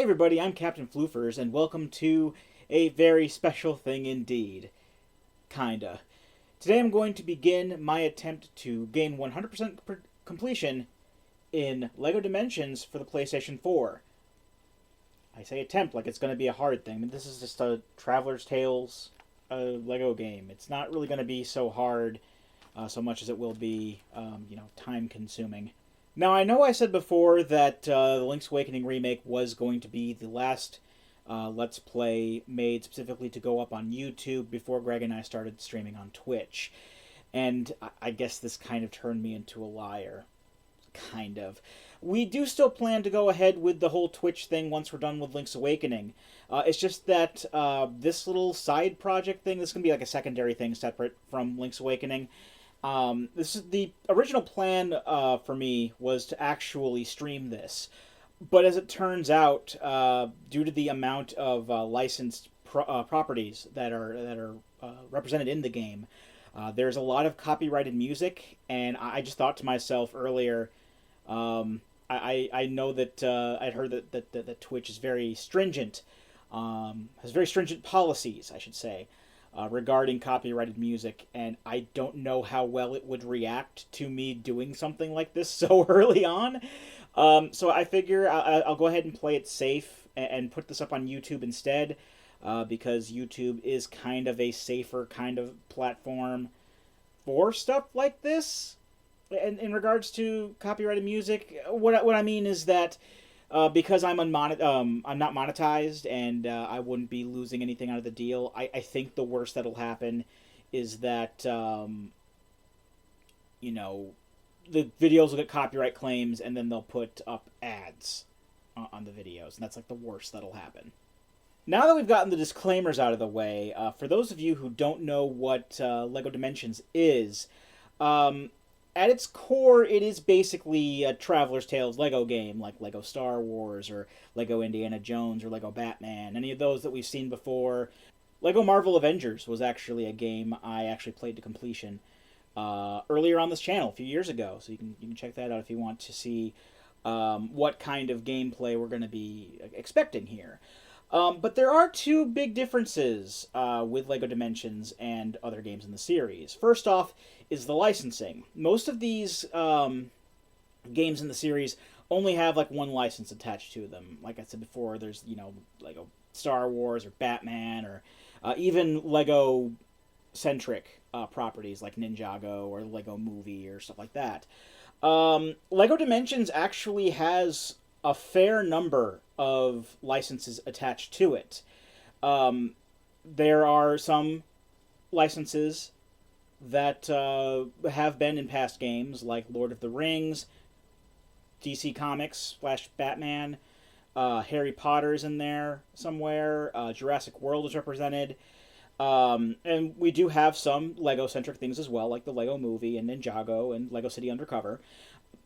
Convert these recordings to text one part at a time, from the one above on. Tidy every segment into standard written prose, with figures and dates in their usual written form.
Hi everybody, I'm Captain Floofers, and welcome to a very special thing indeed. Kinda. Today I'm going to begin my attempt to gain 100% completion in LEGO Dimensions for the PlayStation 4. I say attempt like it's going to be a hard thing. I mean, this is just a Traveler's Tales LEGO game. It's not really going to be so hard so much as it will be, time consuming. Now, I know I said before that the Link's Awakening remake was going to be the last Let's Play made specifically to go up on YouTube before Greg and I started streaming on Twitch. And I guess this kind of turned me into a liar. Kind of. We do still plan to go ahead with the whole Twitch thing once we're done with Link's Awakening. It's just that this little side project thing, this is going to be like a secondary thing separate from Link's Awakening. This is the original plan for me was to actually stream this, but as it turns out, due to the amount of licensed properties that are represented in the game, there's a lot of copyrighted music, and I just thought to myself earlier, I know that I'd heard that Twitch is very stringent, has very stringent policies, I should say, regarding copyrighted music, and I don't know how well it would react to me doing something like this so early on. So I figure I'll go ahead and play it safe and put this up on YouTube instead, because YouTube is kind of a safer kind of platform for stuff like this. And in regards to copyrighted music, what I mean is that because I'm not monetized, and I wouldn't be losing anything out of the deal. I think the worst that'll happen is that the videos will get copyright claims, and then they'll put up ads on the videos, and that's like the worst that'll happen. Now that we've gotten the disclaimers out of the way, for those of you who don't know what LEGO Dimensions is, at its core, it is basically a Traveler's Tales Lego game, like Lego Star Wars, or Lego Indiana Jones, or Lego Batman, any of those that we've seen before. Lego Marvel Avengers was actually a game I actually played to completion earlier on this channel, a few years ago, so you can check that out if you want to see what kind of gameplay we're going to be expecting here. But there are two big differences with LEGO Dimensions and other games in the series. First off is the licensing. Most of these games in the series only have like one license attached to them. Like I said before, there's, Lego Star Wars or Batman, or even Lego-centric properties like Ninjago or Lego Movie or stuff like that. LEGO Dimensions actually has a fair number of licenses attached to it. There are some licenses that have been in past games, like Lord of the Rings, DC Comics / Batman, Harry Potter's in there somewhere, Jurassic World is represented, and we do have some Lego-centric things as well, like the Lego Movie and Ninjago and Lego City Undercover.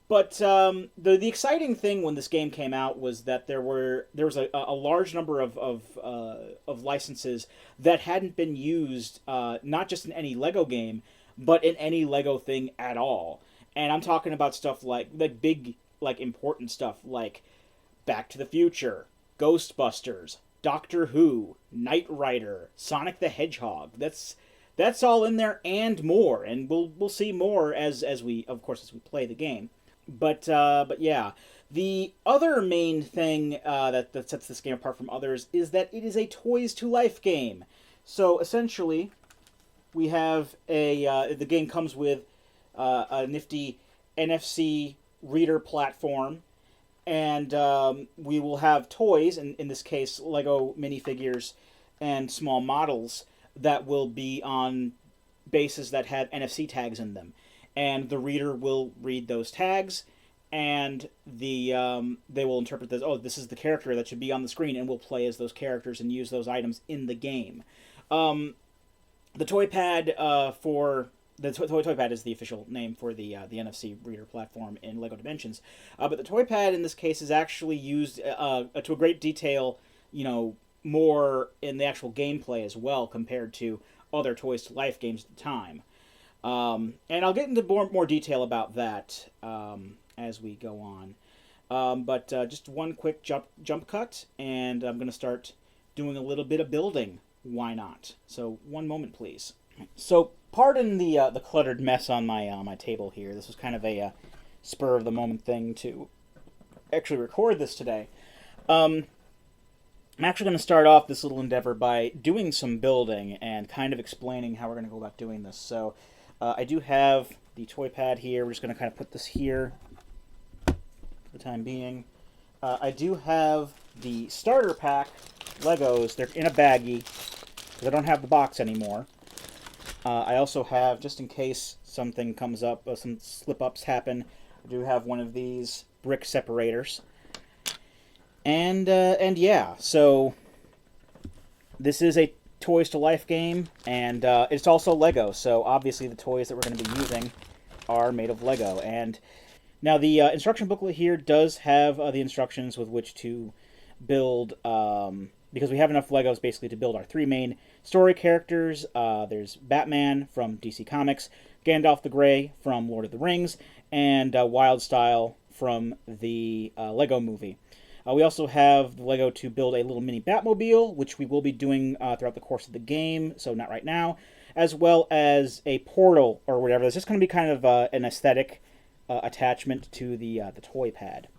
But the exciting thing when this game came out was that there was a large number of licenses that hadn't been used, not just in any Lego game, but in any Lego thing at all. And I'm talking about stuff like big, like important stuff like Back to the Future, Ghostbusters, Doctor Who, Knight Rider, Sonic the Hedgehog. That's all in there and more, and we'll see more as we play the game. But yeah, the other main thing that sets this game apart from others is that it is a Toys to Life game. So essentially, we have the game comes with a nifty NFC reader platform, and we will have toys, in this case Lego minifigures and small models, that will be on bases that have NFC tags in them. And the reader will read those tags, and they will interpret this. Oh, this is the character that should be on the screen, and we'll play as those characters and use those items in the game. The toy pad toy pad is the official name for the NFC reader platform in LEGO Dimensions. But the toy pad in this case is actually used to a great detail, more in the actual gameplay as well compared to other Toys to Life games at the time. And I'll get into more detail about that as we go on. But just one quick jump cut, and I'm going to start doing a little bit of building. Why not? So one moment, please. So pardon the cluttered mess on my table here. This was kind of a spur of the moment thing to actually record this today. I'm actually going to start off this little endeavor by doing some building and kind of explaining how we're going to go about doing this. So I do have the toy pad here. We're just going to kind of put this here for the time being. I do have the starter pack Legos. They're in a baggie because I don't have the box anymore. I also have, just in case something comes up, some slip-ups happen, I do have one of these brick separators. And yeah, so this is a Toys to Life game, and it's also Lego, so obviously the toys that we're going to be using are made of Lego. And now the instruction booklet here does have the instructions with which to build, because we have enough Legos basically to build our three main story characters. There's Batman from DC Comics, Gandalf the Grey from Lord of the Rings, and Wildstyle from the Lego movie. We also have the Lego to build a little mini Batmobile, which we will be doing throughout the course of the game, so not right now, as well as a portal or whatever. It's just going to be kind of an aesthetic attachment to the toy pad.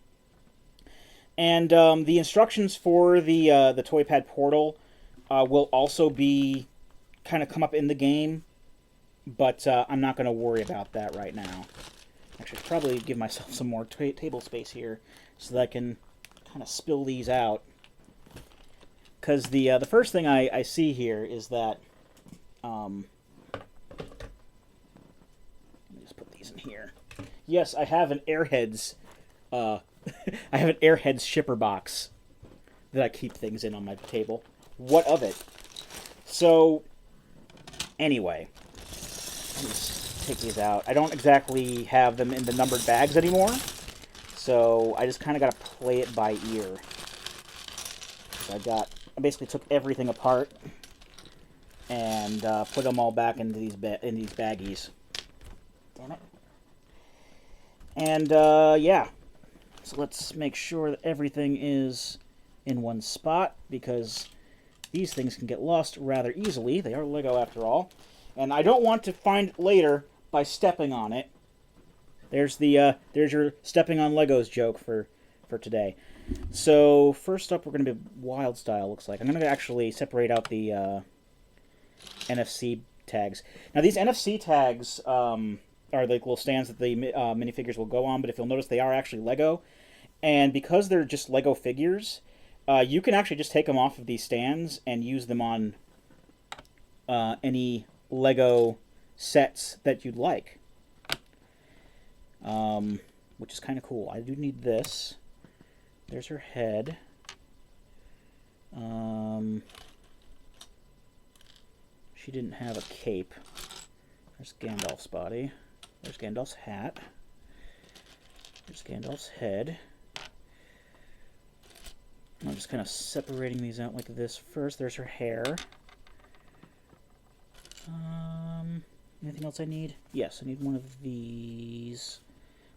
And the instructions for the toy pad portal will also be kind of come up in the game, but I'm not going to worry about that right now. Actually, probably give myself some more table space here so that I can kind of spill these out, because the first thing I see here is that let me just put these in here. Yes, I have an Airheads I have an Airheads shipper box that I keep things in on my table. What of it? So anyway, let's take these out. I don't exactly have them in the numbered bags anymore, so I just kind of got to play it by ear. So I basically took everything apart and put them all back into these baggies. Damn it. And yeah, so let's make sure that everything is in one spot, because these things can get lost rather easily. They are Lego after all, and I don't want to find it later by stepping on it. There's your stepping on Legos joke for today. So first up, we're going to be Wildstyle, looks like. I'm going to actually separate out the NFC tags. Now these NFC tags are the little stands that the minifigures will go on, but if you'll notice, they are actually Lego. And because they're just Lego figures, you can actually just take them off of these stands and use them on any Lego sets that you'd like. Which is kind of cool. I do need this. There's her head. She didn't have a cape. There's Gandalf's body. There's Gandalf's hat. There's Gandalf's head. I'm just kind of separating these out like this first. There's her hair. Anything else I need? Yes, I need one of these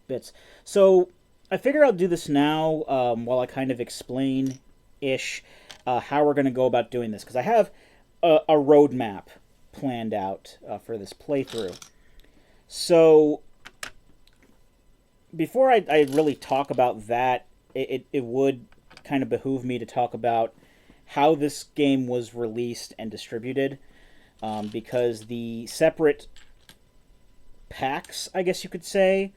bits. So I figure I'll do this now while I kind of explain-ish how we're going to go about doing this, because I have a roadmap planned out for this playthrough. So before I really talk about that, it would kind of behoove me to talk about how this game was released and distributed, because the separate packs, I guess you could say,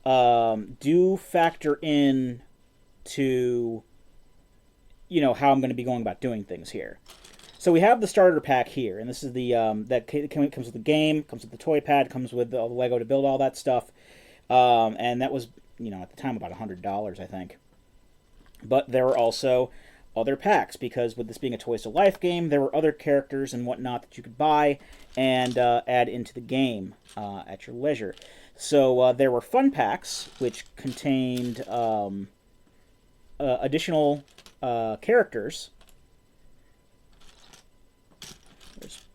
do factor in to, how I'm going to be going about doing things here. So we have the starter pack here, and this is the that comes with the game, comes with the toy pad, comes with the Lego to build all that stuff, and that was, at the time about $100, I think. But there were also other packs, because with this being a Toys to Life game, there were other characters and whatnot that you could buy and add into the game at your leisure. So there were fun packs, which contained additional characters.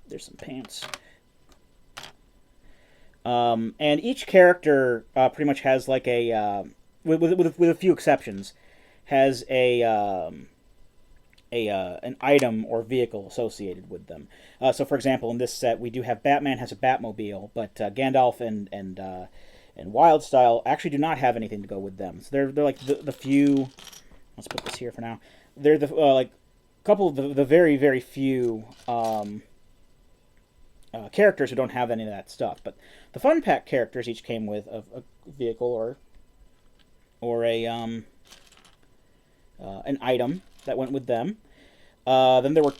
There's some pants. And each character pretty much has like a with a few exceptions, has an item or vehicle associated with them. So, for example, in this set, we do have Batman has a Batmobile, but Gandalf and Wildstyle actually do not have anything to go with them. So they're like the few. Let's put this here for now. They're the like couple of the very very few characters who don't have any of that stuff. But the Fun Pack characters each came with a vehicle or a an item that went with them. Then there were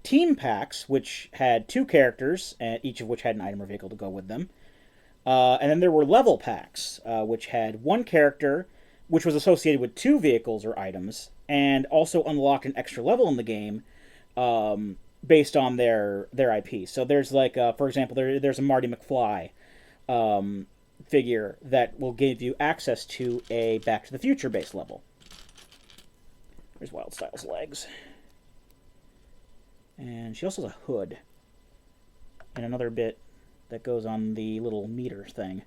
team packs, which had 2 characters, and each of which had an item or vehicle to go with them. And then there were level packs, which had 1 character, which was associated with 2 vehicles or items, and also unlocked an extra level in the game based on their IP. So there's like, for example, there's a Marty McFly figure that will give you access to a Back to the Future based level. There's Wildstyle's legs. And she also has a hood. And another bit that goes on the little meter thing.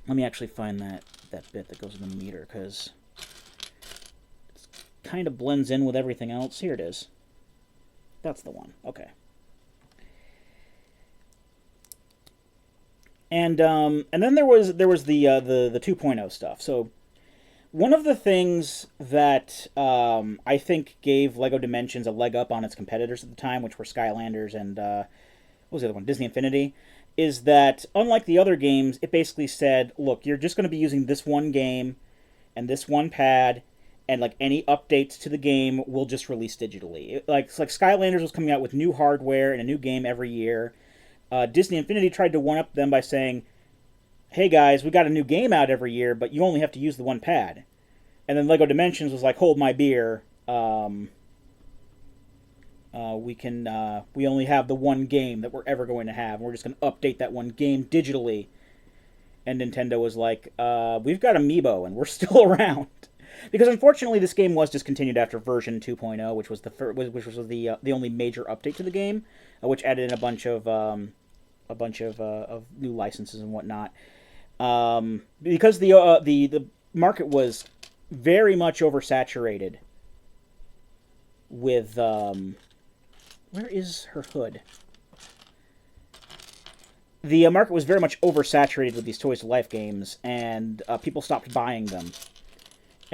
Let me actually find that bit that goes in the meter, because it kind of blends in with everything else. Here it is. That's the one. Okay. And then there was the 2.0 stuff. So one of the things that I think gave LEGO Dimensions a leg up on its competitors at the time, which were Skylanders and what was the other one, Disney Infinity, is that unlike the other games, it basically said, look, you're just going to be using this one game and this one pad, and like any updates to the game we'll just release digitally. Like Skylanders was coming out with new hardware and a new game every year. Disney Infinity tried to one-up them by saying, hey guys, we got a new game out every year, but you only have to use the one pad. And then LEGO Dimensions was like, hold my beer. We only have the one game that we're ever going to have, and we're just going to update that one game digitally. And Nintendo was like, we've got Amiibo, and we're still around. Because unfortunately, this game was discontinued after version 2.0, which was the only major update to the game, which added in a bunch of new licenses and whatnot. Because the market was very much oversaturated with where is her hood? The market was very much oversaturated with these Toys to Life games, and people stopped buying them.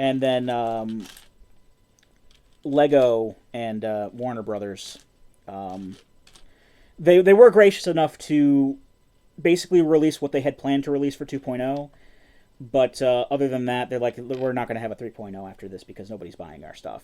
And then Lego and Warner Brothers, they were gracious enough to basically release what they had planned to release for 2.0. But other than that, they're like, we're not going to have a 3.0 after this because nobody's buying our stuff.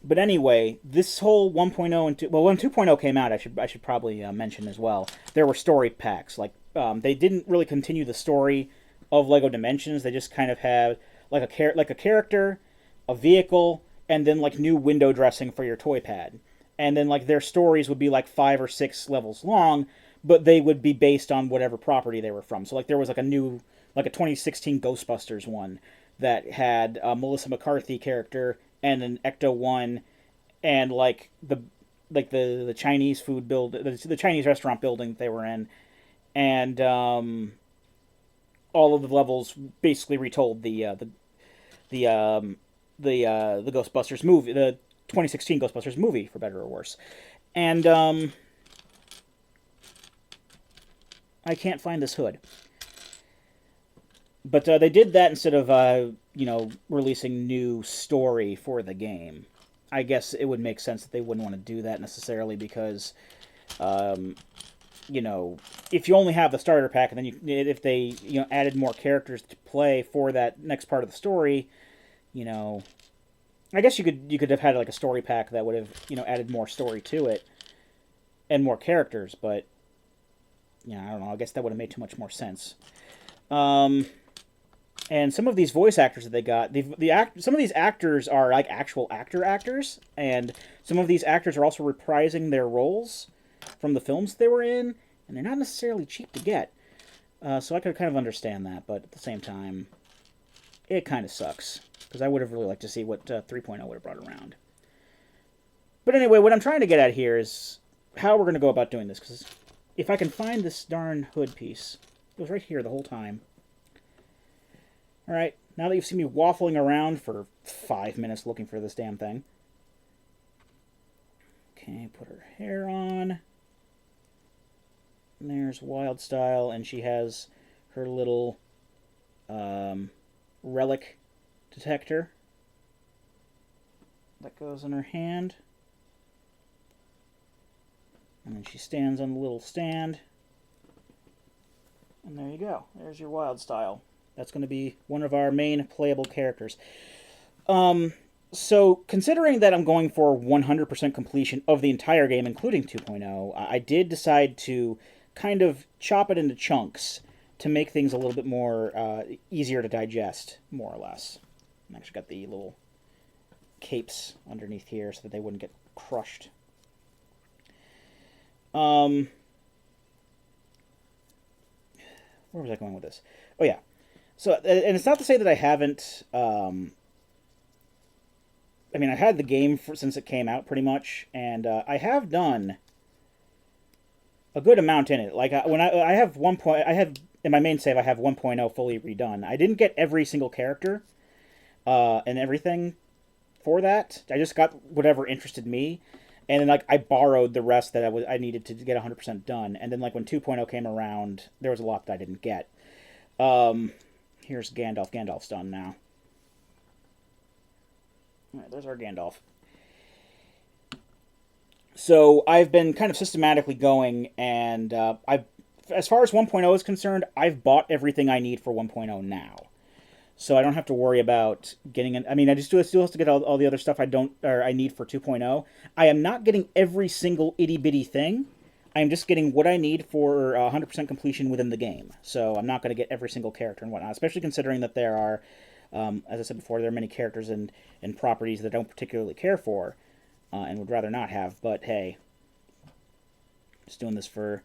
But anyway, this whole 1.0 and 2... Well, when 2.0 came out, I should probably mention as well, there were story packs. Like, they didn't really continue the story of LEGO Dimensions. They just kind of had like a character, a vehicle, and then like new window dressing for your toy pad. And then like their stories would be like 5 or 6 levels long, but they would be based on whatever property they were from. So like there was like a 2016 Ghostbusters one that had a Melissa McCarthy character and an Ecto-1 and like the Chinese food the Chinese restaurant building that they were in, and all of the levels basically retold the Ghostbusters movie, the 2016 Ghostbusters movie, for better or worse. And I can't find this hood. But they did that instead of, releasing new story for the game. I guess it would make sense that they wouldn't want to do that necessarily because, if you only have the starter pack and then if they, added more characters to play for that next part of the story, I guess you could have had like a story pack that would have, added more story to it and more characters, but I don't know. I guess that would have made too much more sense. And some of these voice actors that they got, some of these actors are like actual actors, and some of these actors are also reprising their roles from the films they were in, and they're not necessarily cheap to get. So I could kind of understand that, but at the same time, it kind of sucks, because I would have really liked to see what 3.0 would have brought around. But anyway, what I'm trying to get at here is how we're going to go about doing this, because if I can find this darn hood piece. It was right here the whole time. Alright, now that you've seen me waffling around for 5 minutes looking for this damn thing. Okay, put her hair on. And there's Wyldstyle, and she has her little relic detector that goes in her hand. And then she stands on the little stand. And there you go. There's your Wyldstyle. That's going to be one of our main playable characters. So, considering that I'm going for 100% completion of the entire game, including 2.0, I did decide to kind of chop it into chunks to make things a little bit more easier to digest, more or less. I actually got the little capes underneath here so that they wouldn't get crushed. Where was I going with this? Oh, yeah. So, and it's not to say that I haven't... I mean, I had the game since it came out, pretty much, and I have done a good amount in it. Like, when I have in my main save, I have 1.0 fully redone. I didn't get every single character and everything for that. I just got whatever interested me. And then, like, I borrowed the rest that I needed to get 100% done. And then, like, when 2.0 came around, there was a lot that I didn't get. Here's Gandalf. Gandalf's done now. All right, there's our Gandalf. So, I've been kind of systematically going, and as far as 1.0 is concerned, I've bought everything I need for 1.0 now. So I don't have to worry about getting I mean, I still have to get all the other stuff I need for 2.0. I am not getting every single itty-bitty thing. I am just getting what I need for 100% completion within the game. So I'm not going to get every single character and whatnot, especially considering that there are, as I said before, there are many characters and properties that I don't particularly care for and would rather not have. But hey, just doing this for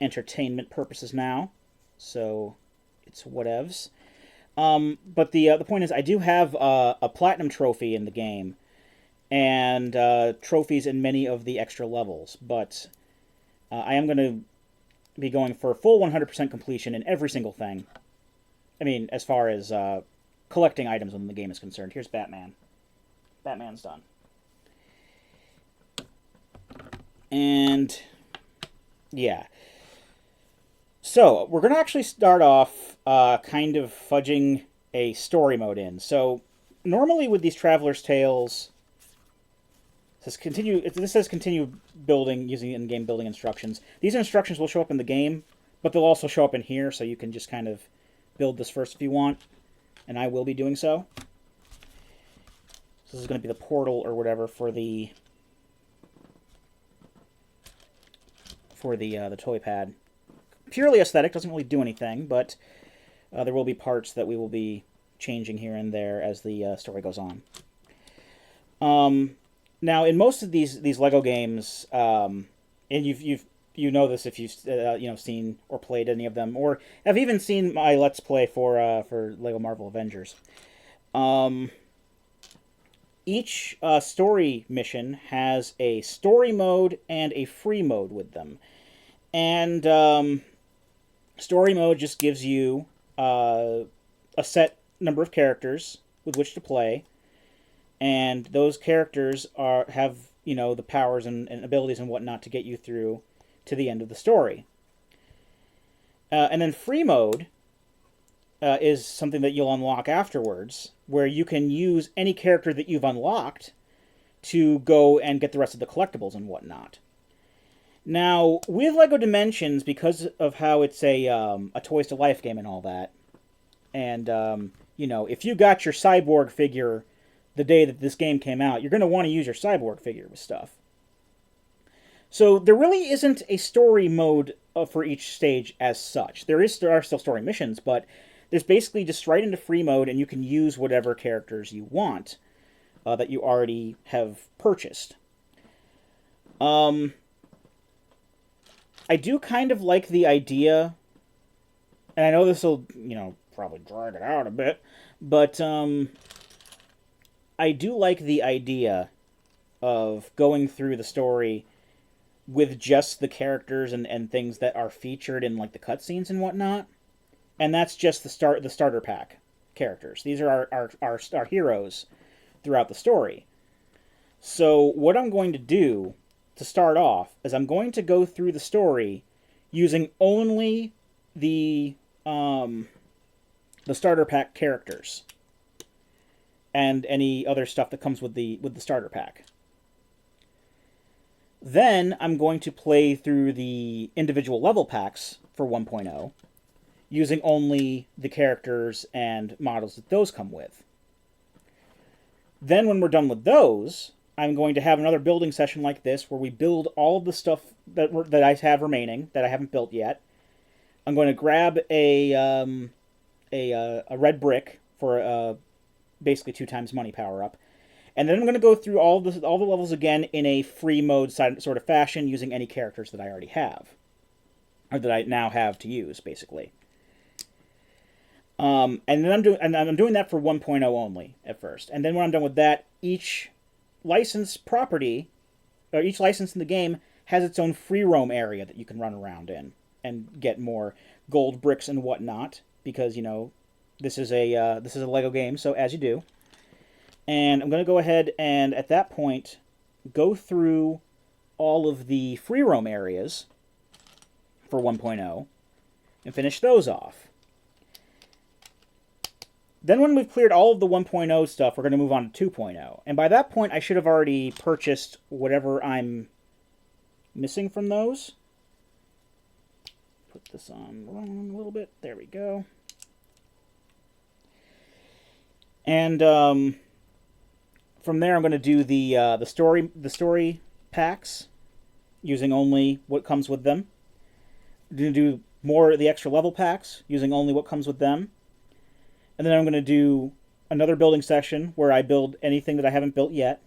entertainment purposes now. So it's whatevs. But the point is, I do have a platinum trophy in the game, and trophies in many of the extra levels. But I am going to be going for full 100% completion in every single thing. I mean, as far as collecting items when the game is concerned. Here's Batman. Batman's done. And yeah. So, we're going to actually start off kind of fudging a story mode in. So, normally with these Traveler's Tales, this says continue building using in-game building instructions. These instructions will show up in the game, but they'll also show up in here, so you can just kind of build this first if you want, and I will be doing so. This is going to be the portal or whatever for the toy pad. Purely aesthetic, doesn't really do anything, but there will be parts that we will be changing here and there as the story goes on. Now, in most of these Lego games, and you know this if you've seen or played any of them, or have even seen my Let's Play for Lego Marvel Avengers. Each story mission has a story mode and a free mode with them, and story mode just gives you a set number of characters with which to play, and those characters have the powers and abilities and whatnot to get you through to the end of the story. And then free mode is something that you'll unlock afterwards, where you can use any character that you've unlocked to go and get the rest of the collectibles and whatnot. Now, with LEGO Dimensions, because of how it's a Toys to Life game and all that, and, if you got your Cyborg figure the day that this game came out, you're going to want to use your Cyborg figure with stuff. So there really isn't a story mode for each stage as such. There are still story missions, but there's basically just right into free mode, and you can use whatever characters you want that you already have purchased. I do kind of like the idea, and I know this will, probably drag it out a bit, but I do like the idea of going through the story with just the characters and things that are featured in like the cutscenes and whatnot. And that's just the starter pack characters. These are our heroes throughout the story. So what I'm going to do to start off is I'm going to go through the story using only the starter pack characters and any other stuff that comes with the starter pack. Then I'm going to play through the individual level packs for 1.0 using only the characters and models that those come with. Then when we're done with those, I'm going to have another building session like this where we build all of the stuff that I have remaining that I haven't built yet. I'm going to grab a red brick for basically 2 times money power up, and then I'm going to go through all the levels again in a free mode sort of fashion using any characters that I already have, or that I now have to use basically. And then I'm doing that for 1.0 only at first, and then when I'm done with that, each licensed property or each license in the game has its own free roam area that you can run around in and get more gold bricks and whatnot, because this is a Lego game, so as you do. And I'm going to go ahead and at that point go through all of the free roam areas for 1.0 and finish those off. Then when we've cleared all of the 1.0 stuff, we're going to move on to 2.0. And by that point, I should have already purchased whatever I'm missing from those. Put this on a little bit. There we go. And from there, I'm going to do the story packs using only what comes with them. I'm going to do more of the extra level packs using only what comes with them. And then I'm going to do another building session where I build anything that I haven't built yet.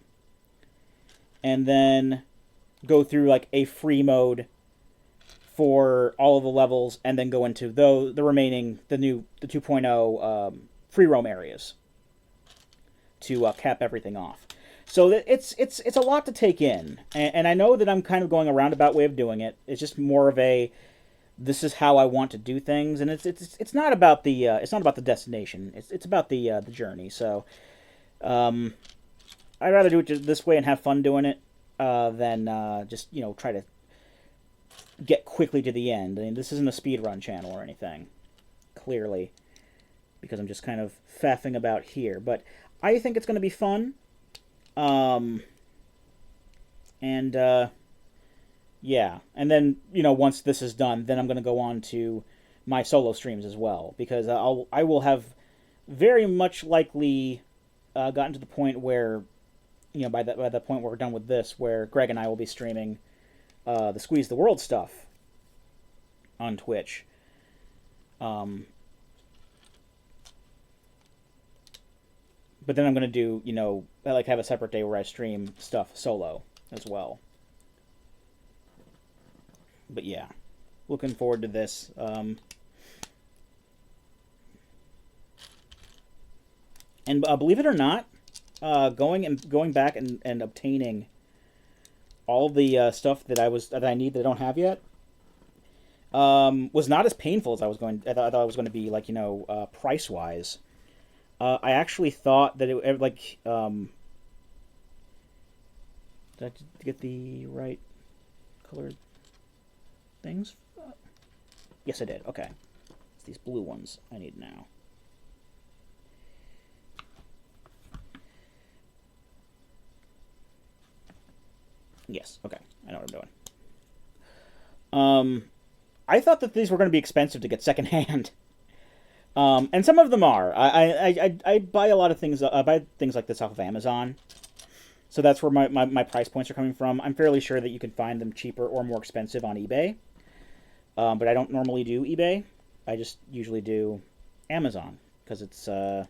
And then go through like a free mode for all of the levels, and then go into the remaining, the 2.0 free roam areas to cap everything off. So it's a lot to take in, and I know that I'm kind of going a roundabout way of doing it. It's just more of a, this is how I want to do things, and it's not about the destination. It's about the journey. So I'd rather do it just this way and have fun doing it than just try to get quickly to the end. I mean, this isn't a speedrun channel or anything, clearly, because I'm just kind of faffing about here. But I think it's going to be fun. Yeah, and then once this is done, then I'm going to go on to my solo streams as well, because I will have very much likely gotten to the point where by the point where we're done with this, where Greg and I will be streaming the Squeeze the World stuff on Twitch. But then I'm going to do, I have a separate day where I stream stuff solo as well. But yeah, looking forward to this. And believe it or not, going back and obtaining all the stuff that I need that I don't have yet was not as painful as I thought it was going to be, price wise. I actually thought that it did I get the right colored things? Yes, I did. Okay. It's these blue ones I need now. Yes, okay. I know what I'm doing. I thought that these were going to be expensive to get secondhand. And some of them are. I buy a lot of things. I buy things like this off of Amazon. So that's where my price points are coming from. I'm fairly sure that you can find them cheaper or more expensive on eBay. But I don't normally do eBay. I just usually do Amazon, because it's I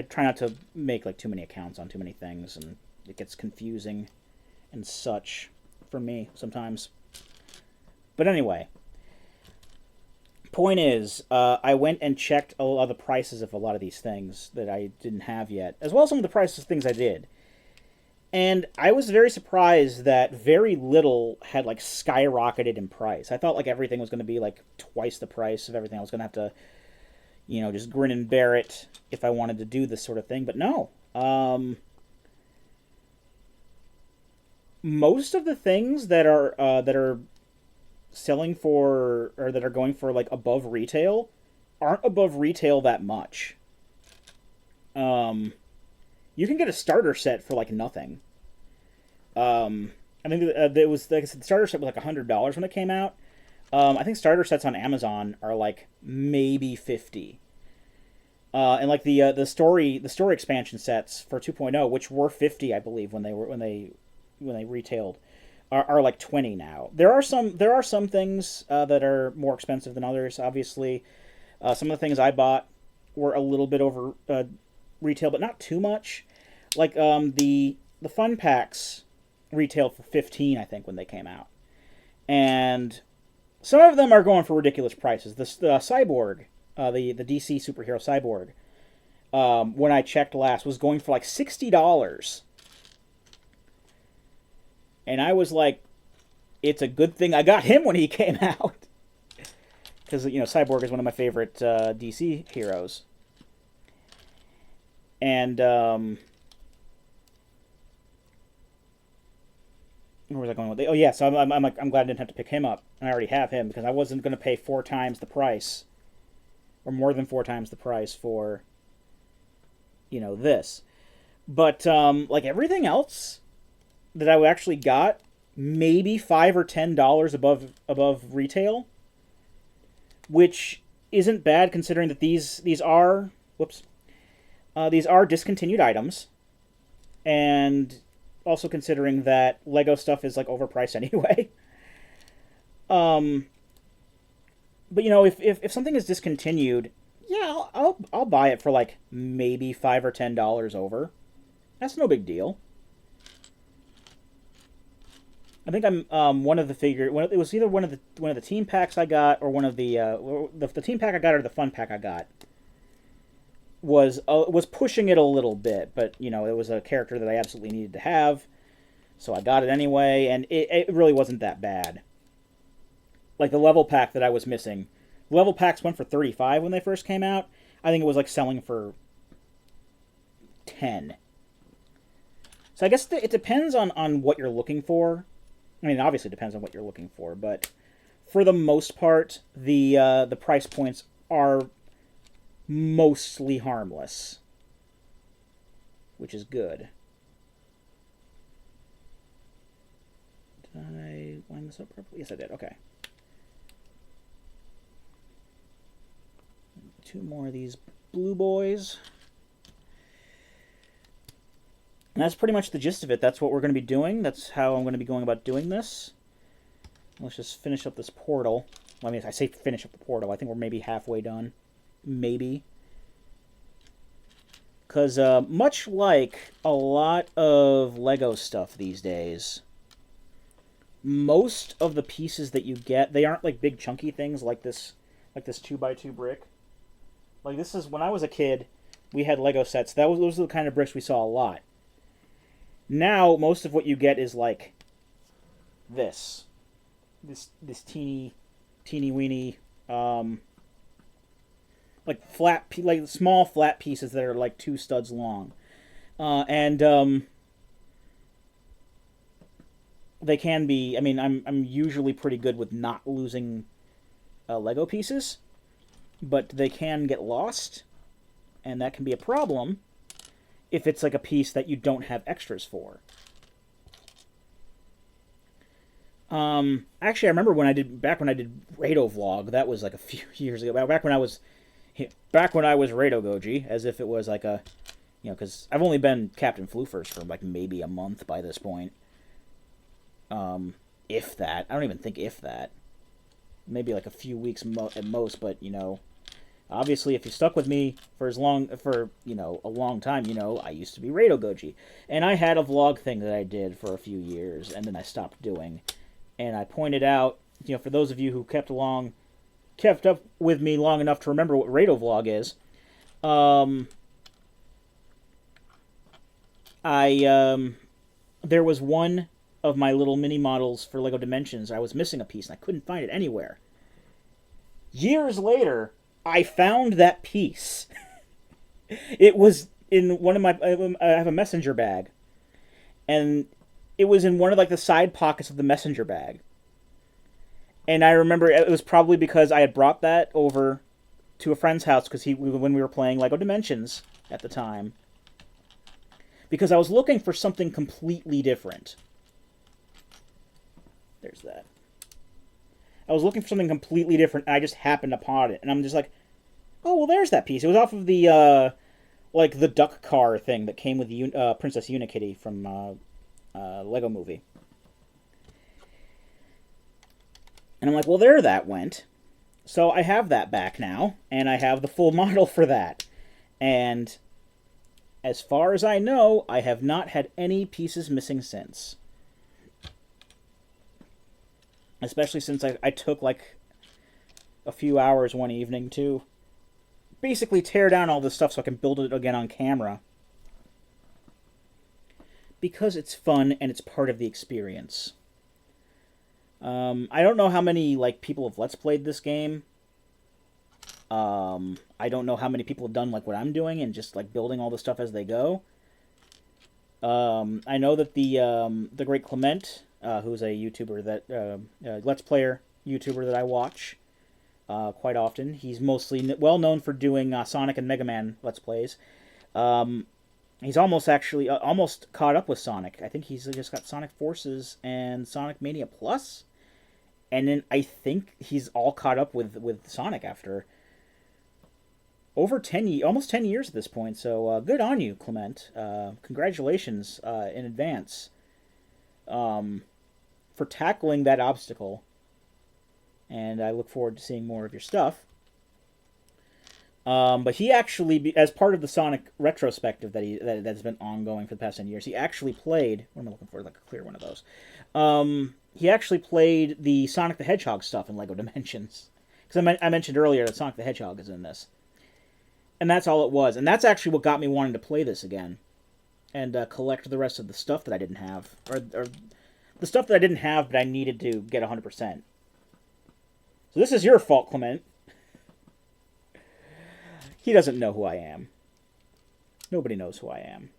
try not to make too many accounts on too many things, and it gets confusing and such for me sometimes. But anyway, point is, I went and checked a lot of the prices of a lot of these things that I didn't have yet, as well as some of the prices of things I did. And I was very surprised that very little had like skyrocketed in price. I thought like everything was going to be like twice the price of everything. I was going to have to, just grin and bear it if I wanted to do this sort of thing. But no. Most of the things that are selling for, or that are going for like above retail, aren't above retail that much. You can get a starter set for like nothing. I think it was, like I said, the starter set was like $100 when it came out. I think starter sets on Amazon are like maybe 50. And like the story expansion sets for 2.0, which were 50, I believe, when they retailed, are like 20 now. There are some things that are more expensive than others. Obviously, some of the things I bought were a little bit over retail, but not too much. Like the fun packs retailed for 15, I think, when they came out, and some of them are going for ridiculous prices. The Cyborg, the DC superhero Cyborg, when I checked last, was going for like $60. And I was like, it's a good thing I got him when he came out. Because, Cyborg is one of my favorite DC heroes. And, where was I going with it? Oh, yeah, so I'm glad I didn't have to pick him up. I already have him, because I wasn't going to pay 4 times the price, or more than 4 times the price for, this. But, like, everything else that I actually got, maybe $5 or $10 above retail, which isn't bad considering that these are discontinued items, and also considering that Lego stuff is like overpriced anyway. But if something is discontinued, yeah, I'll buy it for like maybe $5 or $10 over. That's no big deal. I think I'm one of the figure. It was either one of the team packs I got, or one of the team pack I got, or the fun pack I got. Was pushing it a little bit, but it was a character that I absolutely needed to have, so I got it anyway, and it really wasn't that bad. Like the level pack that I was missing, level packs went for $35 when they first came out. I think it was like selling for $10. So I guess it depends on what you're looking for. I mean, it obviously depends on what you're looking for, but for the most part, the price points are mostly harmless, which is good. Did I line this up properly? Yes, I did. Okay. 2 more of these blue boys. And that's pretty much the gist of it. That's what we're going to be doing. That's how I'm going to be going about doing this. Let's just finish up this portal. Well, I mean, I say finish up the portal. I think we're maybe halfway done. Maybe. Because much like a lot of Lego stuff these days, most of the pieces that you get, they aren't like big chunky things like this 2x2 brick. Like this is, when I was a kid, we had Lego sets. Those are the kind of bricks we saw a lot. Now, most of what you get is like this teeny weeny, like small flat pieces that are like 2 studs long, and they can be. I mean, I'm usually pretty good with not losing Lego pieces, but they can get lost, and that can be a problem if it's like a piece that you don't have extras for. Actually, I remember when I did Rado Vlog. That was like a few years ago. Back when I was Rado Goji, as if it was like a, because I've only been Captain Floofers for like maybe a month by this point. If that. I don't even think if that. Maybe like a few weeks at most, but obviously, if you stuck with me for a long time, I used to be Rado Goji. And I had a vlog thing that I did for a few years, and then I stopped doing. And I pointed out, for those of you who kept up with me long enough to remember what Rado Vlog is, I there was one of my little mini models for Lego Dimensions. I was missing a piece and I couldn't find it anywhere. Years later, I found that piece. It was in one of my. I have a messenger bag, and it was in one of like the side pockets of the messenger bag. And I remember it was probably because I had brought that over to a friend's house because when we were playing Lego Dimensions at the time. Because I was looking for something completely different. There's that. I was looking for something completely different, and I just happened upon it. And I'm just like, oh, well, there's that piece. It was off of the, like, the duck car thing that came with the Princess Unikitty from Lego Movie. And I'm like, well, there that went. So I have that back now, and I have the full model for that. And as far as I know, I have not had any pieces missing since. Especially since I took like a few hours one evening to basically tear down all this stuff so I can build it again on camera. Because it's fun and it's part of the experience. I don't know how many like people have Let's Played this game. I don't know how many people have done like what I'm doing and just like building all the stuff as they go. I know that the great Clement, who's a YouTuber that Let's Player YouTuber that I watch quite often. He's mostly well known for doing Sonic and Mega Man Let's Plays. He's almost caught up with Sonic. I think he's just got Sonic Forces and Sonic Mania Plus, and then I think he's all caught up with Sonic after over almost 10 years at this point. So good on you, Clement. Congratulations in advance for tackling that obstacle. And I look forward to seeing more of your stuff. But he actually, as part of the Sonic retrospective that's been ongoing for the past 10 years, he actually played. What am I looking for? Like a clear one of those. He actually played the Sonic the Hedgehog stuff in Lego Dimensions. Because I mentioned earlier that Sonic the Hedgehog is in this. And that's all it was. And that's actually what got me wanting to play this again. And collect the rest of the stuff that I didn't have. Or the stuff that I didn't have, but I needed to get 100%. So this is your fault, Clement. He doesn't know who I am. Nobody knows who I am.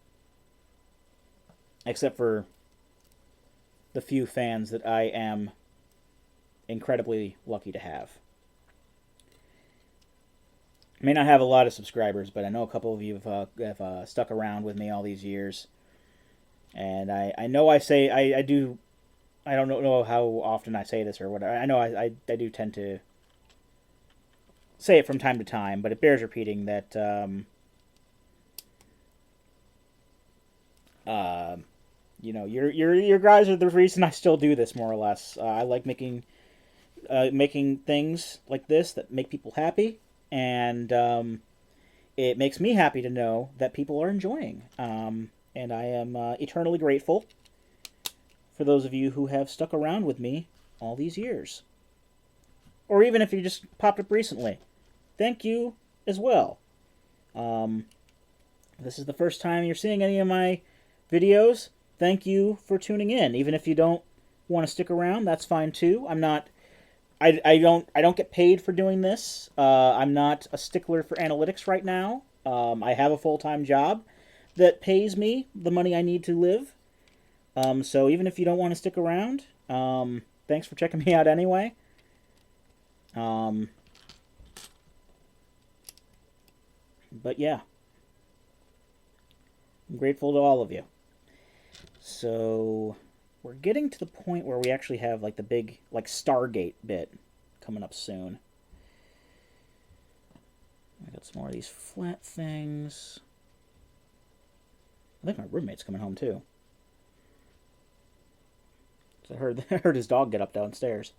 Except for the few fans that I am incredibly lucky to have. I may not have a lot of subscribers, but I know a couple of you have stuck around with me all these years. And I know I do. I don't know how often I say this or whatever. I know I do tend to say it from time to time, but it bears repeating that your guys are the reason I still do this, more or less. I like making things like this that make people happy, and it makes me happy to know that people are enjoying. And I am eternally grateful for those of you who have stuck around with me all these years. Or even if you just popped up recently. Thank you as well. This is the first time you're seeing any of my videos. Thank you for tuning in. Even if you don't want to stick around, that's fine too. I don't get paid for doing this. I'm not a stickler for analytics right now. I have a full-time job that pays me the money I need to live. So even if you don't want to stick around, thanks for checking me out anyway. But yeah, I'm grateful to all of you. So we're getting to the point where we actually have like the big like Stargate bit coming up soon. I got some more of these flat things. I think my roommate's coming home too. I heard his dog get up downstairs.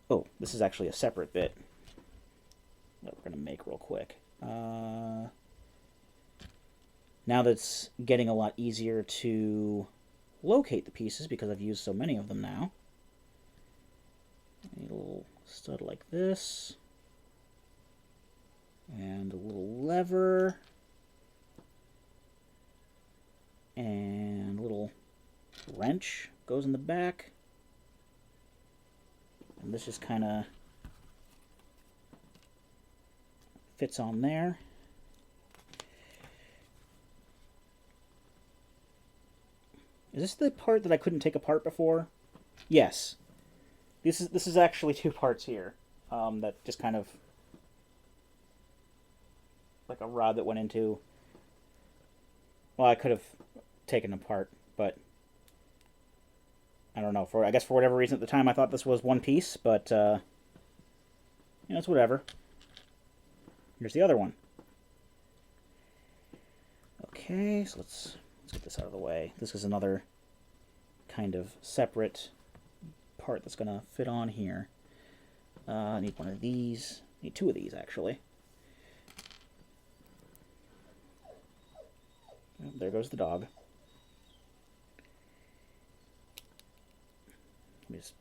Oh, this is actually a separate bit that we're going to make real quick. Now that it's getting a lot easier to locate the pieces because I've used so many of them now. A little stud like this. And a little lever. And a little wrench goes in the back. And this just kind of fits on there. Is this the part that I couldn't take apart before? Yes. This is actually two parts here. That just kind of like a rod that went into. Well, I could have taken apart, but I don't know. I guess for whatever reason at the time I thought this was one piece, but it's whatever. Here's the other one. Okay, so let's get this out of the way. This is another kind of separate part that's going to fit on here. I need one of these. I need two of these, actually. Oh, there goes the dog. Let me just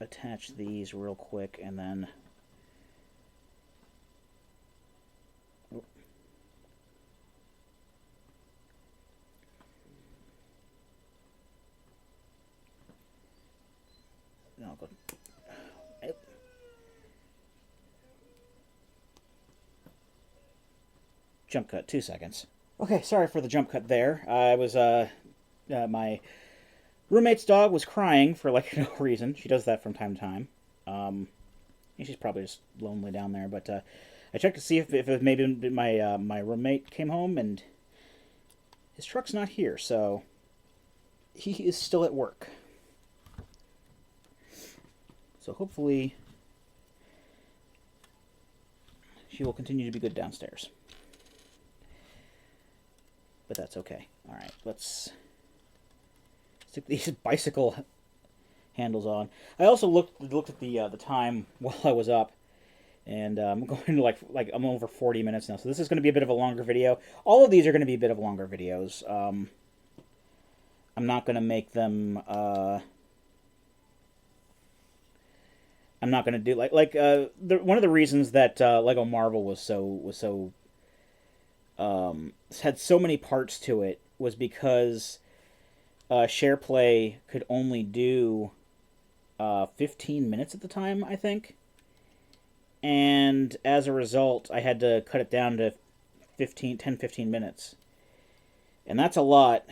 attach these real quick, and then... Oh. No, go. Jump cut, 2 seconds. Okay, sorry for the jump cut there. I was, my roommate's dog was crying for, like, no reason. She does that from time to time. She's probably just lonely down there, but, I checked to see if maybe my roommate came home, and his truck's not here, so he is still at work. So hopefully she will continue to be good downstairs. But that's okay. Alright, let's stick these bicycle handles on. I also looked at the time while I was up, and I'm going to like I'm over 40 minutes now, so this is going to be a bit of a longer video. All of these are going to be a bit of longer videos. I'm not going to make them... I'm not going to do one of the reasons that Lego Marvel was so had so many parts to it was because SharePlay could only do 15 minutes at the time, I think. And as a result, I had to cut it down to 10-15 minutes. And that's a lot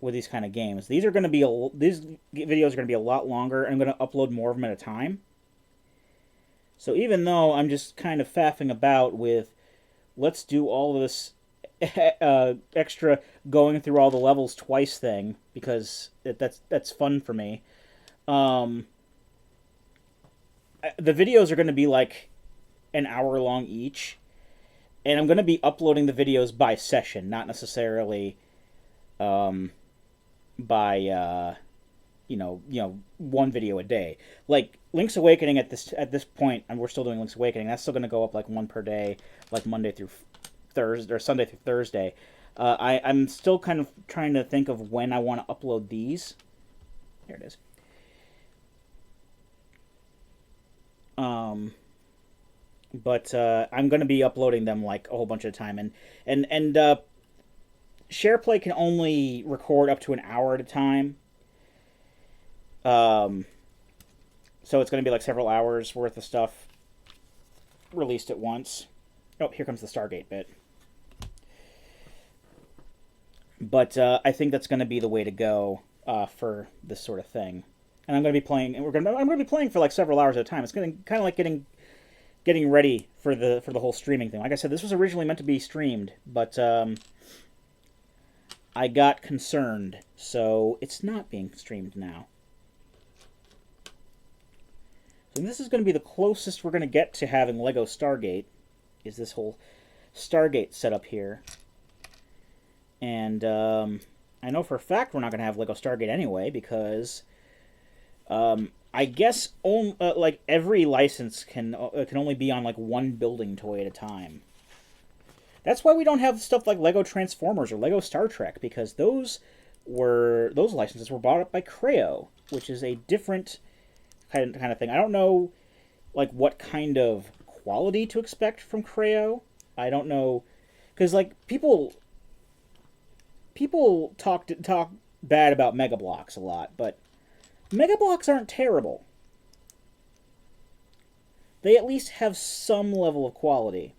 with these kind of games. These videos are going to be a lot longer, and I'm going to upload more of them at a time. So even though I'm just kind of faffing about with, let's do all of this extra going through all the levels twice thing, because that's fun for me. The videos are going to be like an hour long each, and I'm going to be uploading the videos by session, not necessarily by one video a day. Like Link's Awakening at this point, and we're still doing Link's Awakening. That's still going to go up like one per day, like Monday through Thursday or Sunday through Thursday. I'm still kind of trying to think of when I want to upload these. There it is. But I'm going to be uploading them like a whole bunch at a time, and SharePlay can only record up to an hour at a time. So it's going to be like several hours worth of stuff released at once. Oh, here comes the Stargate bit. But I think that's going to be the way to go for this sort of thing. And I'm going to be playing. I'm going to be playing for like several hours at a time. It's going to kind of like getting ready for the whole streaming thing. Like I said, this was originally meant to be streamed, but I got concerned, so it's not being streamed now. So this is going to be the closest we're going to get to having Lego Stargate, is this whole Stargate setup here. And I know for a fact we're not going to have Lego Stargate anyway, because I guess like every license can only be on like one building toy at a time. That's why we don't have stuff like Lego Transformers or Lego Star Trek, because those licenses were bought up by Creo, which is a different kind of thing. I don't know like what kind of quality to expect from Creo. I don't know, because like people talk bad about Mega Bloks a lot, but Mega Bloks aren't terrible. They at least have some level of quality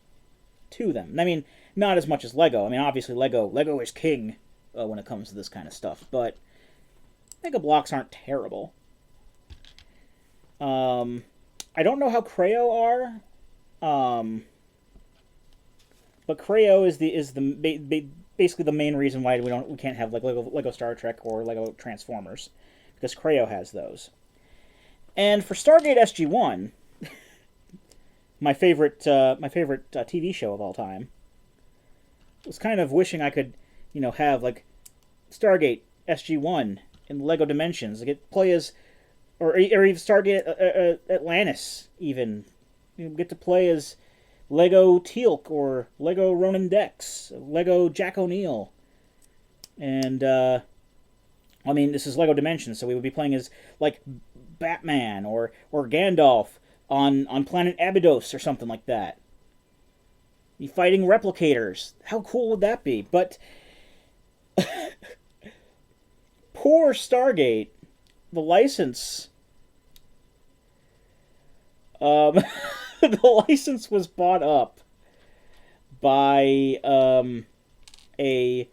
to them. I mean, not as much as Lego. I mean, obviously Lego is king when it comes to this kind of stuff, but Mega Bloks aren't terrible. I don't know how Creo are, but Creo is basically the main reason why we can't have like Lego Star Trek or Lego Transformers, because Creo has those. And for Stargate SG-1, my favorite TV show of all time, was kind of wishing I could, have like Stargate SG-1 in Lego Dimensions. Like play as, or even Stargate Atlantis. Even get to play as Lego Teal'c or Lego Ronan Dex, Lego Jack O'Neill, and I mean, this is Lego Dimensions, so we would be playing as like Batman or Gandalf on planet Abydos or something like that. Be fighting replicators. How cool would that be? But poor Stargate, the license. The license was bought up by a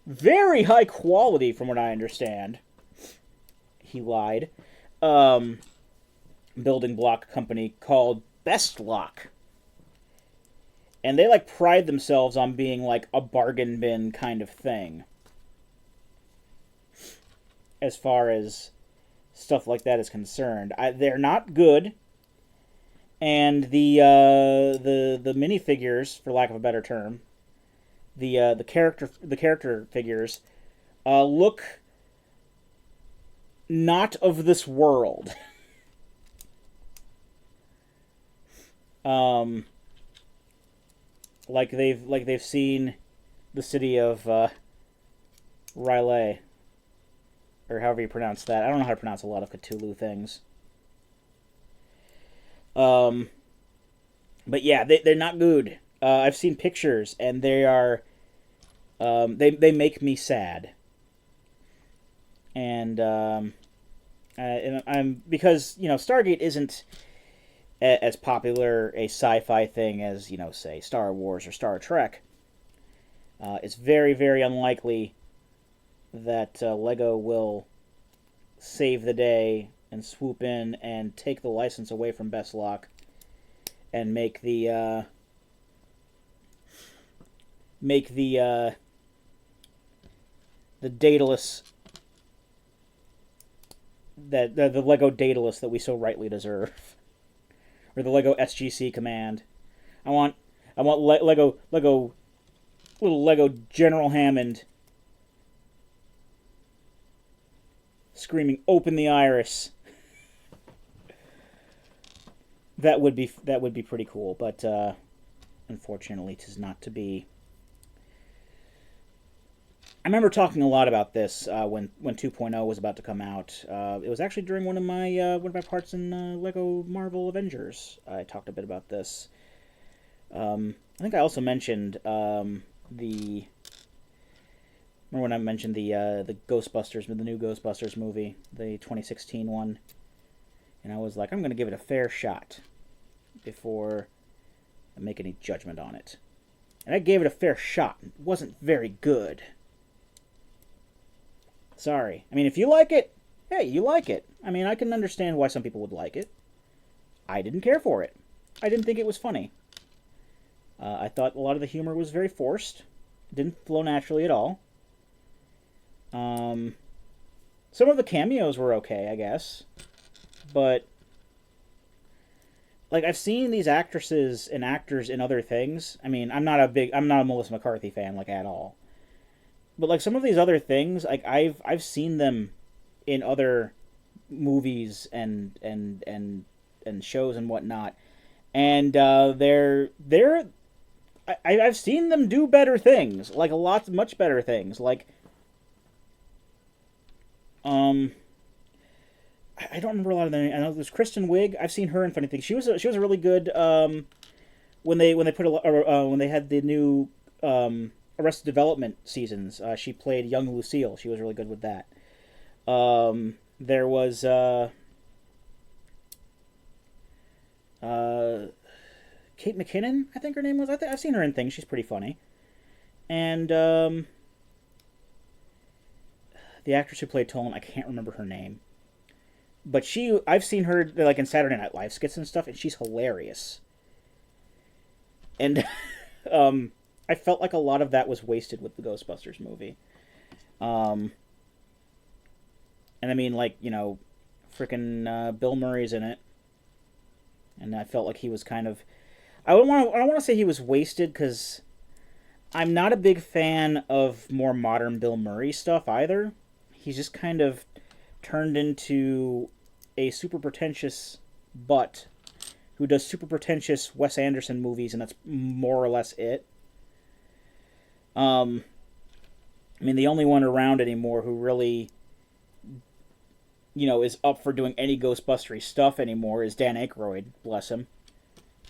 very high quality, from what I understand. He lied. Building block company called Bestlock. And they like pride themselves on being like a bargain bin kind of thing. As far as stuff like that is concerned. They're not good. And the minifigures, for lack of a better term, the character figures, look not of this world. Like they've seen the city of R'lyeh, or however you pronounce that. I don't know how to pronounce a lot of Cthulhu things. But yeah, they're not good. I've seen pictures, and they are, they make me sad. And I'm because Stargate isn't as popular a sci-fi thing as say Star Wars or Star Trek. It's very, very unlikely that Lego will save the day and swoop in and take the license away from Bestlock and make the Daedalus the Lego Daedalus that we so rightly deserve, or the Lego SGC command. I want Lego little Lego General Hammond screaming, "Open the iris." That would be pretty cool, but unfortunately, 'tis not to be. I remember talking a lot about this when 2.0 was about to come out. It was actually during one of my parts in Lego Marvel Avengers. I talked a bit about this. I think I also mentioned remember when I mentioned the Ghostbusters, the new Ghostbusters movie, the 2016 one. And I was like, I'm going to give it a fair shot before I make any judgment on it. And I gave it a fair shot. It wasn't very good. Sorry. I mean, if you like it, hey, you like it. I mean, I can understand why some people would like it. I didn't care for it. I didn't think it was funny. I thought a lot of the humor was very forced. It didn't flow naturally at all. Some of the cameos were okay, I guess. But like, I've seen these actresses and actors in other things. I mean, I'm not a Melissa McCarthy fan, like, at all. But like, some of these other things, like, I've seen them in other movies and shows and whatnot, and I've seen them do better things, like much better things, like I don't remember a lot of them. I know there's Kristen Wiig. I've seen her in funny things. She was really good when they had the new Arrested Development seasons. She played young Lucille. She was really good with that. There was Kate McKinnon, I think her name was. I've seen her in things. She's pretty funny. And the actress who played Tolan, I can't remember her name. But I've seen her like in Saturday Night Live skits and stuff, and she's hilarious. And I felt like a lot of that was wasted with the Ghostbusters movie. And I mean, like, you know, freaking Bill Murray's in it, and I felt like he was kind of. I don't want to say he was wasted because I'm not a big fan of more modern Bill Murray stuff either. He's just kind of turned into a super pretentious butt who does super pretentious Wes Anderson movies, and that's more or less it. I mean, the only one around anymore who really, you know, is up for doing any Ghostbustery stuff anymore is Dan Aykroyd, bless him.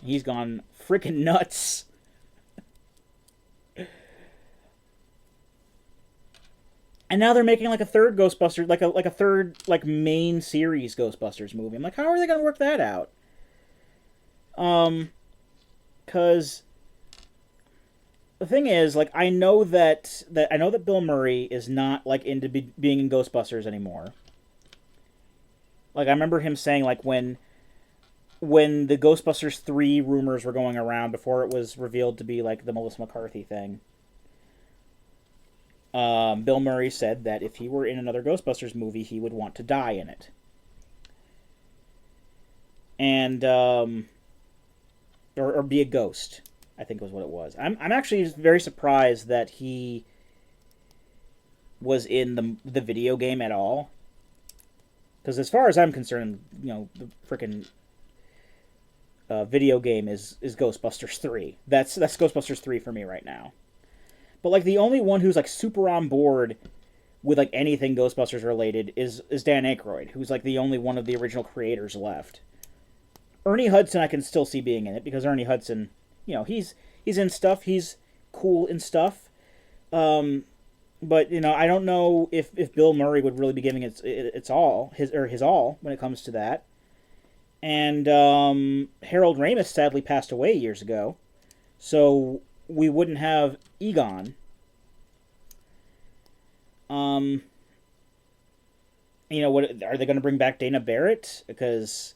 He's gone freaking nuts. And now they're making like a third Ghostbusters, like a third like main series Ghostbusters movie. I'm like, how are they going to work that out? Because the thing is, like, I know that Bill Murray is not like into being in Ghostbusters anymore. Like, I remember him saying, like, when the Ghostbusters 3 rumors were going around before it was revealed to be like the Melissa McCarthy thing. Bill Murray said that if he were in another Ghostbusters movie, he would want to die in it. And, or be a ghost, I think was what it was. I'm actually very surprised that he was in the video game at all. Because as far as I'm concerned, you know, the freaking video game is Ghostbusters 3. That's Ghostbusters 3 for me right now. But like the only one who's like super on board with like anything Ghostbusters related is Dan Aykroyd, who's like the only one of the original creators left. Ernie Hudson I can still see being in it because Ernie Hudson, you know, he's in stuff, he's cool in stuff. But you know, I don't know if Bill Murray would really be giving his all when it comes to that. And Harold Ramis sadly passed away years ago, so we wouldn't have Egon. You know, what are they going to bring back Dana Barrett? Because,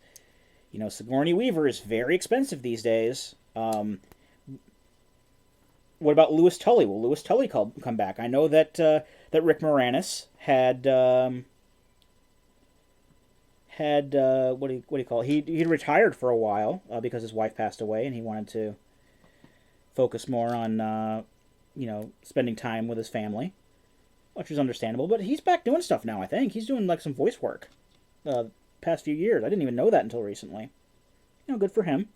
you know, Sigourney Weaver is very expensive these days. What about Louis Tully? Will Louis Tully come back? I know that Rick Moranis had what do you call it? He retired for a while because his wife passed away, and he wanted to focus more on you know, spending time with his family, which is understandable. But he's back doing stuff now. I think he's doing like some voice work. Past few years, I didn't even know that until recently. You know, good for him.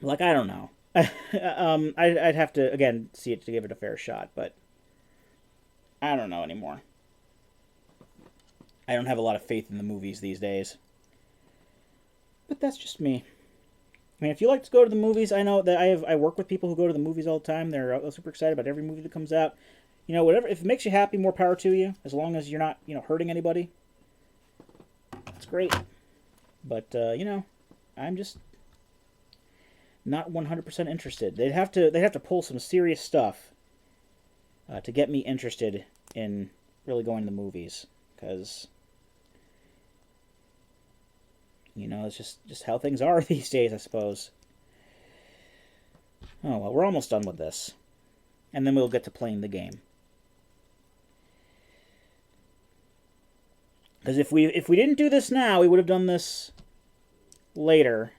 Like, I don't know. I'd have to again see it to give it a fair shot, but I don't know anymore. I don't have a lot of faith in the movies these days. But that's just me. I mean, if you like to go to the movies, I know that I work with people who go to the movies all the time. They're super excited about every movie that comes out. You know, whatever, if it makes you happy, more power to you. As long as you're not, you know, hurting anybody, that's great. But you know, I'm just not 100% interested. They'd have to pull some serious stuff to get me interested in really going to the movies, because you know, it's just how things are these days, I suppose. Oh, well, we're almost done with this. And then we'll get to playing the game. Because if we didn't do this now, we would have done this later.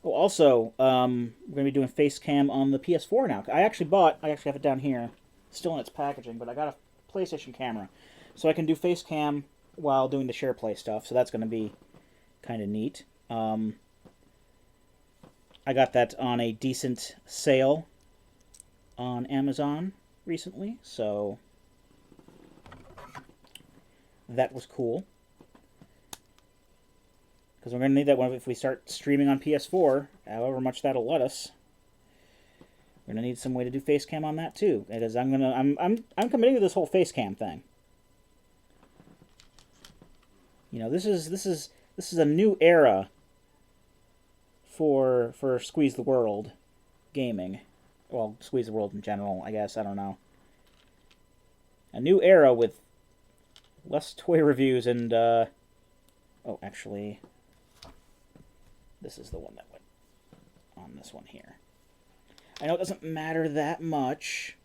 Oh, also, we're going to be doing face cam on the PS4 now. I actually have it down here, still in its packaging, but I got a PlayStation camera. So I can do face cam while doing the share play stuff, so that's going to be kind of neat. I got that on a decent sale on Amazon recently, so that was cool. Because we're going to need that one if we start streaming on PS4, however much that'll let us. We're going to need some way to do face cam on that too, because I'm committing to this whole face cam thing. You know, this is a new era for Squeeze the World gaming. Well, Squeeze the World in general, I guess. I don't know. A new era with less toy reviews and, oh, actually, this is the one that went on this one here. I know it doesn't matter that much,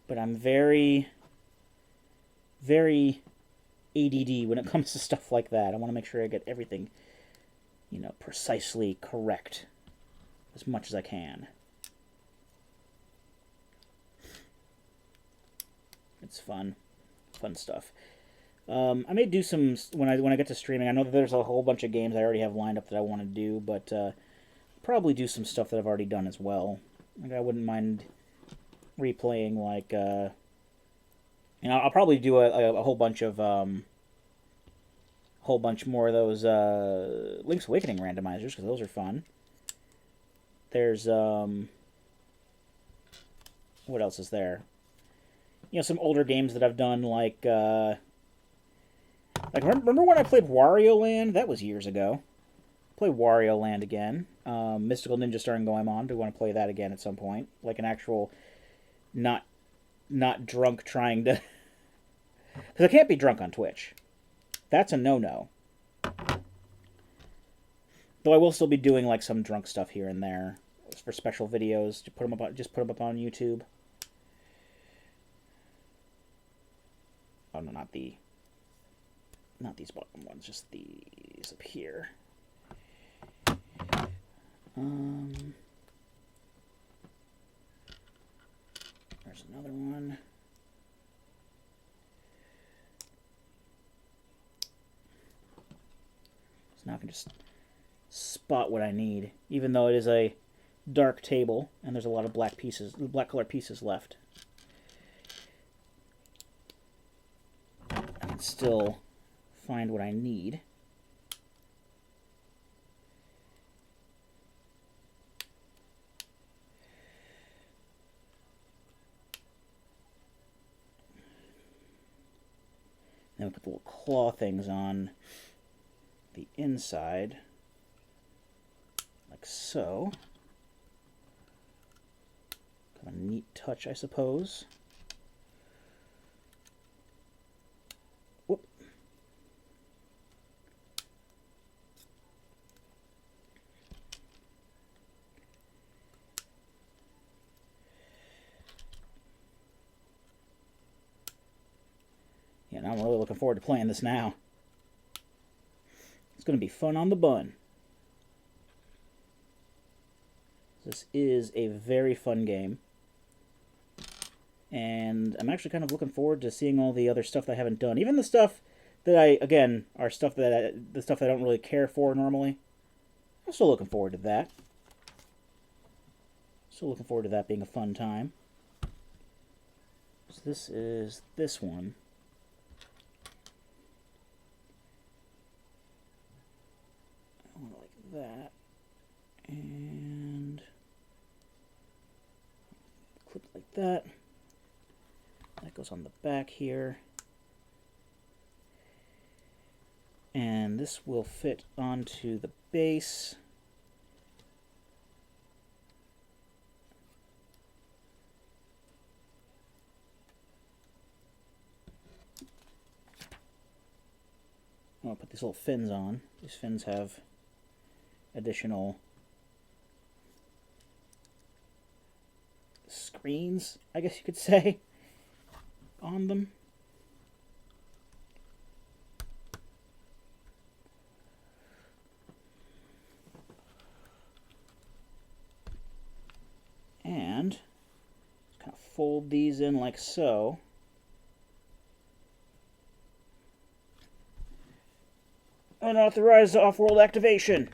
but I'm very, very ADD when it comes to stuff like that. I want to make sure I get everything, you know, precisely correct as much as I can. It's fun stuff. I may do some when I get to streaming. I know that there's a whole bunch of games I already have lined up that I want to do, but probably do some stuff that I've already done as well. Like I wouldn't mind replaying, like you know, I'll probably do a whole bunch of more of those Link's Awakening randomizers, because those are fun. There's what else is there? You know, some older games that I've done, like remember when I played Wario Land? That was years ago. Play Wario Land again. Mystical Ninja Star and Goemon. Do want to play that again at some point, like an actual, not drunk trying to. Because I can't be drunk on Twitch. That's a no-no. Though I will still be doing like some drunk stuff here and there for special videos to put them up. Just put them up on YouTube. Oh no, not these bottom ones, just these up here. There's another one. So now I can just spot what I need, even though it is a dark table and there's a lot of black color pieces left. I can still find what I need. Then we put the little claw things on the inside, like so. Kind of a neat touch, I suppose. Whoop. Yeah, now I'm really looking forward to playing this now. It's going to be fun on the bun. This is a very fun game. And I'm actually kind of looking forward to seeing all the other stuff that I haven't done. Even the stuff that the stuff that I don't really care for normally. I'm still looking forward to that. Still looking forward to that being a fun time. So this is this one. Like that. And clip like that. That goes on the back here. And this will fit onto the base. I'll put these little fins on. These fins have additional screens, I guess you could say, on them. And just kind of fold these in like so. Unauthorized off-world activation.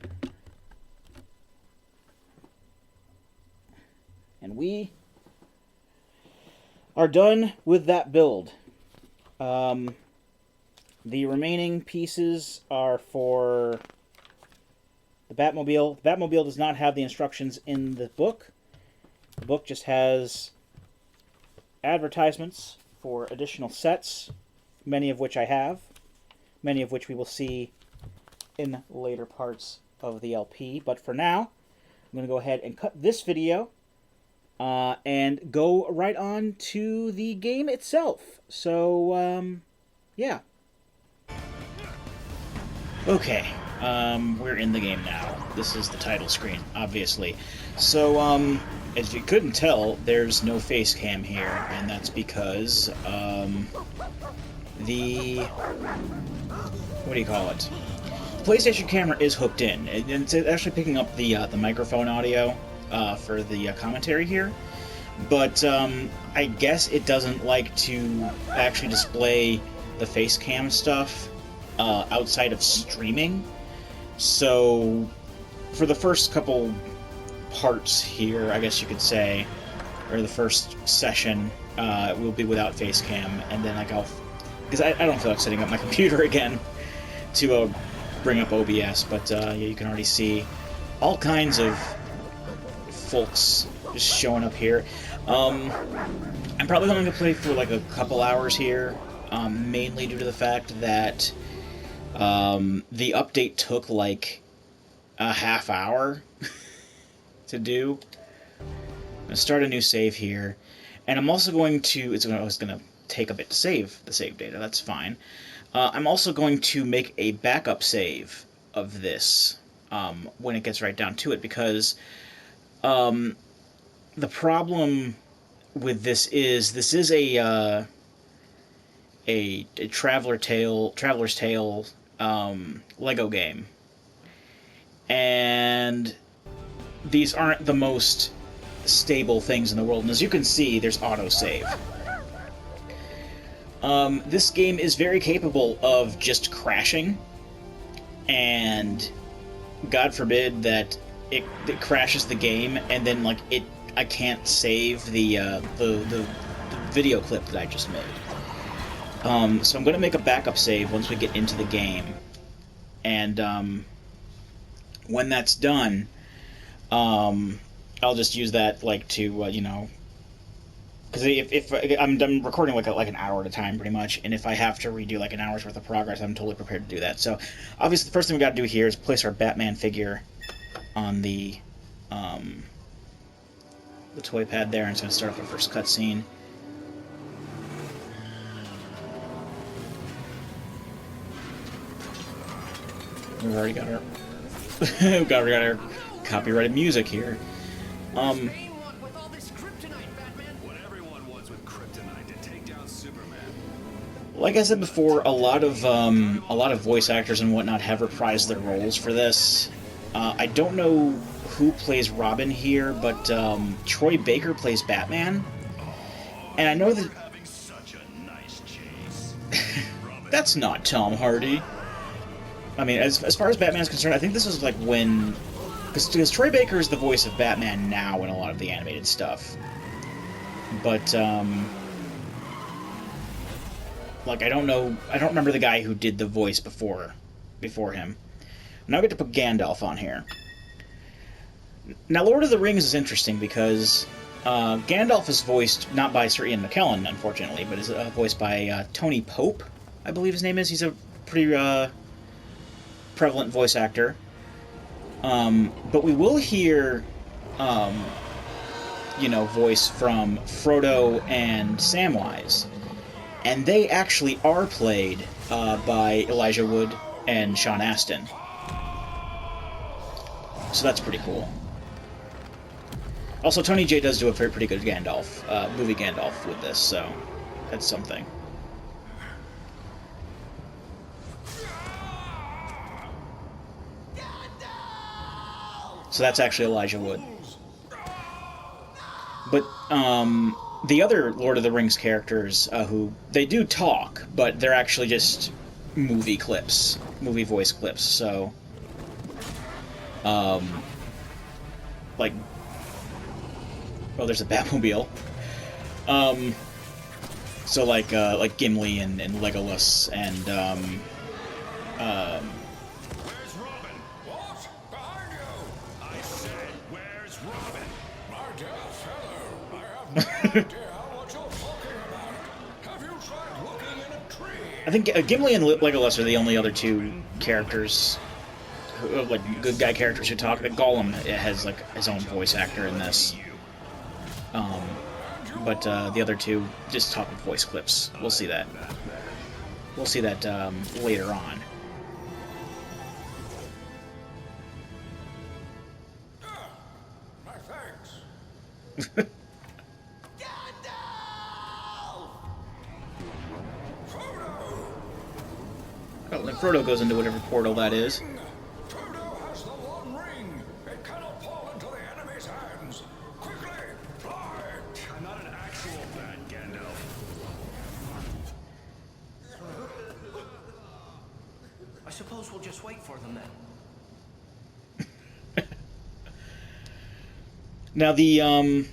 And we are done with that build. The remaining pieces are for the Batmobile. The Batmobile does not have the instructions in the book. The book just has advertisements for additional sets, many of which I have, many of which we will see in later parts of the LP. But for now, I'm going to go ahead and cut this video and go right on to the game itself. So, yeah. Okay, we're in the game now. This is the title screen, obviously. So, as you couldn't tell, there's no face cam here, and that's because, the... what do you call it? The PlayStation camera is hooked in, and it's actually picking up the microphone audio for the commentary here, but I guess it doesn't like to actually display the face cam stuff outside of streaming. So for the first couple parts here, I guess you could say, or the first session, will be without face cam, and then like because I don't feel like setting up my computer again to bring up OBS, but yeah, you can already see all kinds of folks just showing up here. I'm probably going to play for like a couple hours here, mainly due to the fact that the update took like a half hour to do. I'm going to start a new save here, and I'm also going to, it's going to take a bit to save the save data, that's fine. I'm also going to make a backup save of this when it gets right down to it, because the problem with this is a Traveler's Tale Lego game, and these aren't the most stable things in the world, and as you can see, there's autosave. This game is very capable of just crashing, and God forbid that it crashes the game, and then like I can't save the video clip that I just made. So I'm going to make a backup save once we get into the game, and when that's done, I'll just use that like to you know. Because if I'm recording like an hour at a time, pretty much, and if I have to redo like an hour's worth of progress, I'm totally prepared to do that. So, obviously, the first thing we got to do here is place our Batman figure on the toy pad there, and it's going to start off our first cutscene. We've already got our we've already got our copyrighted music here. Like I said before, a lot of voice actors and whatnot have reprised their roles for this. I don't know who plays Robin here, but Troy Baker plays Batman, and I know that that's not Tom Hardy. I mean, as far as Batman is concerned, I think this is like when, because Troy Baker is the voice of Batman now in a lot of the animated stuff, but like, I don't remember the guy who did the voice before him. Now I get to put Gandalf on here. Now, Lord of the Rings is interesting because Gandalf is voiced not by Sir Ian McKellen, unfortunately, but is voiced by Tony Pope, I believe his name is. He's a pretty prevalent voice actor. But we will hear, voice from Frodo and Samwise. And they actually are played by Elijah Wood and Sean Astin. So that's pretty cool. Also, Tony Jay does do a pretty good Gandalf, movie Gandalf with this, so that's something. So that's actually Elijah Wood. But, the other Lord of the Rings characters, who, they do talk, but they're actually just movie voice clips, so, like, oh, there's a Batmobile. So like Gimli and Legolas and Where's Robin? What? Behind you! I said, where's Robin? My dear fellow, I have no idea what you're talking about. Have you tried looking in a tree? I think Gimli and Legolas are the only other two characters, like good guy characters who talk. That Gollum has like his own voice actor in this, but the other two just talk with voice clips. We'll see that. We'll see that later on. My thanks. Oh, then Frodo goes into whatever portal that is. Frodo has the One Ring. It cannot fall into the enemy's hands. Quickly, fly! I'm not an actual bat, Gandalf. I suppose we'll just wait for them then. Now the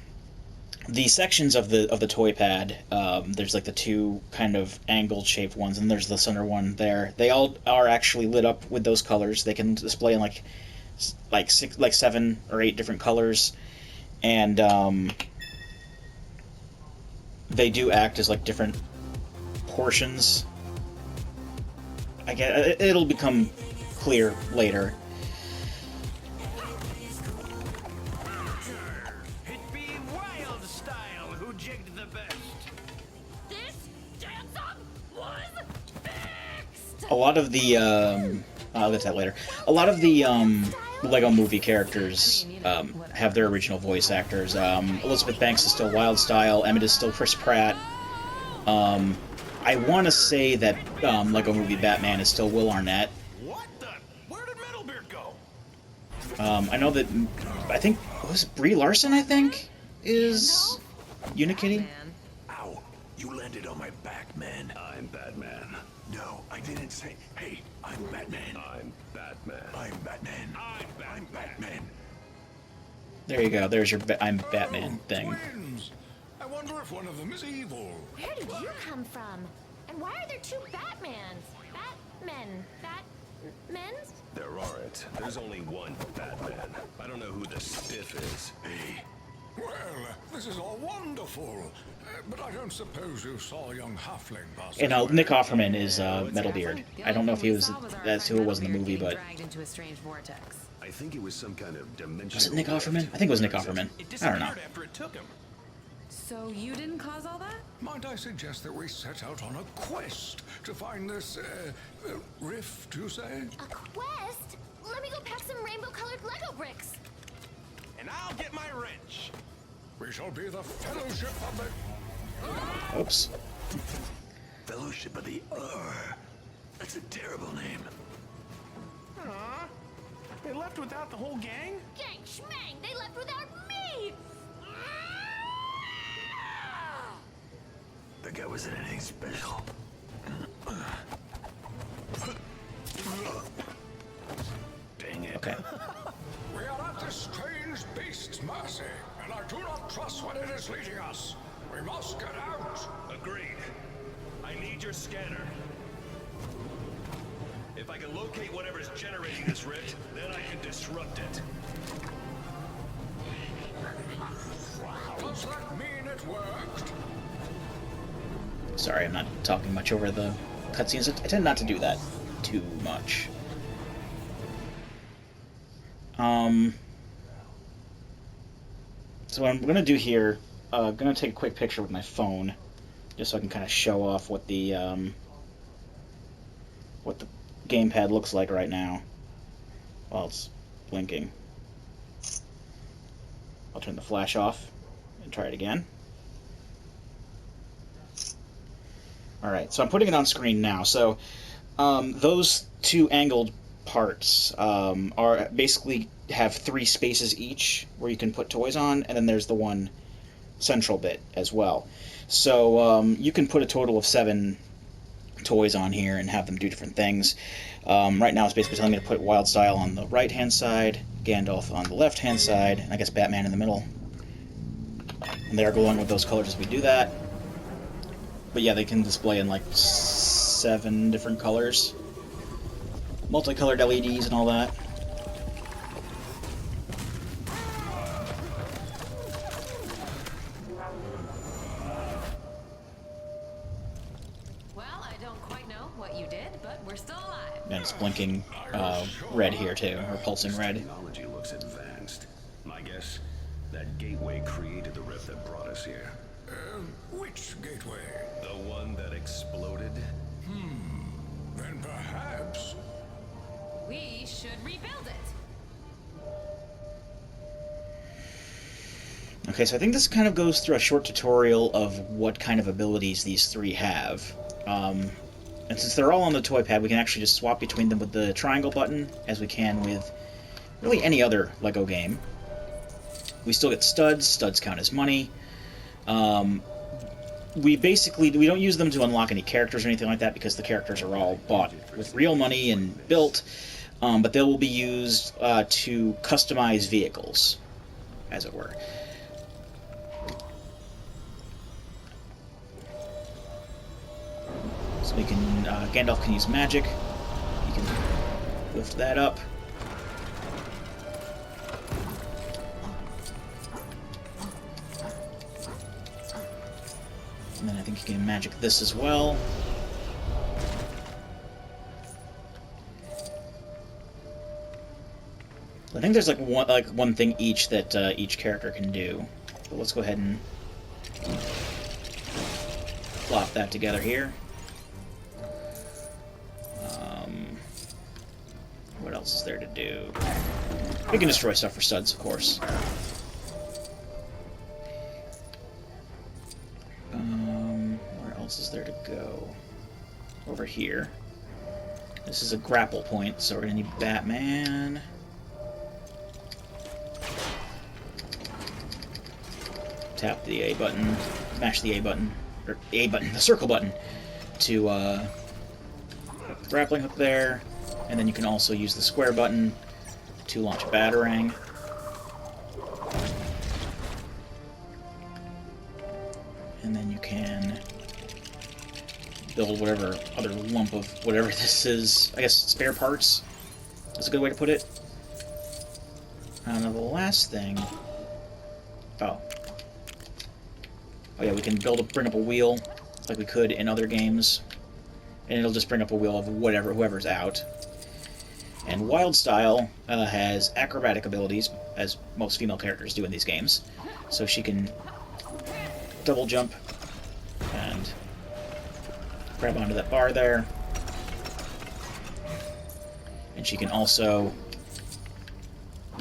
sections of the toy pad, there's like the two kind of angled shaped ones, and there's the center one there. They all are actually lit up with those colors. They can display in like 7 or 8 different colors, and they do act as like different portions. I guess it'll become clear later. It be wild style who jigged the best. This dance-up was fixed! A lot of the I'll get to that later. A lot of the Lego Movie characters have their original voice actors. Elizabeth Banks is still Wild Style. Emmett is still Chris Pratt. I want to say that Lego Movie Batman is still Will Arnett. What the? Where did Metalbeard go? I know that I think was it Brie Larson. I think is Unikitty. Ow! You landed on my back, man. I'm Batman. No, I didn't say. Hey, I'm Batman. I'm Batman. I'm Batman. I'm Batman. There you go. There's your I'm Batman thing. Twins. I wonder if one of them is evil. Where did you come from? And why are there two Batmans? Batmen's? There aren't. There's only one Batman. I don't know who the stiff is. Hey. Well, this is all wonderful. But I don't suppose you saw a young halfling pass. And Nick Offerman is Metalbeard. I don't know if he was that's who it was in the movie, but dragged into a strange vortex. I think it was some kind of dimensional. was it Nick Offerman? I think it was Nick Offerman. I don't know. After it took him. So you didn't cause all that? Might I suggest that we set out on a quest to find this rift, you say? A quest? Let me go pack some rainbow-colored Lego bricks. And I'll get my wrench. We shall be the Fellowship of the... Oops. Fellowship of the That's a terrible name. They left without the whole gang? Gang schmang, they left without me! The guy wasn't anything special. Dang it. Okay. We are at this strange beast's mercy, and I do not trust what it is leading us. We must get out. Agreed. I need your scanner. If I can locate whatever's generating this rift, then I can disrupt it. Does that mean it worked? Sorry, I'm not talking much over the cutscenes. I tend not to do that too much. So what I'm gonna do here, I'm gonna take a quick picture with my phone, just so I can kind of show off what the gamepad looks like right now while it's blinking. I'll turn the flash off and try it again. Alright, so I'm putting it on screen now. So those two angled parts are basically have 3 spaces each where you can put toys on, and then there's the one central bit as well. So you can put a total of 7 toys on here and have them do different things. Right now it's basically telling me to put Wild Style on the right hand side, Gandalf on the left hand side, and I guess Batman in the middle. And they are glowing with those colors as we do that. But yeah, they can display in like 7 different colors. Multicolored LEDs and all that. Well, I don't quite know what you did, but we're still alive. And it's blinking red here too, or pulsing red. Technology looks advanced. My guess, that gateway created the rift that brought us here. Which gateway? The one that exploded? Then perhaps... We should rebuild it. Okay, so I think this kind of goes through a short tutorial of what kind of abilities these 3 have. And since they're all on the toy pad, we can actually just swap between them with the triangle button, as we can with really any other LEGO game. We still get studs. Studs count as money. We don't use them to unlock any characters or anything like that, because the characters are all bought with real money and built, but they will be used to customize vehicles, as it were. So we can, Gandalf can use magic. You can lift that up. And then I think you can magic this as well. I think there's like one thing each that each character can do. But let's go ahead and plop that together here. What else is there to do? We can destroy stuff for studs, of course. Where else is there to go? Over here. This is a grapple point, so we're gonna need Batman. Tap the A button, mash the A button, or A button, the circle button, to put the grappling hook there, and then you can also use the square button to launch a Batarang. And then you can build whatever other lump of whatever this is. I guess spare parts is a good way to put it. Now the last thing... Oh yeah, we can bring up a wheel like we could in other games. And it'll just bring up a wheel of whoever's out. And Wildstyle has acrobatic abilities, as most female characters do in these games. So she can double jump and grab onto that bar there. And she can also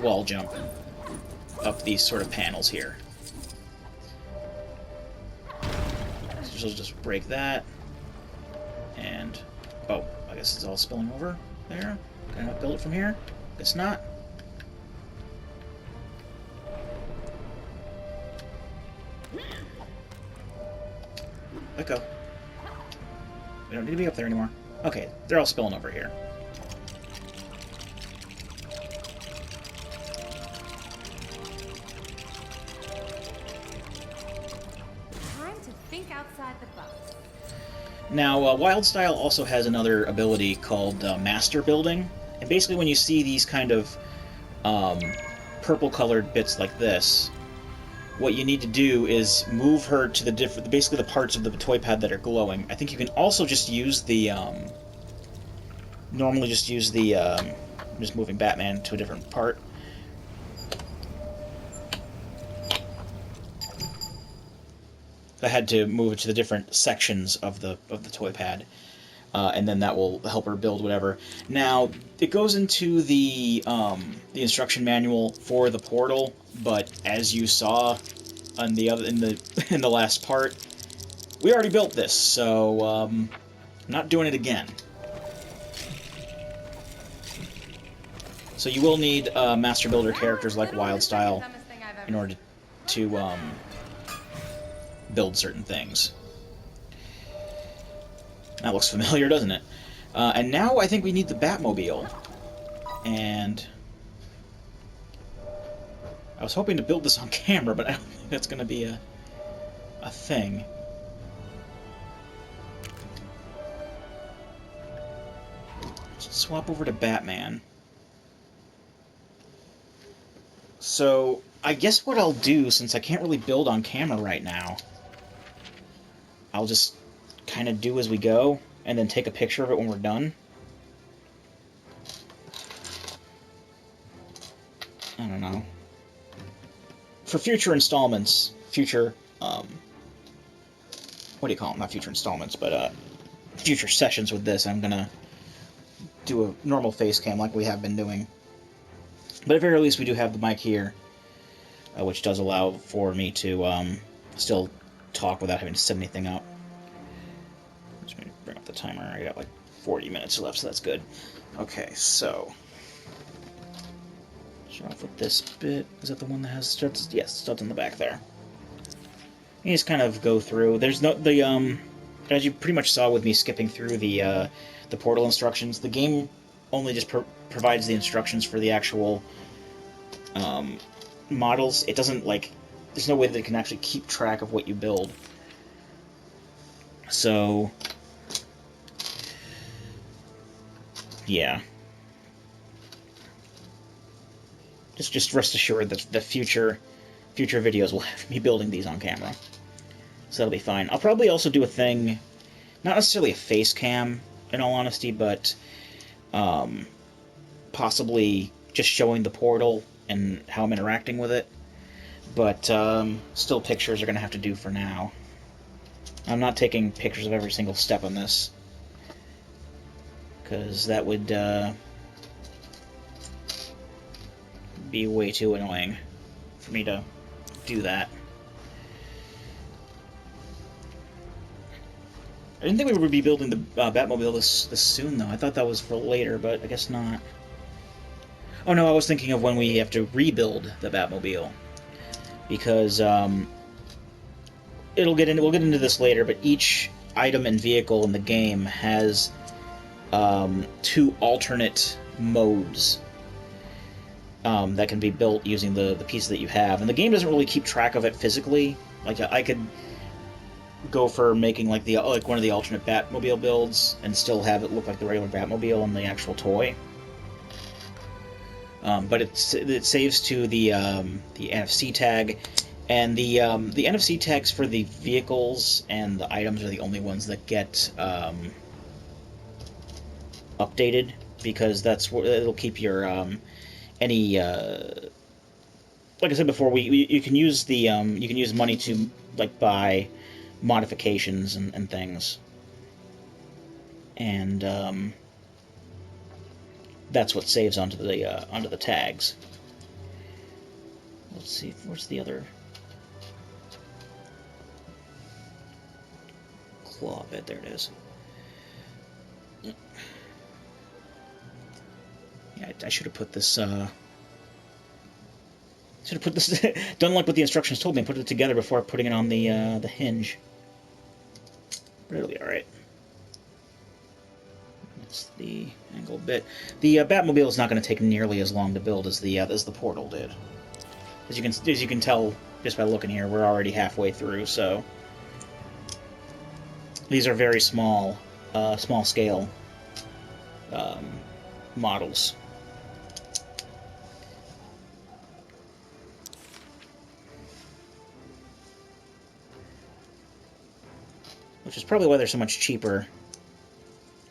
wall jump up these sort of panels here. So she'll just break that. And, oh, I guess it's all spilling over there. Can I build it from here? Guess not. Let go. We don't need to be up there anymore. Okay, they're all spilling over here. Time to think outside the box. Now, Wildstyle also has another ability called Master Building. And basically when you see these kind of purple-colored bits like this, what you need to do is move her to the basically the parts of the toy pad that are glowing. I think you can also just use the normally just use the I'm just moving Batman to a different part. I had to move it to the different sections of the toy pad, and then that will help her build whatever. Now it goes into the instruction manual for the portal, but as you saw on the in the last part, we already built this, so I'm not doing it again. So you will need Master Builder characters like Wildstyle in order to build certain things. That looks familiar, doesn't it? And now I think we need the Batmobile. And I was hoping to build this on camera, but I don't think that's going to be a thing. swap over to Batman. So, I guess what I'll do, since I can't really build on camera right now, I'll just kind of do as we go, and then take a picture of it when we're done. I don't know. For future installments, future, what do you call them? Not future installments, but, future sessions with this, I'm gonna do a normal face cam like we have been doing. But at very least, we do have the mic here, which does allow for me to still talk without having to set anything up. Just gonna bring up the timer. I got like 40 minutes left, so that's good. Okay, so start off with this bit. Is that the one that has studs? Yes, studs in the back there. You just kind of go through. There's no as you pretty much saw with me skipping through the portal instructions. The game only just provides the instructions for the actual models. It doesn't, like, there's no way that it can actually keep track of what you build. So, yeah. Just rest assured that the future videos will have me building these on camera. So that'll be fine. I'll probably also do a thing, not necessarily a face cam, in all honesty, but possibly just showing the portal and how I'm interacting with it. But still, pictures are going to have to do for now. I'm not taking pictures of every single step on this, because that would be way too annoying for me to do that. I didn't think we would be building the Batmobile this soon, though. I thought that was for later, but I guess not. Oh no, I was thinking of when we have to rebuild the Batmobile, because we'll get into this later. But each item and vehicle in the game has 2 alternate modes that can be built using the pieces that you have, and the game doesn't really keep track of it physically. Like, I could go for making like one of the alternate Batmobile builds and still have it look like the regular Batmobile on the actual toy. But it saves to the NFC tag, and the NFC tags for the vehicles and the items are the only ones that get updated, because that's where it'll keep your any like I said before, you can use the you can use money to like buy modifications and things, and that's what saves onto the tags. Let's see, where's the other claw bit? There it is. Yeah, I should have put this. Should have put this. Done like what the instructions told me. Put it together before putting it on the hinge. But it'll be all right. That's the angle bit. The Batmobile is not going to take nearly as long to build as the portal did. As you can tell just by looking here, we're already halfway through. So these are very small scale models. Which is probably why they're so much cheaper.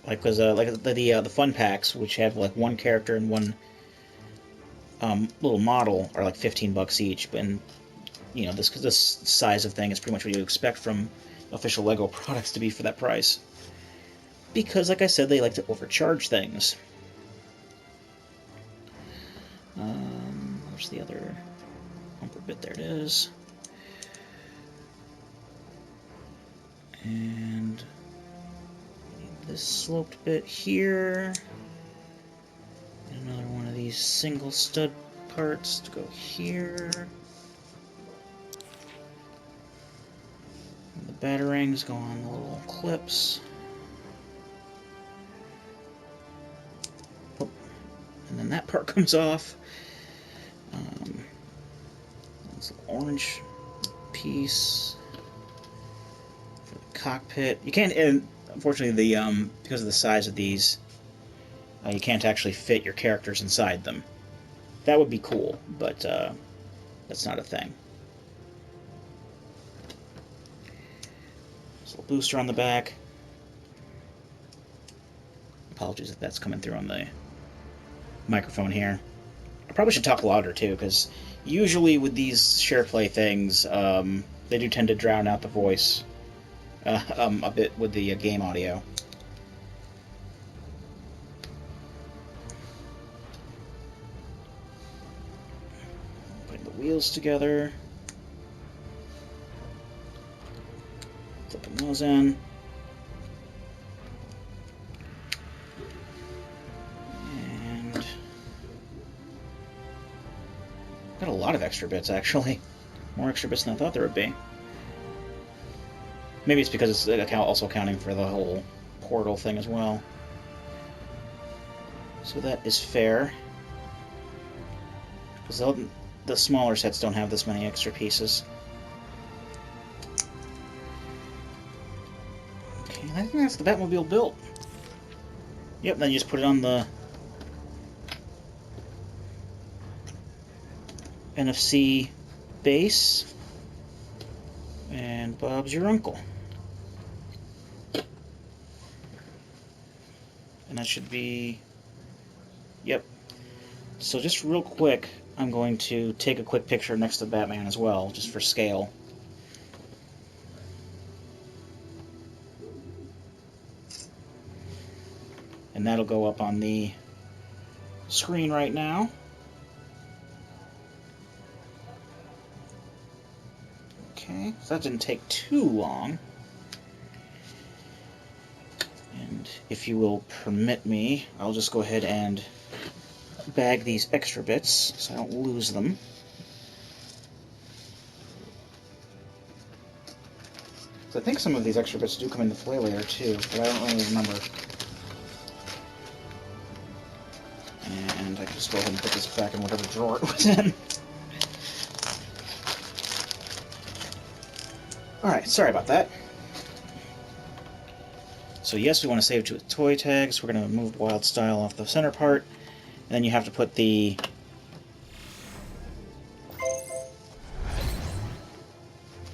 Like, because like the fun packs, which have like one character and one little model, are like $15 each. And you know, this size of thing is pretty much what you expect from official LEGO products to be for that price. Because, like I said, they like to overcharge things. Where's the other bumper bit? There it is. And this sloped bit here. And another one of these single stud parts to go here. And the batarangs go on the little clips. Oh, and then that part comes off. This orange piece. Cockpit. You can't, and unfortunately, because of the size of these, You can't actually fit your characters inside them. That would be cool, but that's not a thing. So a booster on the back. Apologies if that's coming through on the microphone here. I probably should talk louder too, because usually with these SharePlay things, they do tend to drown out the voice a bit with the game audio. Putting the wheels together. Flipping those in. Got a lot of extra bits, actually. More extra bits than I thought there would be. Maybe it's because it's also accounting for the whole portal thing as well. So that is fair. Because the smaller sets don't have this many extra pieces. Okay, I think that's the Batmobile built. Yep, then you just put it on the NFC base, and Bob's your uncle. And that should be... Yep. So just real quick, I'm going to take a quick picture next to Batman as well, just for scale. And that'll go up on the screen right now. Okay, so that didn't take too long. And if you will permit me, I'll just go ahead and bag these extra bits so I don't lose them. So I think some of these extra bits do come in the Flay layer too, but I don't really remember. And I can just go ahead and put this back in whatever drawer it was in. Alright, sorry about that. So yes, we want to save it to toy tags. We're going to move Wild Style off the center part. And then you have to put the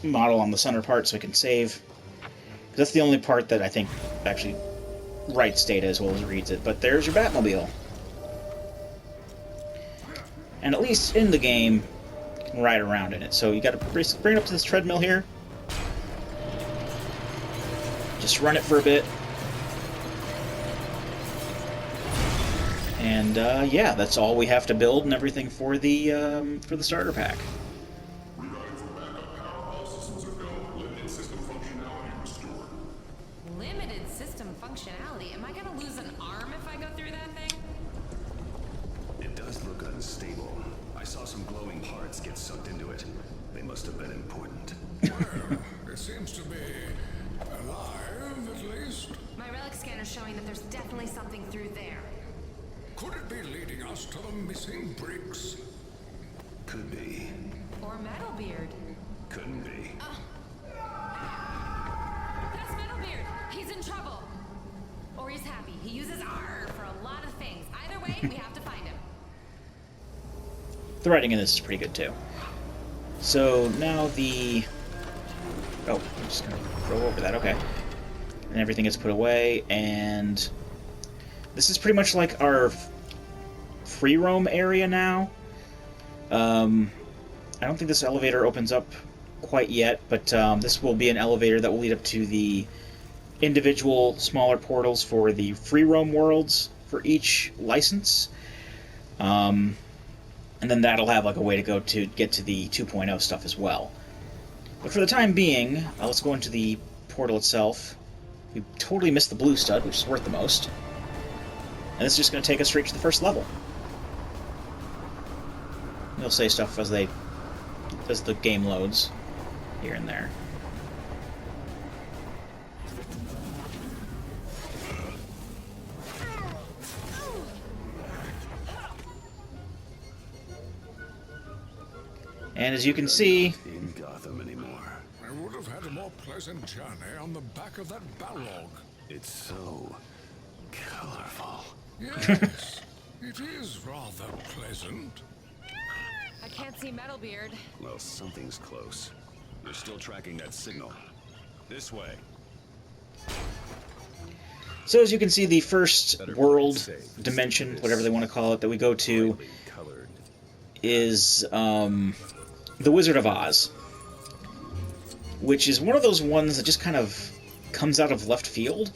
model on the center part so we can save. That's the only part that I think actually writes data as well as reads it. But there's your Batmobile. And at least in the game, you can ride around in it. So you got to bring it up to this treadmill here. Just run it for a bit. And yeah, that's all we have to build and everything for the starter pack. Limited system functionality? Am I gonna lose an arm if I go through that thing? It does look unstable. I saw some glowing parts get sucked into it. They must have been important. Well, it seems to be alive, at least. My relic scanner's showing that there's definitely something through there. Could it be leading us to the missing bricks? Could be. Or Metalbeard. Couldn't be. That's Metalbeard! He's in trouble! Or he's happy. He uses R for a lot of things. Either way, we have to find him. The writing in this is pretty good too. So now the... Oh, I'm just going to throw over that, okay. And everything gets put away, and this is pretty much like our free roam area now. I don't think this elevator opens up quite yet, but this will be an elevator that will lead up to the individual smaller portals for the free roam worlds for each license. And then that'll have like a way to go to get to the 2.0 stuff as well. But for the time being, let's go into the portal itself. We totally missed the blue stud, which is worth the most. And this is just going to take us straight to the first level. You'll say stuff as the game loads, here and there. And as you can see, In Gotham anymore. I would have had a more pleasant journey on the back of that Balrog. It's so colorful. Yes, it is rather pleasant. I can't see Metalbeard. Well, something's close. You're still tracking that signal. This way. So as you can see, the first world, dimension, whatever they want to call it, that we go to Brightly colored. is the Wizard of Oz, which is one of those ones that just kind of comes out of left field.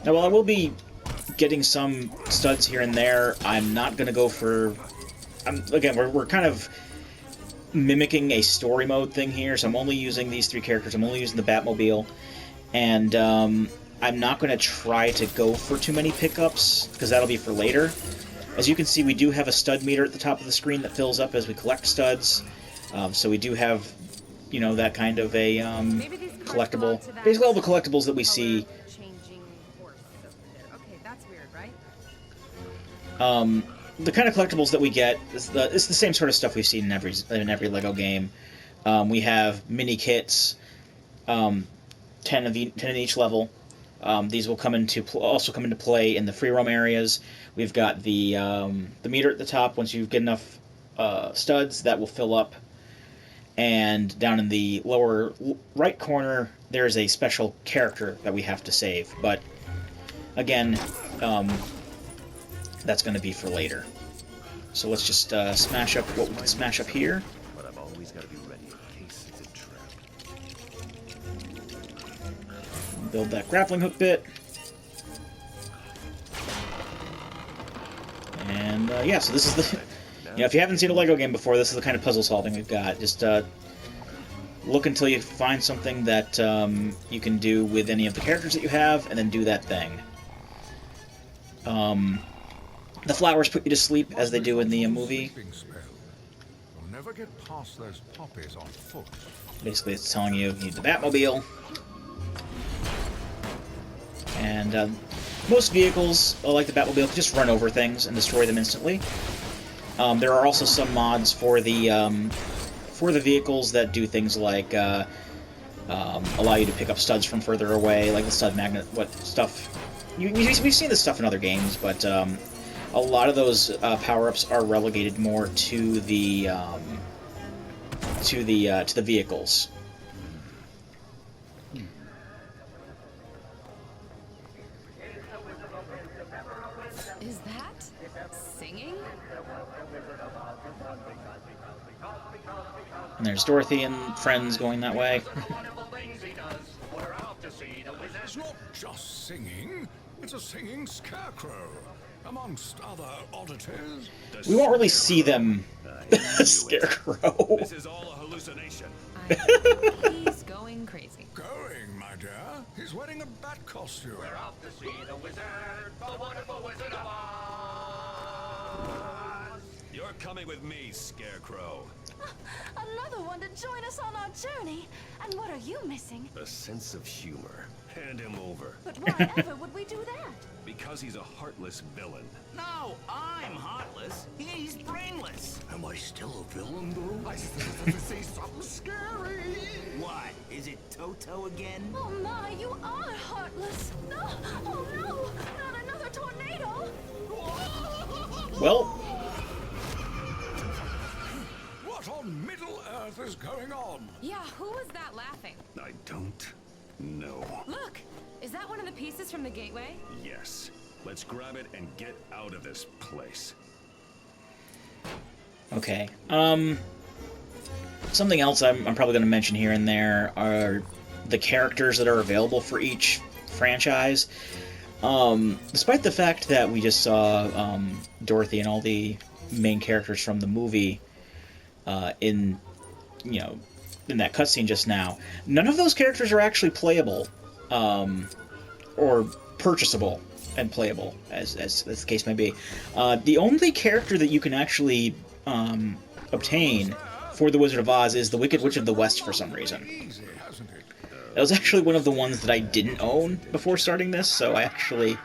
Now, while I will be getting some studs here and there, I'm not going to go for... again, we're kind of mimicking a story mode thing here, so I'm only using these three characters. I'm only using the Batmobile, and I'm not going to try to go for too many pickups, because that'll be for later. As you can see, we do have a stud meter at the top of the screen that fills up as we collect studs, so we do have, you know, that kind of a Maybe these cards belong collectible. to that Basically all the collectibles that we see. changing horse over there. Okay, that's weird, right? The kind of collectibles that we get is it's the same sort of stuff we've seen in every LEGO game. We have mini kits, 10 in each level. These will also come into play in the free roam areas. We've got the meter at the top. Once you get enough studs, that will fill up. And down in the lower right corner, there is a special character that we have to save. But again, that's going to be for later. So let's just smash up what we can smash up here. But I've always got to be ready in case it's a trap. Build that grappling hook bit. And yeah, so this is the... You know, if you haven't seen a LEGO game before, this is the kind of puzzle solving we've got. Just look until you find something that you can do with any of the characters that you have, and then do that thing. The flowers put you to sleep, as they do in the movie. Sleeping spell. You'll never get past those poppies on foot. Basically, it's telling you need the Batmobile. And most vehicles, like the Batmobile, can just run over things and destroy them instantly. There are also some mods for the vehicles that do things like allow you to pick up studs from further away, like the stud magnet. What stuff? We've seen this stuff in other games, but a lot of those power-ups are relegated more to the vehicles. Is that singing? And there's Dorothy and friends going that way. It's not just singing, it's a singing scarecrow, amongst other oddities. We won't really see them. Scarecrow. This is all a hallucination. He's going crazy. Going, my dear. He's wearing a bat costume. We're off to see the wizard, the wonderful Wizard of Oz. You're coming with me, Scarecrow. Another one to join us on our journey. And what are you missing? A sense of humor. Hand him over. But why ever would we do that? Because he's a heartless villain. No, I'm heartless. He's brainless. Am I still a villain, though? I see something scary. What? Is it Toto again? Oh my, you are heartless. No, oh no, not another tornado. Well, What on Middle Earth is going on? Yeah, who was that laughing? I don't know. Look! Is that one of the pieces from the gateway? Yes. Let's grab it and get out of this place. okay. Something else I'm probably going to mention here and there are the characters that are available for each franchise. Despite the fact that we just saw Dorothy and all the main characters from the movie in that cutscene just now, none of those characters are actually playable or purchasable and playable, as the case may be. The only character that you can actually obtain for the Wizard of Oz is the Wicked Witch of the West for some reason. Easy, hasn't it? That was actually one of the ones that I didn't own before starting this, so I actually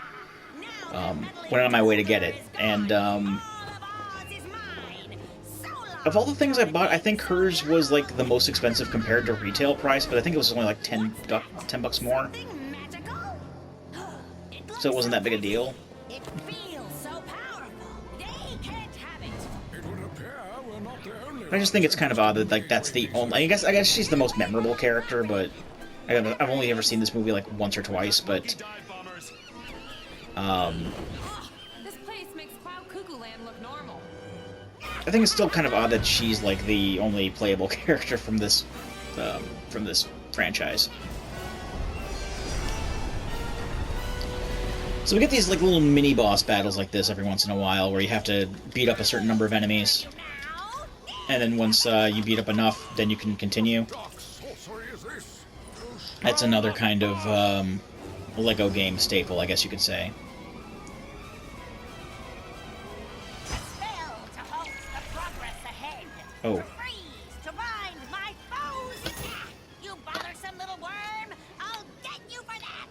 went on my way to get it. And of all the things I bought, I think hers was like the most expensive compared to retail price, but I think it was only like $10 more. so it wasn't that big a deal. It feels so powerful. They can't have it. It would appear we're not the only I just think it's kind of odd that like that's the only. I guess she's the most memorable character, but I've only ever seen this movie like once or twice. But This place makes Cloud Cuckoo Land look normal. I think it's still kind of odd that she's like the only playable character from this franchise. So we get these like little mini boss battles like this every once in a while, where you have to beat up a certain number of enemies, and then once you beat up enough, then you can continue. dark sorcery is this. That's another kind of Lego game staple, I guess you could say. Spell to halt the progress ahead. Oh. Freeze to bind my foes attack. You bothersome little worm. I'll get you for that.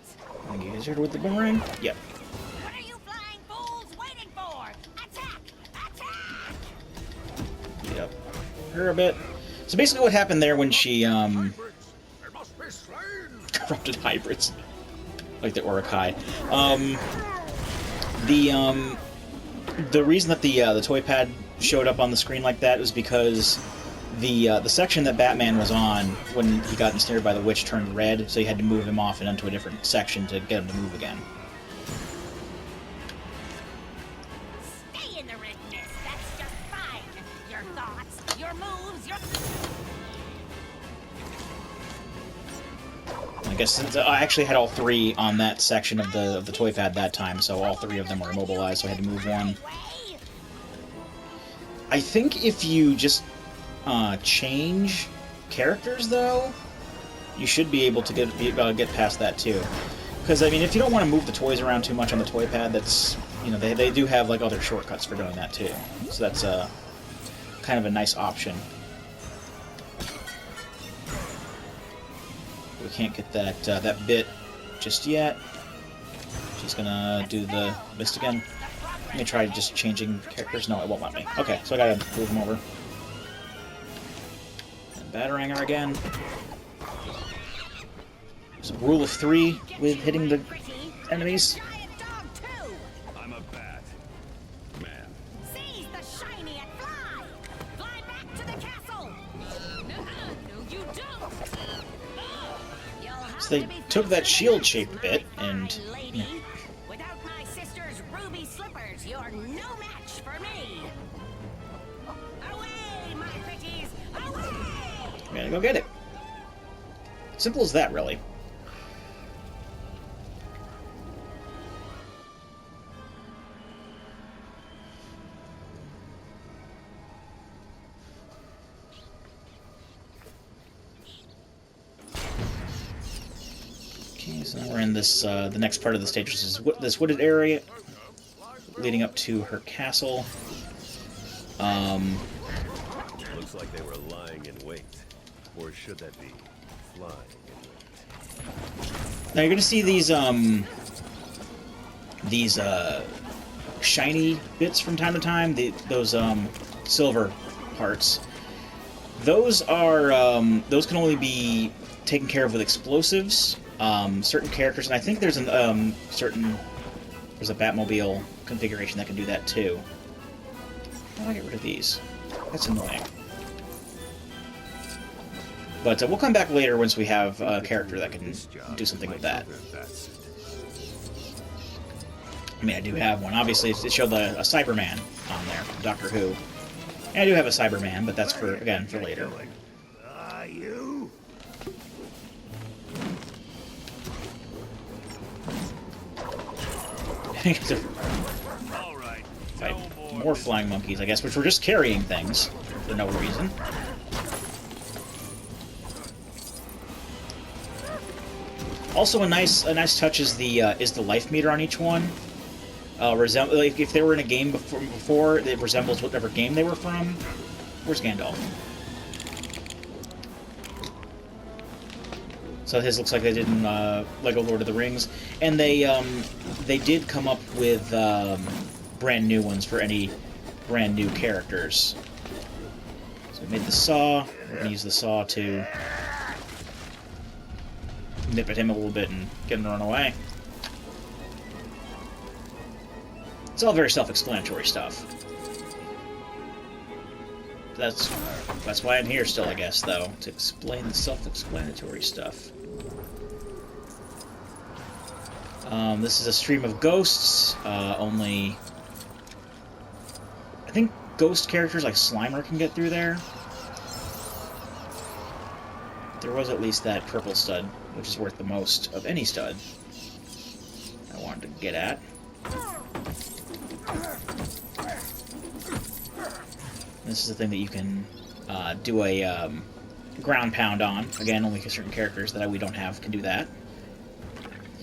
I think you guys heard with the boomerang? Yep. What are you flying fools waiting for? Attack! Attack! Yep. Her a bit. So basically what happened there when she, Hybrids, they must be slain. corrupted hybrids. Like the Orokai. The reason that the toy pad showed up on the screen like that was because the section that Batman was on when he got ensnared by the witch turned red, so you had to move him off and onto a different section to get him to move again. Stay in the red mist. That's just fine. Your thoughts, your moves, your... I guess since I actually had all three on that section of the toy pad that time, so all three of them were immobilized, so I had to move one. way. I think if you just change characters, though, you should be able to get past that too. Because I mean, if you don't want to move the toys around too much on the toy pad, that's they do have like other shortcuts for doing that too. So that's kind of a nice option. We can't get that bit just yet. She's gonna do the mist again. Let me try just changing characters. No, it won't let me. Okay, so I gotta move them over. And Batarang her again. There's a rule of 3 with hitting the enemies. Giant dog too. I'm a bat. Man. Seize the shiny and fly. Fly back to the castle. No, you don't. You'll have So they to be took that faster shield than shape that, bit my and fine lady. Without my sister's ruby slippers, you're no match for me. Away, my pretties, away! I'm gonna go get it. Simple as that, really. Okay, so now we're in this the next part of the stage, which is this wooded area leading up to her castle. Looks like they were lying in wait. Or should that be flying in wait? Now you're gonna see these shiny bits from time to time. Those silver parts. Those are those can only be taken care of with explosives. Certain characters, and I think there's there's a Batmobile configuration that can do that too. How do I get rid of these? That's annoying. But we'll come back later once we have a character that can do something with that. I mean, I do have one. Obviously, it showed a Cyberman on there from Doctor Who. And I do have a Cyberman, but that's for later. You? All right. Fight more flying monkeys, I guess, which were just carrying things for no reason. Also, a nice touch is the life meter on each one. Like if they were in a game before, it resembles whatever game they were from. Where's Gandalf? So his looks like they did in Lego Lord of the Rings, and they did come up with brand new ones for any brand new characters. So we made the saw. We're gonna use the saw to nip at him a little bit and get him to run away. It's all very self-explanatory stuff. That's why I'm here still, I guess, though, to explain the self-explanatory stuff. This is a stream of ghosts, only... I think ghost characters like Slimer can get through there. There was at least that purple stud, which is worth the most of any stud I wanted to get at. This is the thing that you can do a ground pound on. Again, only certain characters that we don't have can do that.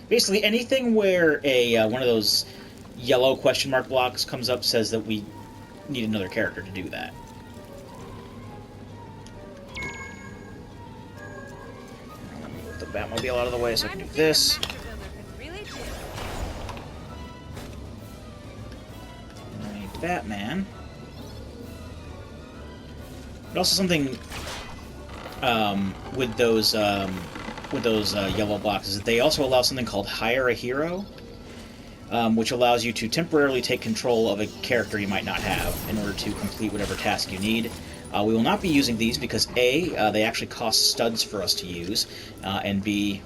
Basically, anything where a one of those yellow question mark blocks comes up says that we need another character to do that. Let me move the Batmobile out of the way so I can do this. And I need Batman. But also something with those yellow blocks is that they also allow something called Hire a Hero, which allows you to temporarily take control of a character you might not have in order to complete whatever task you need. We will not be using these because A, they actually cost studs for us to use, and B,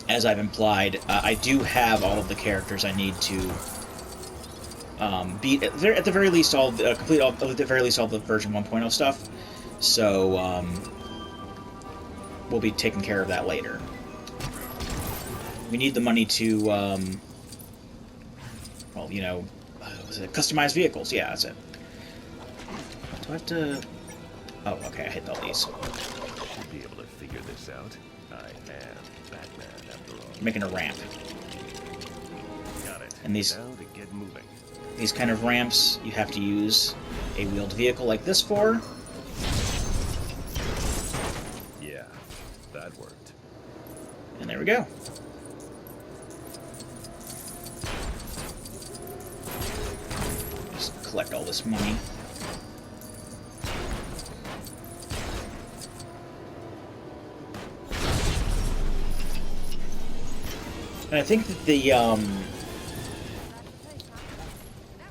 as I've implied, I do have all of the characters I need to beat at the very least all complete all at the very least all the version 1.0 stuff. So we'll be taking care of that later. We need the money to, well, you know, was it customize vehicles? Yeah, that's it. Do I have to... Oh, okay, I hit all these. Should be able to figure this out. I am Batman, after all. Making a ramp. Got it. And these... Now to get moving. These kind of ramps you have to use a wheeled vehicle like this for. Yeah, that worked. And there we go. Just collect all this money. And I think that the,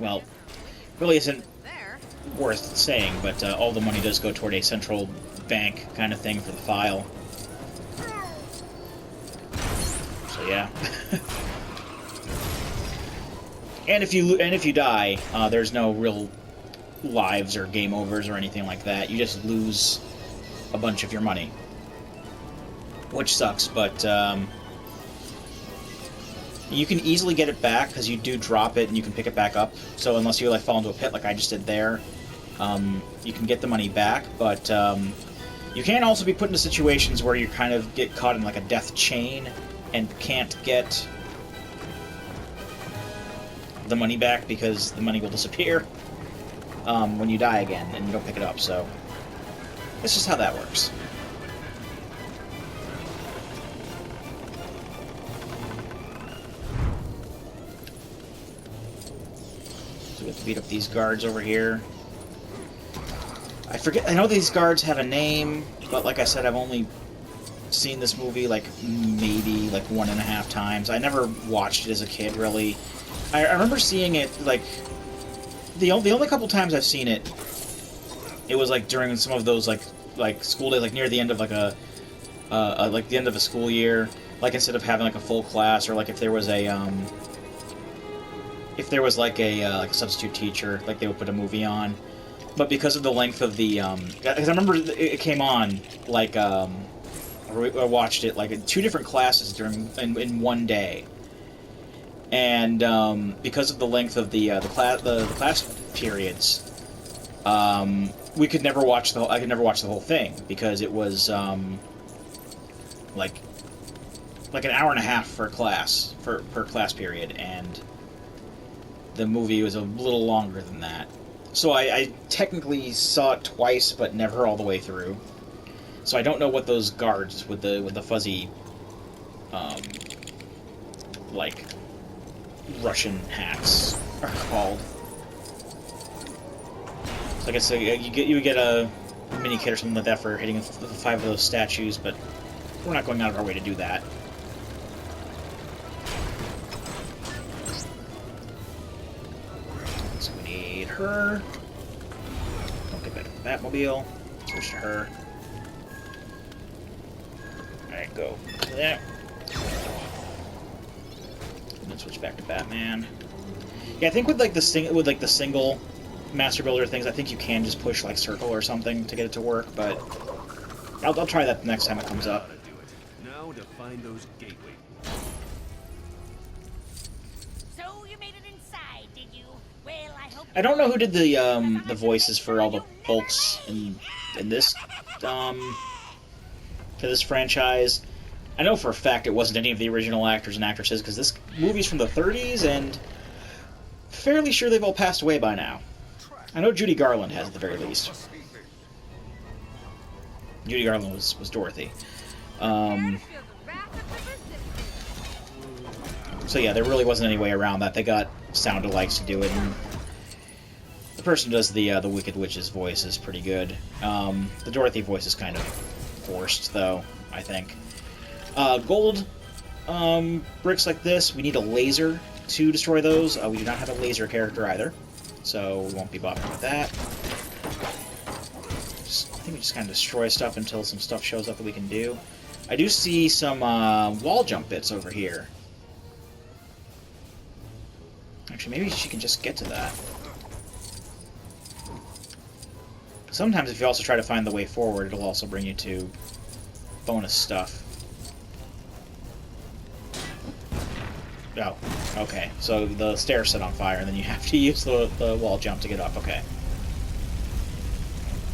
well, really isn't worth saying, but all the money does go toward a central bank kind of thing for the file. So yeah. And if you die, there's no real lives or game overs or anything like that. You just lose a bunch of your money, which sucks, but you can easily get it back because you do drop it and you can pick it back up. So unless you like fall into a pit like I just did there, you can get the money back. But you can also be put into situations where you kind of get caught in like a death chain and can't get the money back because the money will disappear when you die again and you don't pick it up. So that's just how that works. We have to beat up these guards over here. I forget, I know these guards have a name, but like I said, I've only seen this movie like maybe like 1.5 times. I never watched it as a kid, really. I remember seeing it like the only couple times I've seen it, it was like during some of those like school days, like near the end of like like the end of a school year, like instead of having like a full class, or like if there was a like a substitute teacher, like they would put a movie on. But because of the length of the, because I remember it came on like I watched it like in 2 different classes in one day, and because of the length of the class periods, we could never watch I could never watch the whole thing because it was like an hour and a half for class per class period, and the movie was a little longer than that. So I technically saw it twice, but never all the way through. So I don't know what those guards with the fuzzy, like Russian hats are called. So I guess you would get a mini kit or something like that for hitting 5 of those statues, but we're not going out of our way to do that. her. Don't get back to the Batmobile. Switch to her. Alright, go to that. And then switch back to Batman. Yeah, I think with like the single Master Builder things, I think you can just push like circle or something to get it to work, but I'll try that the next time it comes up. Now to find those gateway. So you made it inside, did you? Well, I hope. I don't know who did the voices for all the folks in this for this franchise. I know for a fact it wasn't any of the original actors and actresses, because this movie's from the 30s, and fairly sure they've all passed away by now. I know Judy Garland has, at the very least. Judy Garland was Dorothy. So yeah, there really wasn't any way around that. They got sound-alikes to do it, and the person who does the Wicked Witch's voice is pretty good. The Dorothy voice is kind of forced, though, I think. Gold bricks like this, we need a laser to destroy those. We do not have a laser character either, so we won't be bothering with that. I think we just kind of destroy stuff until some stuff shows up that we can do. I do see some wall jump bits over here. Actually, maybe she can just get to that. Sometimes if you also try to find the way forward, it'll also bring you to bonus stuff. Oh, okay. So the stairs set on fire, and then you have to use the wall jump to get up. Okay.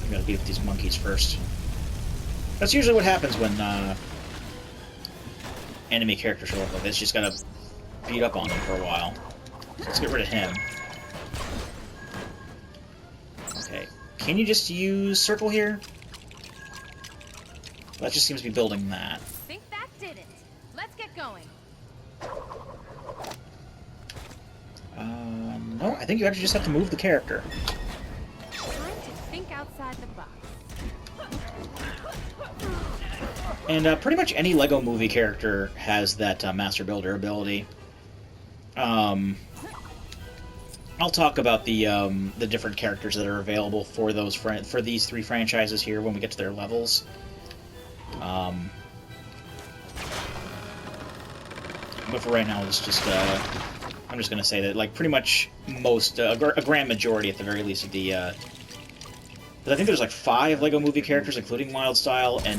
I'm gonna beat up these monkeys first. That's usually what happens when enemy characters show up like this. You just gotta beat up on them for a while. So let's get rid of him. Okay. Can you just use circle here? That just seems to be building that. Think that did it. Let's get going. No, I think you actually just have to move the character. Time to think outside the box. And pretty much any LEGO Movie character has that Master Builder ability. I'll talk about the different characters that are available for those for these three franchises here when we get to their levels. But for right now, let's just I'm just gonna say that like pretty much most a grand majority at the very least of the. But I think there's like 5 LEGO Movie characters, including Wildstyle, and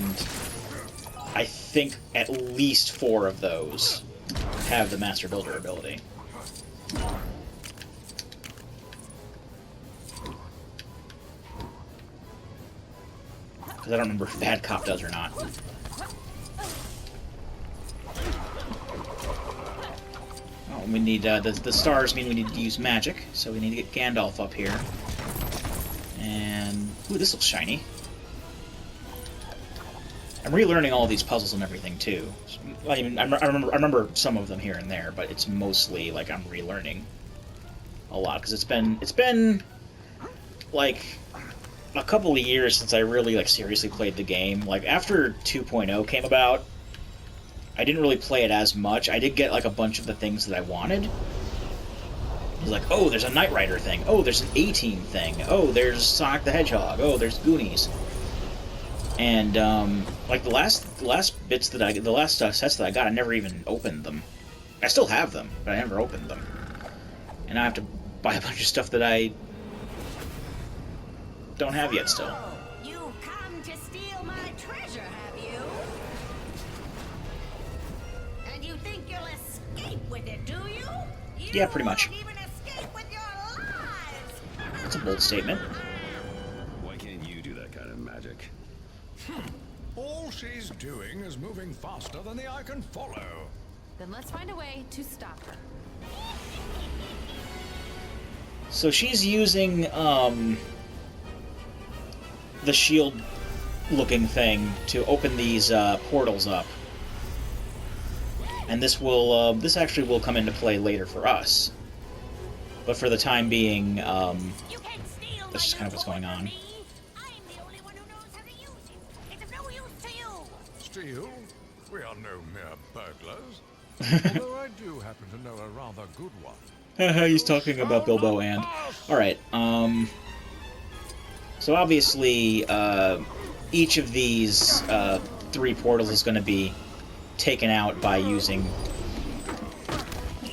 I think at least 4 of those have the Master Builder ability. Because I don't remember if Bad Cop does or not. Oh, we need the stars mean we need to use magic, so we need to get Gandalf up here. And ooh, this looks shiny. I'm relearning all these puzzles and everything too. I mean, I remember some of them here and there, but it's mostly like I'm relearning a lot because it's been like a couple of years since I really like seriously played the game. Like after 2.0 came about, I didn't really play it as much. I did get like a bunch of the things that I wanted. It was like, oh, there's a Knight Rider thing. Oh, there's an A-Team thing. Oh, there's Sonic the Hedgehog. Oh, there's Goonies. And like the last bits that the last sets that I got, I never even opened them. I still have them, but I never opened them. And I have to buy a bunch of stuff that I don't have yet still. You come to steal my treasure, have you? And you think you'll escape with it, do you? Yeah, pretty much. Won't even escape with your lives. That's a bold statement. Why can't you do that kind of magic? All she's doing is moving faster than the eye can follow. Then let's find a way to stop her. So she's using the shield-looking thing to open these portals up, and this will this actually will come into play later for us. But for the time being, You can steal that's just kind of what's going on. me. I'm the only one who knows how to use it. It's of no use to you. Steal? We are no mere burglars. Although I do happen to know a rather good one. He's talking about Bilbo and. Us! Alright, so obviously, each of these 3 portals is going to be taken out by using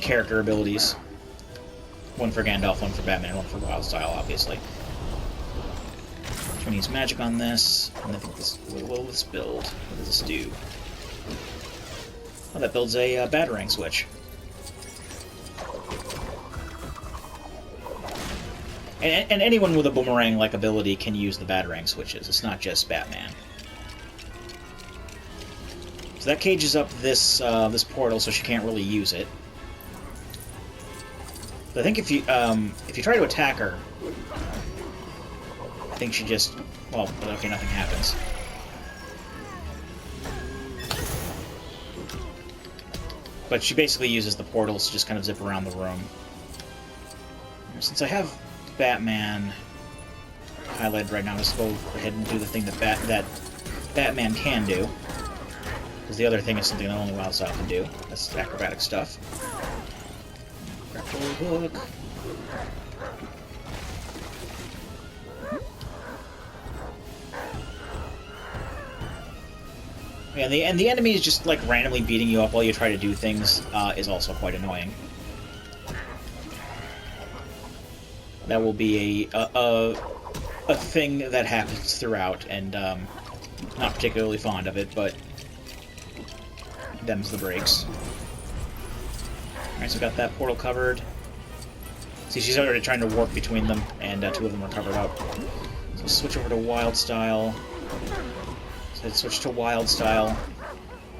character abilities. One for Gandalf, one for Batman, one for Wildstyle, obviously. So we use magic on this, and I think this... What will this build? What does this do? Oh, that builds a Batarang switch. And anyone with a boomerang-like ability can use the Batarang switches. It's not just Batman. So that cages up this this portal, so she can't really use it. But I think if you try to attack her, I think she just... Well, okay, nothing happens. But she basically uses the portals to just kind of zip around the room. Since I have Batman highlighted right now, let's go ahead and do the thing that Batman can do. Because the other thing is something that only Wildstyle can do. That's acrobatic stuff. Grapple hook. Yeah, and the enemy is just like randomly beating you up while you try to do things is also quite annoying. That will be a thing that happens throughout, and not particularly fond of it, but them's the breaks. Alright, so got that portal covered. See, she's already trying to warp between them, and 2 of them are covered up. So switch over to Wildstyle. So switch to Wildstyle.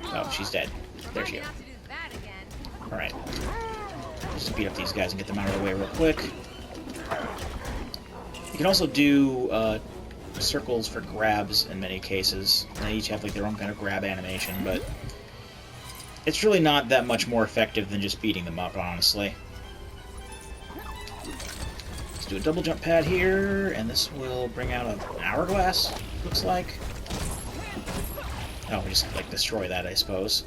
Oh, she's dead. There she is. Alright. Just beat up these guys and get them out of the way real quick. You can also do circles for grabs in many cases. They each have like their own kind of grab animation, but it's really not that much more effective than just beating them up, honestly. Let's do a double jump pad here, and this will bring out an hourglass, looks like. Oh, we just like destroy that, I suppose.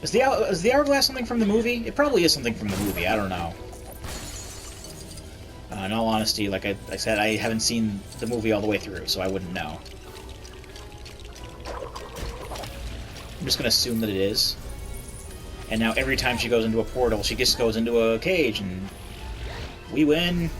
Is the hourglass something from the movie? It probably is something from the movie, I don't know. In all honesty, like I said, I haven't seen the movie all the way through, so I wouldn't know. I'm just going to assume that it is. And now every time she goes into a portal, she just goes into a cage, and we win.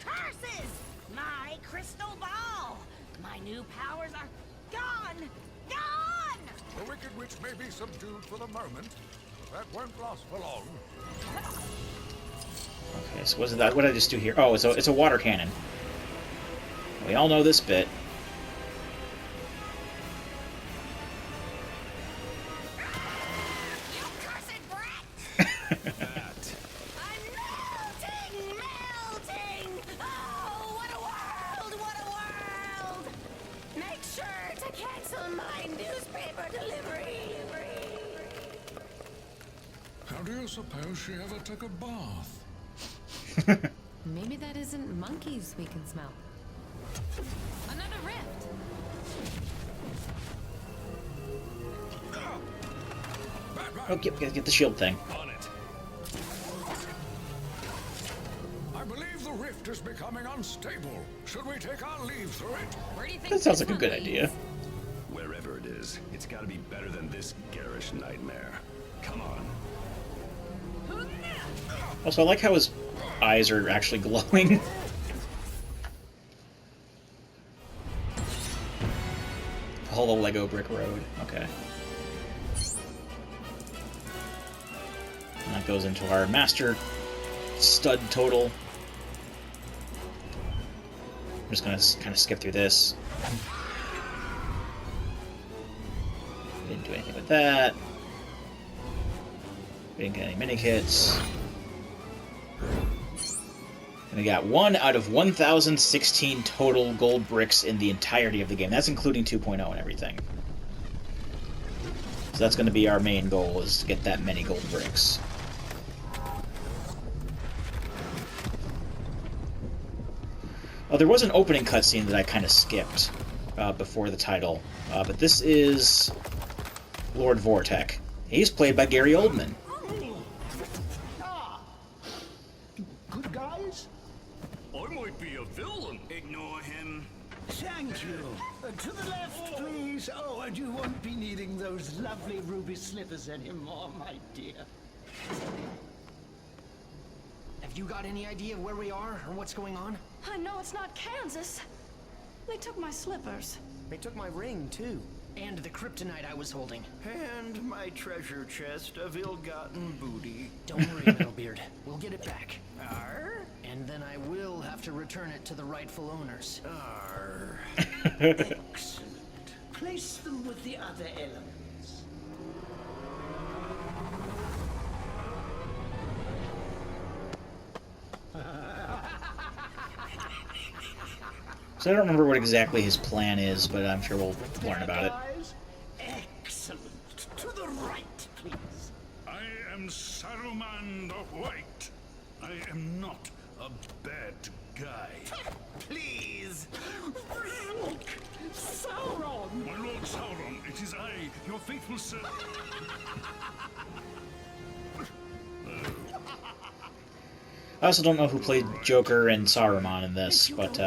Curses! My crystal ball! My new powers are gone! Gone! The Wicked Witch may be subdued for the moment, but that won't last for long. Okay, so what did I just do here? Oh, it's a water cannon. We all know this bit. You cursed brat! I'm melting! Oh, what a world! What a world! Make sure to cancel my newspaper delivery! How do you suppose she ever took a bath? Maybe that isn't monkeys we can smell. Another rift. Oh, get the shield thing. On it. I believe the rift is becoming unstable. Should we take our leave through it? Where do you think That sounds this like a good one idea. leads? Wherever it is, it's got to be better than this garish nightmare. Come on. Also, I like how his eyes are actually glowing. Hollow Lego brick road. Okay. And that goes into our master stud total. I'm just gonna kind of skip through this. Didn't do anything with that. We didn't get any mini kits. And we got 1 out of 1,016 total gold bricks in the entirety of the game. That's including 2.0 and everything. So that's going to be our main goal, is to get that many gold bricks. Oh, there was an opening cutscene that I kind of skipped before the title. But this is Lord Vortek. He's played by Gary Oldman. Good guys? I might be a villain. Ignore him. Thank you. To the left, please. Oh, and you won't be needing those lovely ruby slippers anymore, my dear. Have you got any idea where we are or what's going on? I know it's not Kansas. They took my slippers. They took my ring, too. And the kryptonite I was holding. And my treasure chest of ill-gotten booty. Don't worry, Metalbeard. We'll get it back. Arr? And then I will have to return it to the rightful owners. Arr. Excellent. Place them with the other elements. So I don't remember what exactly his plan is, but I'm sure we'll learn about it. Guys, excellent. To the right, please. I am Saruman the White. I am not a bad guy. Please. Sauron! My Lord Sauron, it is I, your faithful servant. I also don't know who played Joker and Saruman in this, but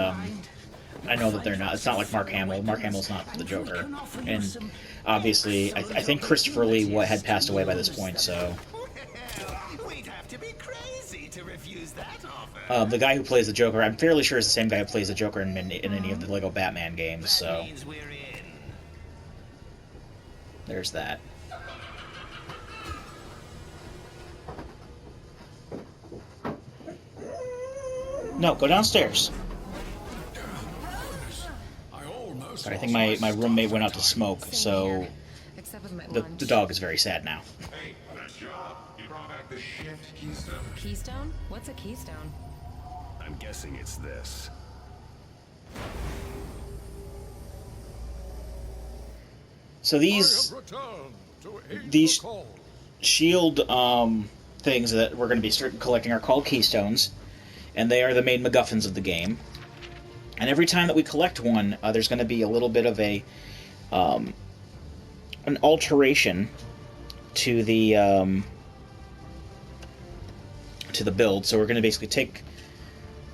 I know that they're not. It's not like Mark Hamill. Mark Hamill's not the Joker. And obviously, I think Christopher Lee had passed away by this point, so... Well, we'd have to be crazy to refuse that offer. The guy who plays the Joker, I'm fairly sure is the same guy who plays the Joker in any of the Lego Batman games, so... That means we're in. There's that. No, go downstairs. Sorry, I think my roommate went out to smoke, so Except with my the lunch. dog is very sad now. Hey, nice job. You brought back the shift keystone. Keystone? What's a keystone? I'm guessing it's this. So these shield things that we're going to be collecting are called keystones, and they are the main MacGuffins of the game. And every time that we collect one, there's going to be a little bit of an alteration to the build. So we're going to basically take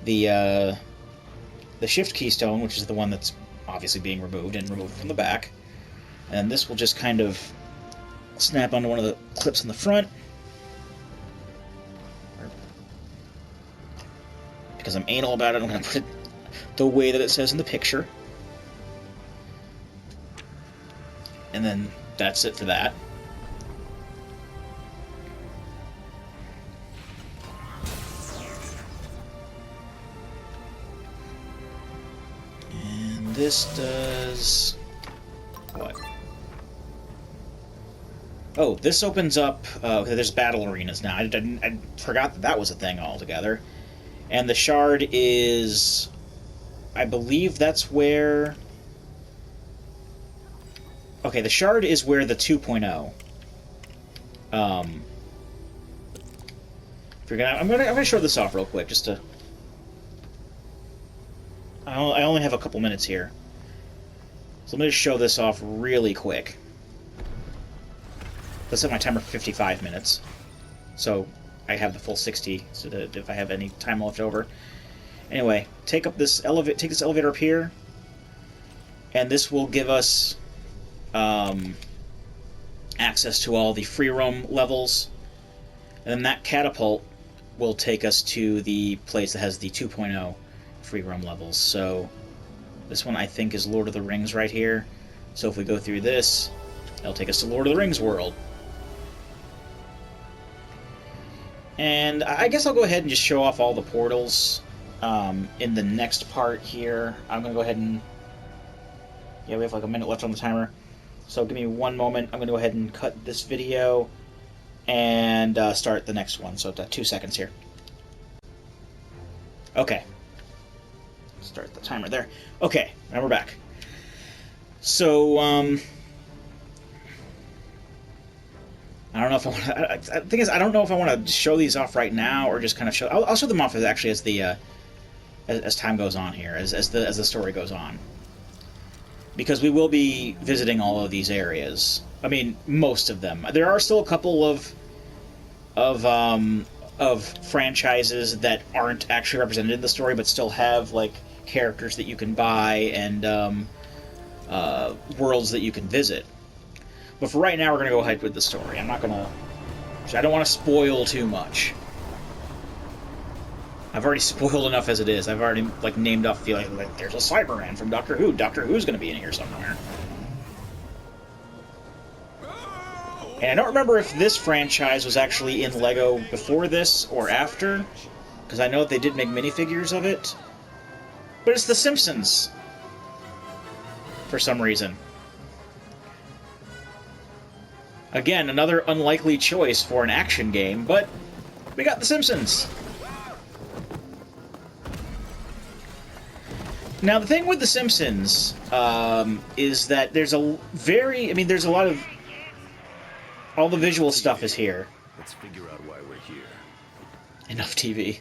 the shift keystone, which is the one that's obviously being removed and removed from the back, and this will just kind of snap onto one of the clips in the front. Because I'm anal about it, I'm going to put it the way that it says in the picture. And then that's it for that. And this does... what? Oh, this opens up... okay, there's battle arenas now. I forgot that was a thing altogether. And the shard is... I believe that's where... okay, the shard is where the 2.0... I'm gonna show this off real quick, just to... I only have a couple minutes here. So let me just show this off really quick. Let's set my timer for 55 minutes. So I have the full 60, so that if I have any time left over. Anyway, take this elevator up here, and this will give us access to all the free roam levels, and then that catapult will take us to the place that has the 2.0 free roam levels. So this one I think is Lord of the Rings right here. So if we go through this, it'll take us to Lord of the Rings world. And I guess I'll go ahead and just show off all the portals in the next part here. I'm going to go ahead and... yeah, we have like a minute left on the timer. So give me one moment. I'm going to go ahead and cut this video and start the next one. So 2 seconds here. Okay. Start the timer there. Okay, now we're back. So, I don't know if I want to... the thing is, I don't know if I want to show these off right now or just kind of show... I'll show them off actually as the... as time goes on here, as the story goes on. because we will be visiting all of these areas. I mean, most of them. There are still a couple of franchises that aren't actually represented in the story, but still have like characters that you can buy and worlds that you can visit. But for right now, we're gonna go ahead with the story. I don't want to spoil too much. I've already spoiled enough as it is. I've already like named off feeling like there's a Cyberman from Doctor Who. Doctor Who's gonna be in here somewhere. And I don't remember if this franchise was actually in LEGO before this or after, because I know that they did make minifigures of it. But it's The Simpsons, for some reason. Again, another unlikely choice for an action game, but we got The Simpsons. Now, the thing with The Simpsons is that there's there's a lot of... All the visual stuff is here. Let's figure out why we're here. Enough TV.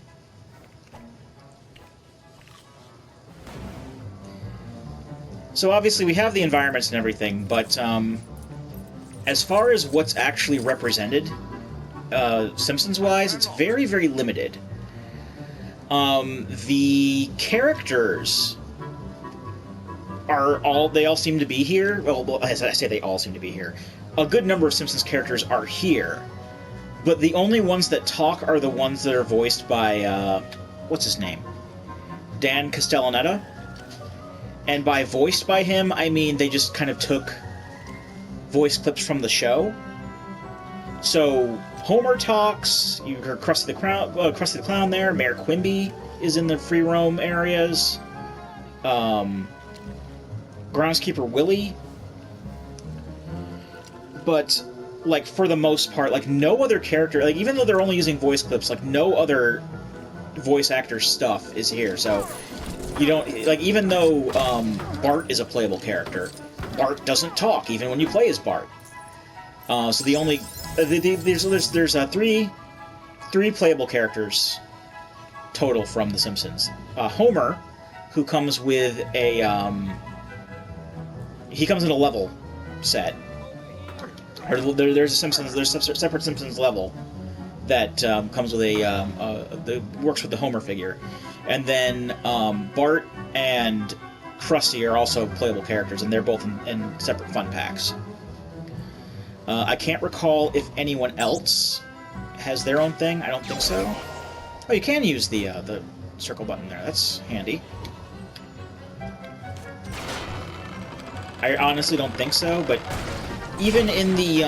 So obviously we have the environments and everything, but as far as what's actually represented, Simpsons-wise, it's very, very limited. The characters they all seem to be here. Well, as I say, they all seem to be here. A good number of Simpsons characters are here, but the only ones that talk are the ones that are voiced by, what's his name? Dan Castellaneta. And by voiced by him, I mean they just kind of took voice clips from the show. So, Homer talks, you heard Krusty the Clown there, Mayor Quimby is in the free roam areas, Groundskeeper Willie. But, like, for the most part, like, no other character, like, even though they're only using voice clips, like, no other voice actor stuff is here, so you don't, like, even though Bart is a playable character, Bart doesn't talk, even when you play as Bart. So the only, there's three playable characters total from The Simpsons. Homer, who comes with a, he comes in a level set. There's a separate Simpsons level that comes with that works with the Homer figure, and then Bart and Krusty are also playable characters, and they're both in separate fun packs. I can't recall if anyone else has their own thing. I don't think so. Oh, you can use the circle button there. That's handy. I honestly don't think so, but even in the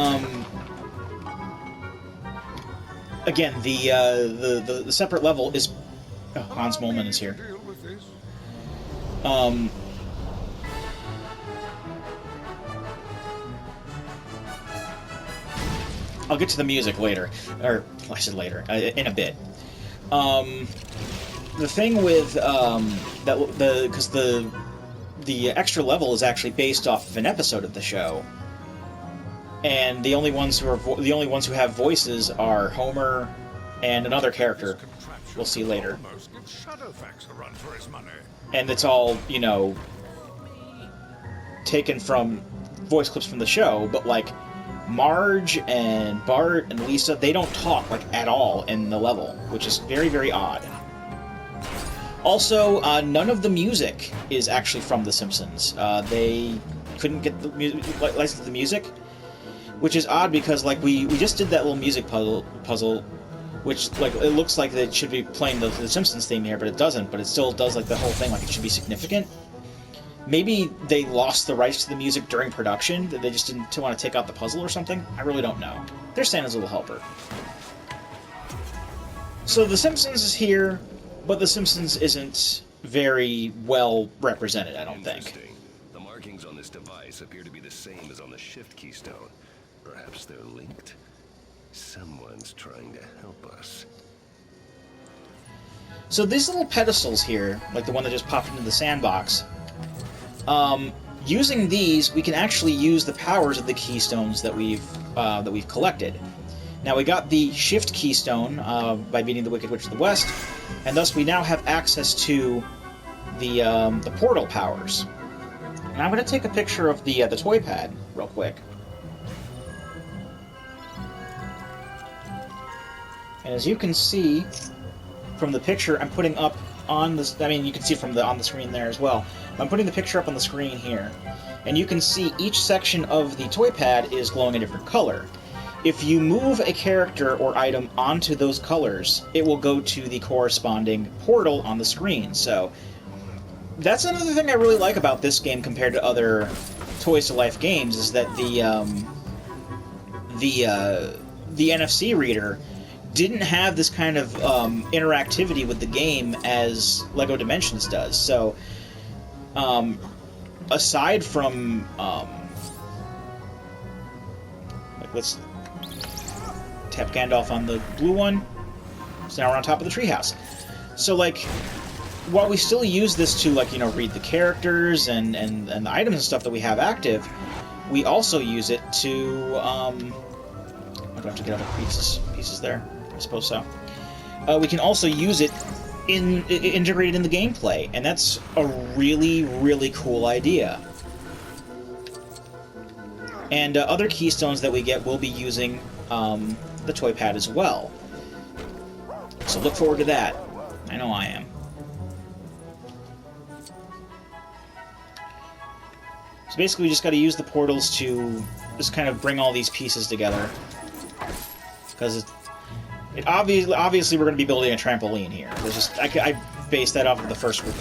again, the separate level is... Oh, Hans Moleman is here. I'll get to the music later. Or, I said later, in a bit. The thing with, because the extra level is actually based off of an episode of the show. And the only ones who have voices are Homer and another character we'll see later. And it's all, you know, taken from voice clips from the show, but like Marge and Bart and Lisa, they don't talk like at all in the level, which is very, very odd. Also, none of the music is actually from The Simpsons. They couldn't get the license to the music, which is odd because like we just did that little music puzzle, which like it looks like it should be playing the Simpsons theme here, but it doesn't. But it still does like the whole thing, like it should be significant. Maybe they lost the rights to the music during production, that they just didn't want to take out the puzzle or something. I really don't know. They're Santa's little helper. So The Simpsons is here, but The Simpsons isn't very well represented, I don't think. The markings on this device appear to be the same as on the shift keystone. Perhaps they're linked. Someone's trying to help us. So these little pedestals here, like the one that just popped into the sandbox, using these, we can actually use the powers of the keystones that we've collected. Now we got the Shift keystone by beating the Wicked Witch of the West, and thus we now have access to the portal powers. And I'm going to take a picture of the toy pad real quick. And as you can see from the picture I'm putting up on this, I mean, you can see from on the screen there as well. I'm putting the picture up on the screen here, and you can see each section of the toy pad is glowing a different color. If you move a character or item onto those colors, it will go to the corresponding portal on the screen. So that's another thing I really like about this game compared to other Toys to Life games, is that the NFC reader didn't have this kind of interactivity with the game as LEGO Dimensions does. So, aside from, let's tap Gandalf on the blue one, so now we're on top of the treehouse. So, like, while we still use this to, like, you know, read the characters and the items and stuff that we have active, we also use it to, I don't have to get other pieces there. I suppose so. We can also use it integrated in the gameplay, and that's a really, really cool idea. And other keystones that we get will be using the toy pad as well. So look forward to that. I know I am. So basically we just got to use the portals to just kind of bring all these pieces together. Because obviously we're going to be building a trampoline here. There's just I based that off of the first group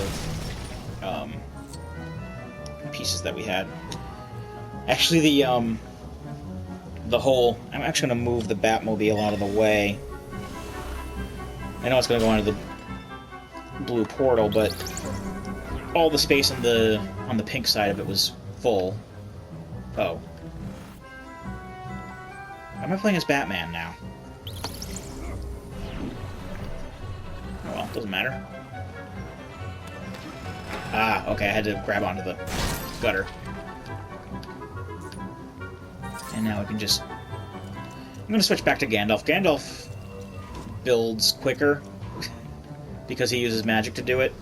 of pieces that we had. Actually, the whole... I'm actually going to move the Batmobile out of the way. I know it's going to go into the blue portal, but all the space on the pink side of it was full. Oh. Am I playing as Batman now? Oh well, doesn't matter. Ah, okay, I had to grab onto the gutter. And now I can just... I'm going to switch back to Gandalf. Gandalf builds quicker because he uses magic to do it.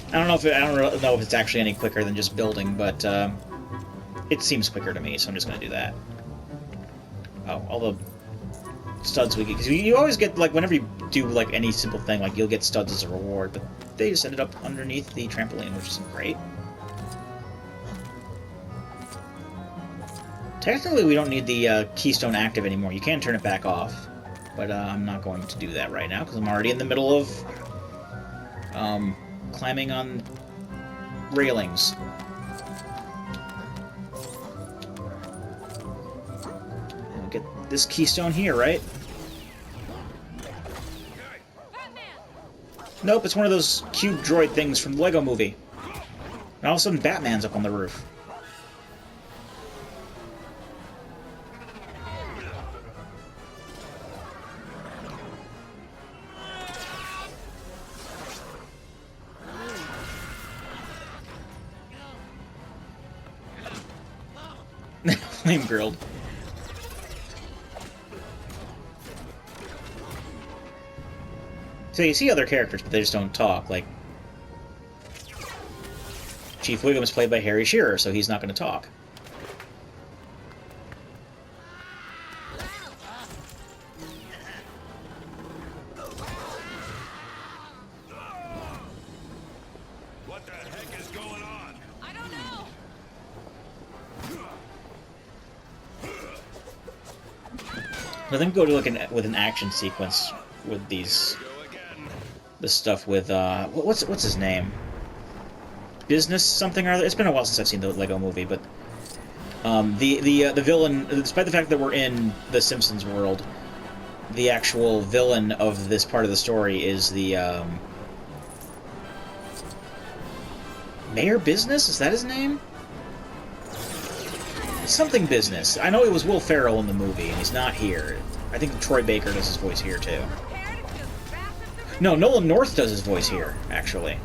I don't know if it's actually any quicker than just building, but it seems quicker to me, so I'm just going to do that. Oh, all the studs we get, because you always get, like, whenever you do, like, any simple thing, like, you'll get studs as a reward, but they just ended up underneath the trampoline, which is great. Technically, we don't need the keystone active anymore. You can turn it back off, but I'm not going to do that right now, because I'm already in the middle of climbing on railings. And get this keystone here, right? Nope, it's one of those cube droid things from the Lego Movie. And all of a sudden, Batman's up on the roof. Flame grilled. So you see other characters, but they just don't talk. Like Chief Wiggum is played by Harry Shearer, so he's not going to talk. What the heck is going on? I don't know. I think go to like with an action sequence with these, this stuff with what's his name? Business something or other. It's been a while since I've seen the Lego Movie, but the villain, despite the fact that we're in the Simpsons world, the actual villain of this part of the story is the Mayor Business. Is that his name? Something Business. I know it was Will Ferrell in the movie, and he's not here. I think Troy Baker does his voice here, too. No, Nolan North does his voice here, actually.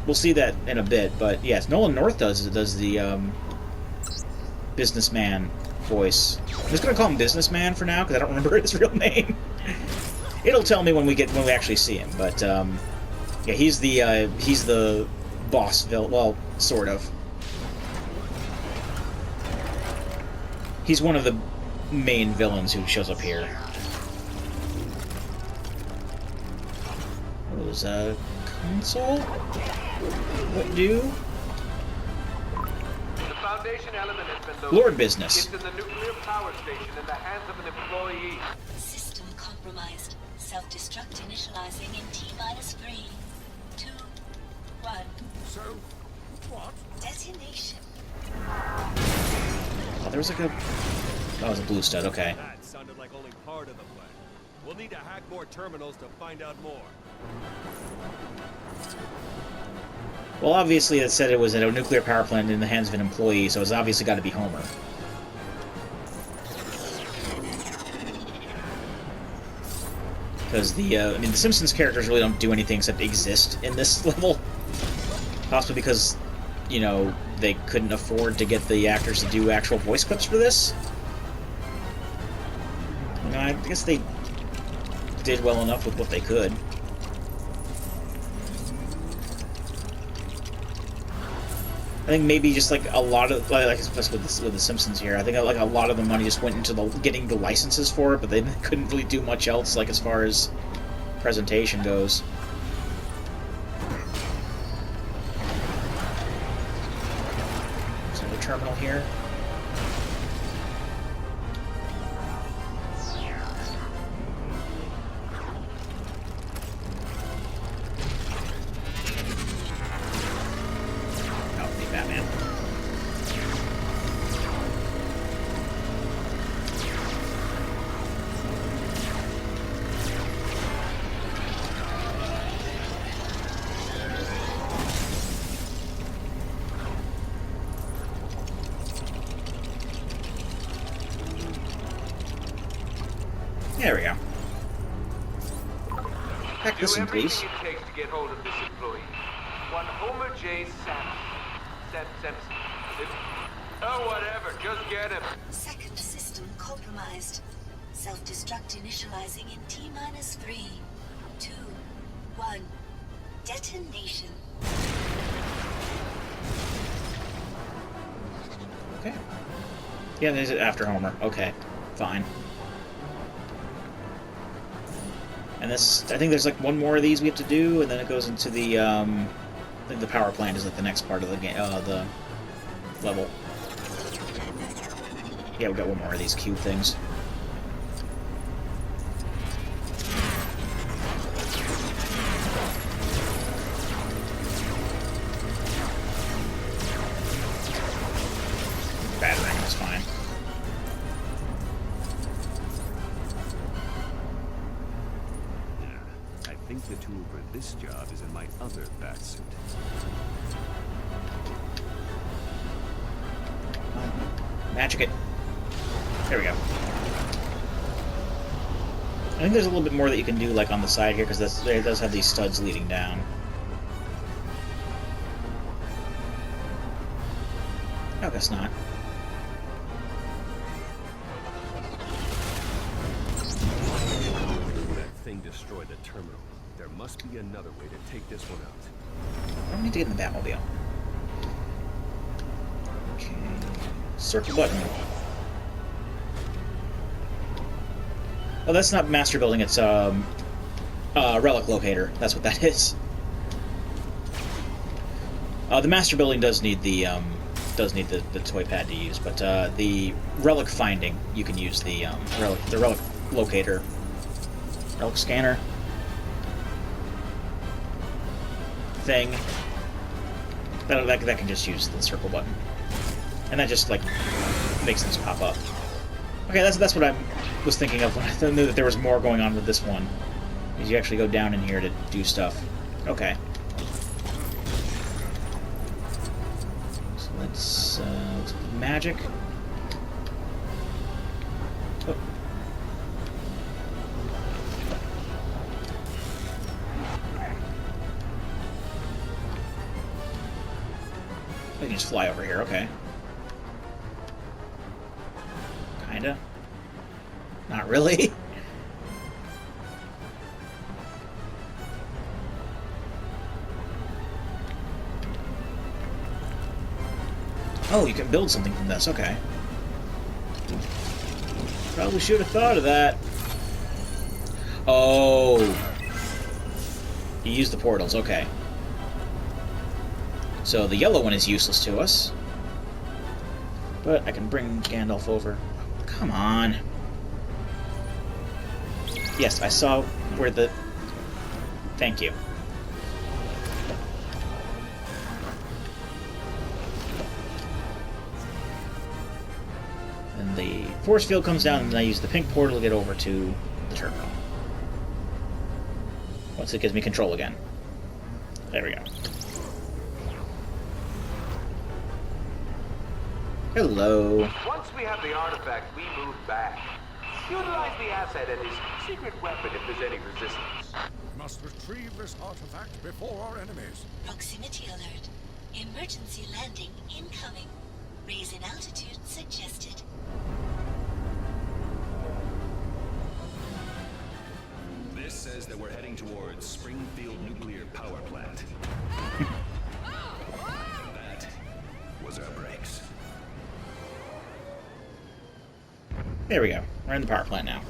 We'll see that in a bit, but yes, Nolan North does the businessman voice. I'm just gonna call him Businessman for now, because I don't remember his real name. It'll tell me when we actually see him, but Yeah, he's the boss villain. Well, sort of. He's one of the main villains who shows up here. What was console? What do? The Foundation element has been located. Lord business. It's in the nuclear power station in the hands of an employee. System compromised. Self-destruct initializing in T-3, 2, 1. So, what? Detonation. Oh, there was like a... Oh, it was a blue stud, okay. That sounded like only part of the plan. We'll need to hack more terminals to find out more. Well, obviously it said it was at a nuclear power plant in the hands of an employee, so it's obviously got to be Homer. Because I mean, the Simpsons characters really don't do anything except exist in this level. Possibly because, you know, they couldn't afford to get the actors to do actual voice clips for this. You know, I guess they did well enough with what they could. I think maybe just like a lot of, like with the Simpsons here, I think like a lot of the money just went into getting the licenses for it, but they couldn't really do much else, like as far as presentation goes. There's another terminal here. There we go. Back this one, please. Do everything it takes to get hold of this employee. One Homer J. Simpson. Oh, whatever. Just get him. Second system compromised. Self-destruct initializing in T-3, 2, 1. Detonation. Okay. Yeah, there's it after Homer. Okay, fine. And this, I think there's like one more of these we have to do, and then it goes into the, I think the power plant is like the next part of the game, the level. Yeah, we got one more of these cube things. Battering is fine. I think the tool for this job is in my other batsuit. Magic it. There we go. I think there's a little bit more that you can do, like, on the side here, because it does have these studs leading down. I guess not. That thing destroyed the terminal. There must be another way to take this one out. I don't need to get in the Batmobile. Okay. Circle button. Oh, that's not master building, it's relic locator. That's what that is. The master building does need the toy pad to use, but the relic finding, you can use the relic locator, relic scanner thing. That can just use the circle button, and that just like makes things pop up. Okay, that's what I was thinking of when I knew that there was more going on with this one. Is you actually go down in here to do stuff. Okay. So let's magic. Oh. I can just fly over here, okay. Kinda. Not really. Oh, you can build something from this. Okay. Probably should have thought of that. Oh. You use the portals. Okay. So the yellow one is useless to us. But I can bring Gandalf over. Come on. Yes, I saw where the... Thank you. And the force field comes down, and then I use the pink portal to get over to the terminal. Once it gives me control again. There we go. Hello. Once we have the artifact, we move back. Utilize the asset and his secret weapon if there's any resistance. We must retrieve this artifact before our enemies. Proximity alert. Emergency landing incoming. Raise in altitude suggested. This says that we're heading towards Springfield Nuclear Power Plant. That was our brakes. There we go. We're in the power plant now.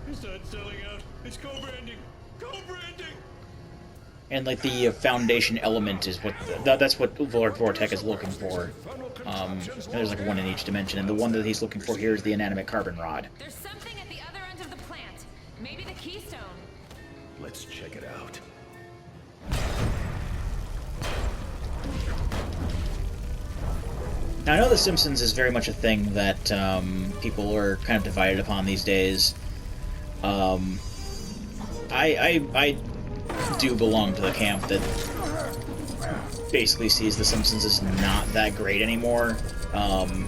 It's not selling out. It's co-branding. Co-branding. And like the foundation element is what that's what Lord Vortek is looking for. There's like one in each dimension, and the one that he's looking for here is the inanimate carbon rod. There's something at the other end of the plant. Maybe the keystone. Let's check it out. Now I know The Simpsons is very much a thing that people are kind of divided upon these days. I do belong to the camp that basically sees The Simpsons as not that great anymore. In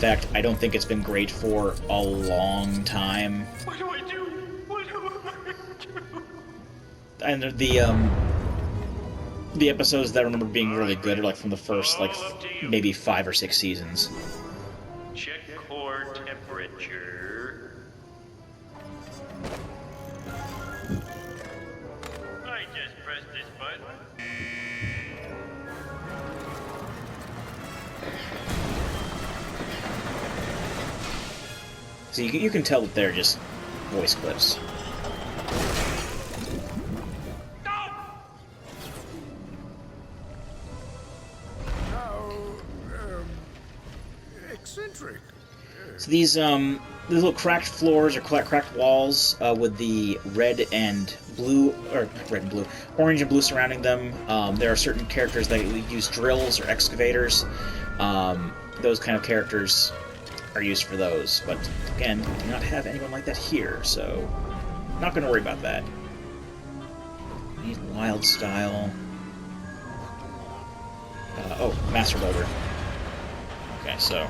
fact, I don't think it's been great for a long time. What do I do? What do I do? And the episodes that I remember being really good are like from the first like maybe 5 or 6 seasons. Check core temperature. I just pressed this button. So you can tell that they're just voice clips. Eccentric. So these little cracked floors or cracked walls with the red and blue, or red and blue, orange and blue surrounding them. There are certain characters that use drills or excavators. Those kind of characters are used for those, but again, we do not have anyone like that here, so not going to worry about that. Need wild style. Oh, Master Builder. Okay, so.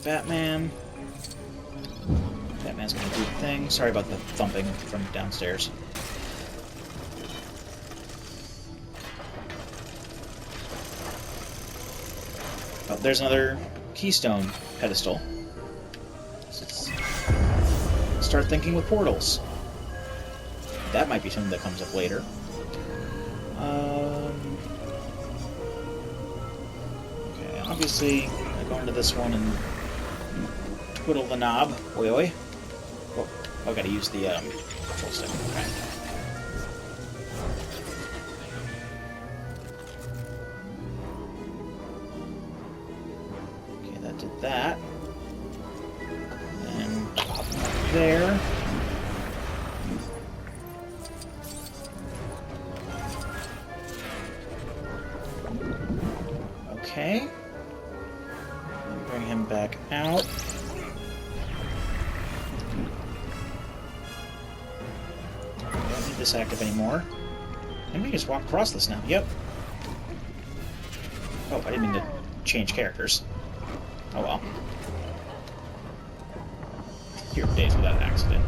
Batman. Batman's gonna do the thing. Sorry about the thumping from downstairs. Oh, there's another keystone pedestal. Let's start thinking with portals. That might be something that comes up later. Okay, obviously, I go into this one and twiddle the knob. Oi, oi. Oh, I gotta use the control stick. Okay. Okay, that did that. And there. Okay. Bring him back out. Don't need this active anymore. And we can just walk across this now. Yep. Oh, I didn't mean to change characters. Oh well. Fewer days without an accident.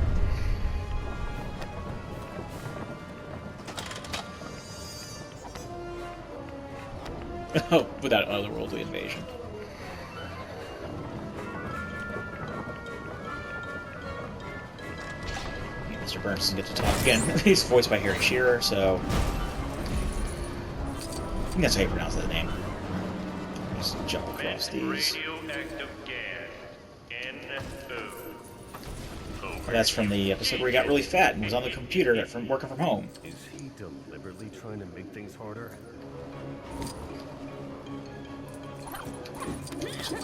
Oh, without otherworldly invasion. Mr. Burns doesn't get to talk again. He's voiced by Harry Shearer, so I think that's how you pronounce that name. Just jump across these. Radioactive gas. NO. That's from the episode where he got really fat and was on the computer from working from home. Is he deliberately trying to make things harder?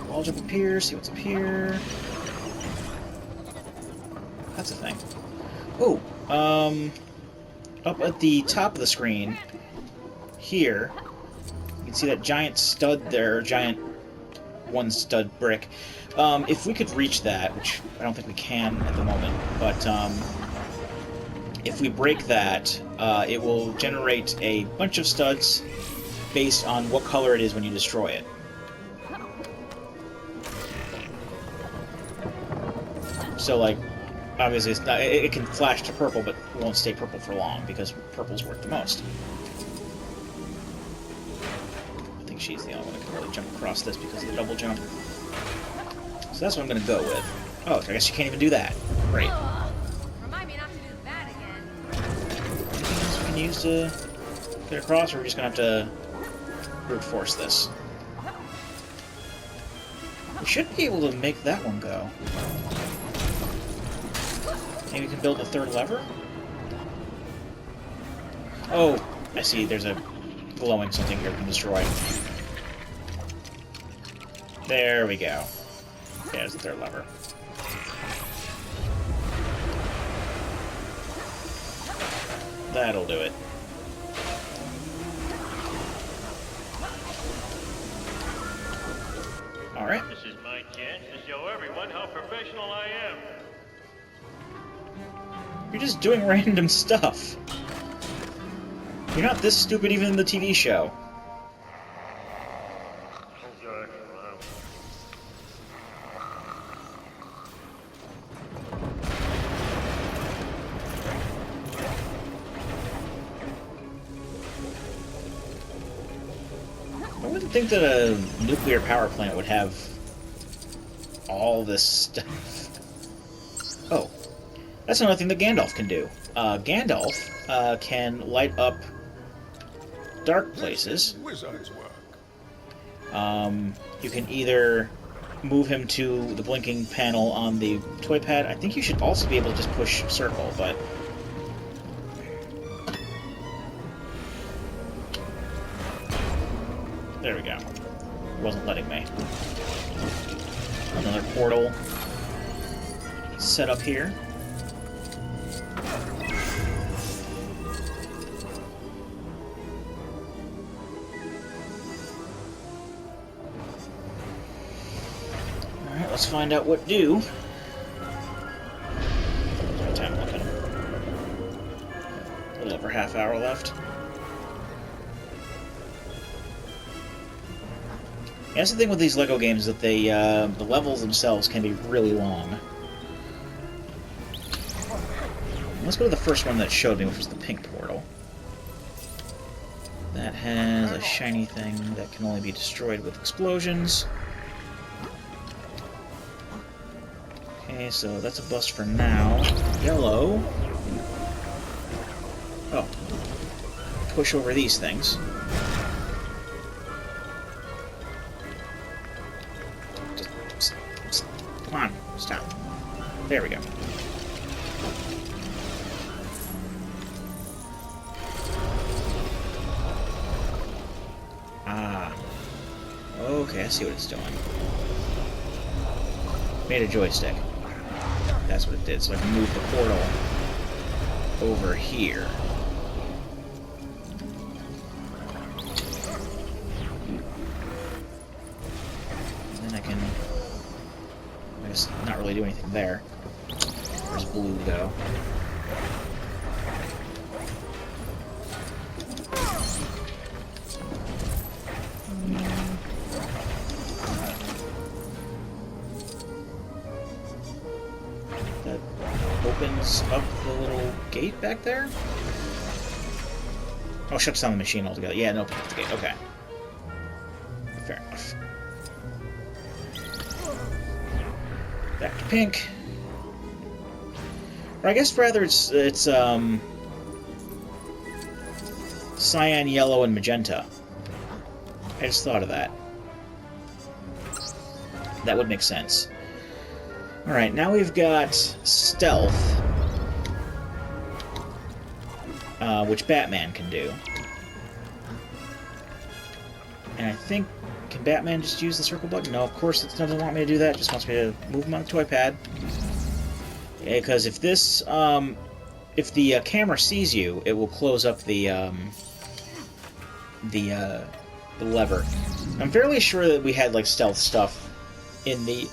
Wall jump up here, see what's up here. That's a thing. Oh, up at the top of the screen, here, you can see that giant stud there, giant one stud brick. If we could reach that, which I don't think we can at the moment, but if we break that, it will generate a bunch of studs based on what color it is when you destroy it. So, like, obviously it's not, it can flash to purple, but it won't stay purple for long, because purple's worth the most. I think she's the only one that can really jump across this because of the double jump. So that's what I'm going to go with. Oh, I guess you can't even do that. Great. Remind me not to do that again. Anything else we can use to get across, or we're just going to have to brute force this? We should be able to make that one go. Maybe we can build a third lever? Oh, I see. There's a glowing something here we can destroy. There we go. There's the third lever. That'll do it. Alright. This is my chance to show everyone how professional I am. You're just doing random stuff. You're not this stupid even in the TV show. I wouldn't think that a nuclear power plant would have all this stuff. Oh. That's another thing that Gandalf can do. Gandalf can light up dark places. Wizard's work. You can either move him to the blinking panel on the toy pad. I think you should also be able to just push circle, but... There we go. It wasn't letting me. Another portal set up here. Alright, let's find out what do. What time looking? A little over half hour left. Yeah, that's the thing with these LEGO games, that they, the levels themselves can be really long. Let's go to the first one that showed me, which was the pink portal. That has a shiny thing that can only be destroyed with explosions. Okay, so that's a bust for now. Yellow. Oh. Push over these things. Come on, stop. There we go. Ah. Okay, I see what it's doing. Made a joystick. That's what it did, so I can move the portal over here. And then I can... I guess not really do anything there. Where's blue go? That opens up the little gate back there? Oh, shuts down the machine altogether. Yeah, no, opens up the gate. Okay. Fair enough. Back to pink. Or I guess rather it's cyan, yellow, and magenta. I just thought of that. That would make sense. Alright, now we've got stealth, which Batman can do. And I think, can Batman just use the circle button? No, of course it doesn't want me to do that. It just wants me to move him on the toy pad. Because if this, if the camera sees you, it will close up the lever. I'm fairly sure that we had like stealth stuff in the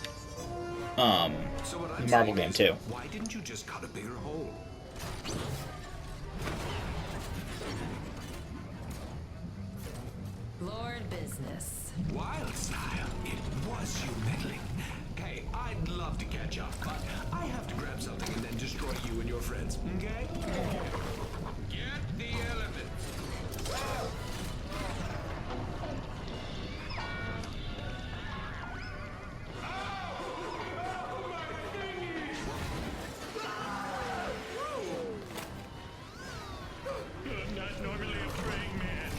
Marvel game too. Why didn't you just cut a bigger hole? Lord business. Wild style. It was you meddling. Hey, I'd love to catch up, but I have to grab something and then destroy you and your friends, okay? Get the elephant. I'm not normally a praying man,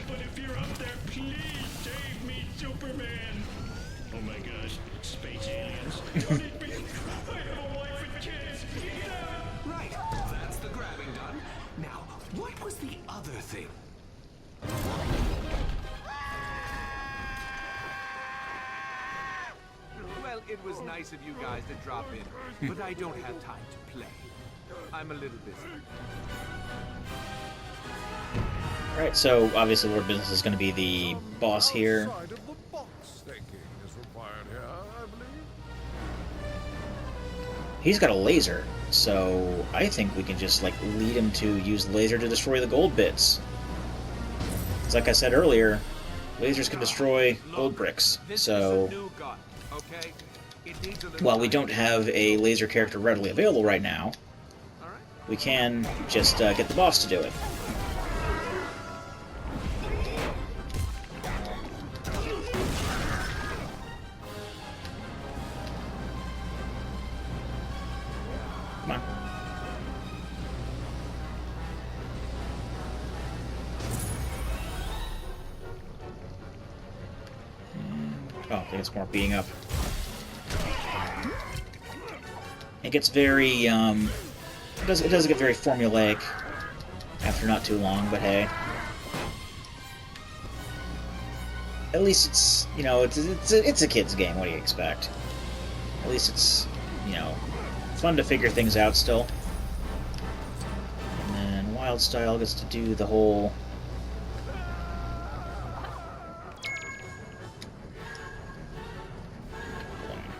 but if you're up there, please save me, Superman. Oh my gosh, space aliens. Don't hit me. I have a wife and kids. Right, that's the grabbing done. Now, what was the other thing? Well, it was nice of you guys to drop in, but I don't have time to play. I'm a little busy. Alright, so obviously Lord Business is going to be the boss here. Outside of the box thinking is required here, I believe. He's got a laser, so I think we can just like lead him to use the laser to destroy the gold bits. 'Cause like I said earlier, lasers can destroy gold bricks, so while we don't have a laser character readily available right now, we can just get the boss to do it. Come on. Oh, I think it's more beating up. It gets very, it does get very formulaic after not too long, but hey. At least it's, you know, it's a kid's game, what do you expect? At least it's, you know, fun to figure things out still. And then Wildstyle gets to do the whole...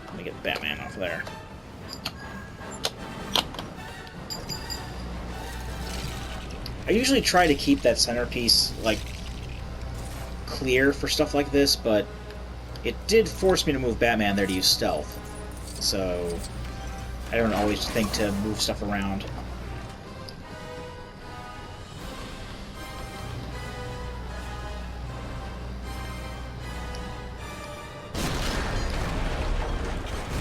Let me get Batman off there. I usually try to keep that centerpiece, like, clear for stuff like this, but it did force me to move Batman there to use stealth. So I don't always think to move stuff around.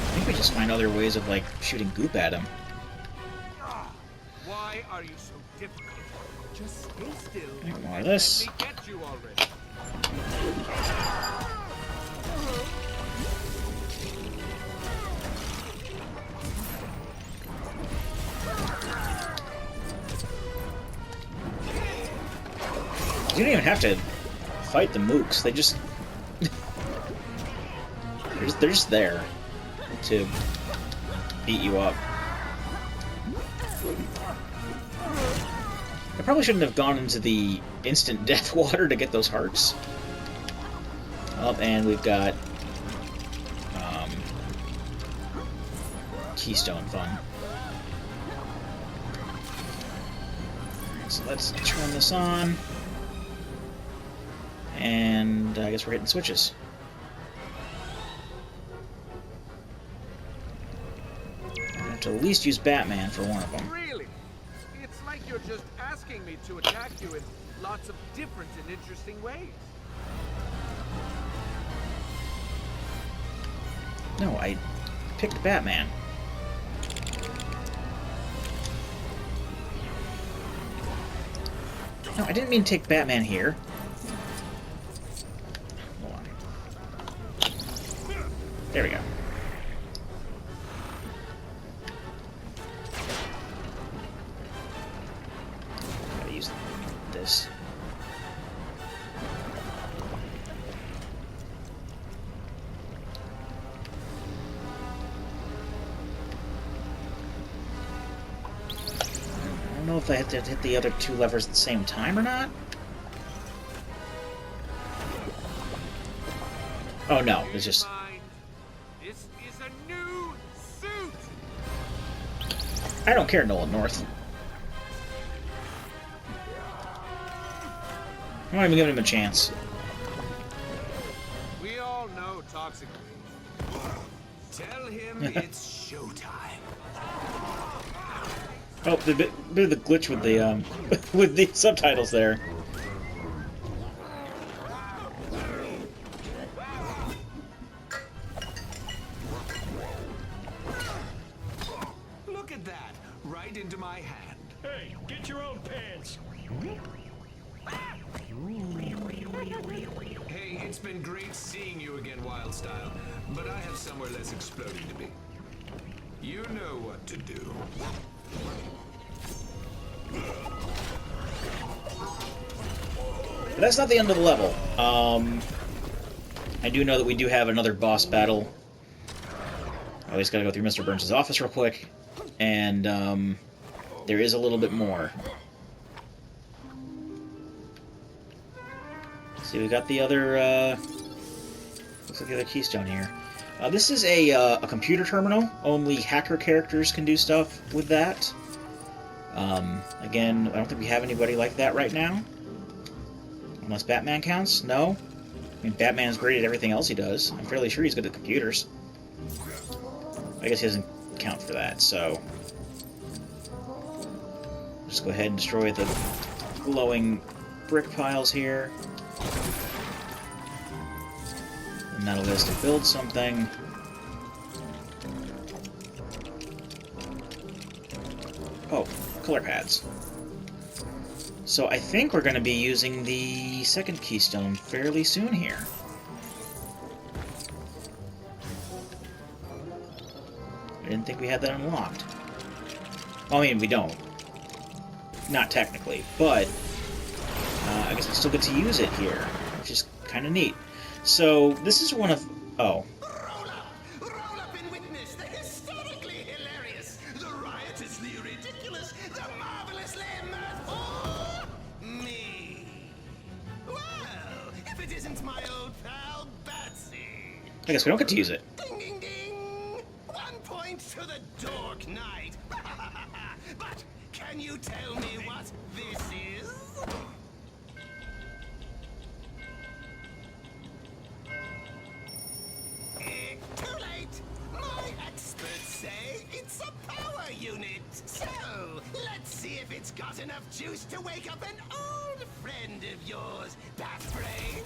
I think we just find other ways of, like, shooting goop at him. Why are you so difficult? Just stay still. More of this. Let me get you already. You don't even have to fight the mooks. They just... they're just there to beat you up. I probably shouldn't have gone into the instant death water to get those hearts. Oh, and we've got Keystone fun. So let's turn this on. And I guess we're hitting switches. I have to at least use Batman for one of them. Really? It's like you're just asking me to attack you in lots of different and interesting ways. No, I picked Batman. No, I didn't mean to take Batman here. Hold on. There we go. Gotta use this. I don't know if I have to hit the other two levers at the same time or not. Oh no, it's just... This is a new suit. I don't care, Nolan North. I'm not even giving him a chance. We all know Toxic Tell him it's showtime. Oh, the bit of the glitch with the with the subtitles there. Look at that, right into my hand. Hey, get your own pants. Hey, it's been great seeing you again, Wildstyle, but I have somewhere less exploding to be. You know what to do. But that's not the end of the level. I do know that we do have another boss battle. I always gotta go through Mr. Burns' office real quick, and there is a little bit more. See, we got the other, looks like the other keystone here. This is a computer terminal. Only hacker characters can do stuff with that. Again, I don't think we have anybody like that right now. Unless Batman counts? No? I mean, Batman's great at everything else he does. I'm fairly sure he's good at computers. I guess he doesn't count for that, so... just go ahead and destroy the glowing brick piles here. And that'll let us to build something. Oh, color pads. So I think we're going to be using the second keystone fairly soon here. I didn't think we had that unlocked. Well, I mean, we don't. Not technically, but I guess we still get to use it here, which is kind of neat. So this is one of... oh. Roll up and witness the hysterically hilarious, the riotously ridiculous, the marvelously mirthful me. Well, if it isn't my old pal Batsy. I guess we don't get to use it. Ding ding ding! 1 point to the Dork Knight. But can you tell me what this is? Too late! My experts say it's a power unit. So, let's see if it's got enough juice to wake up an old friend of yours, Batbrain.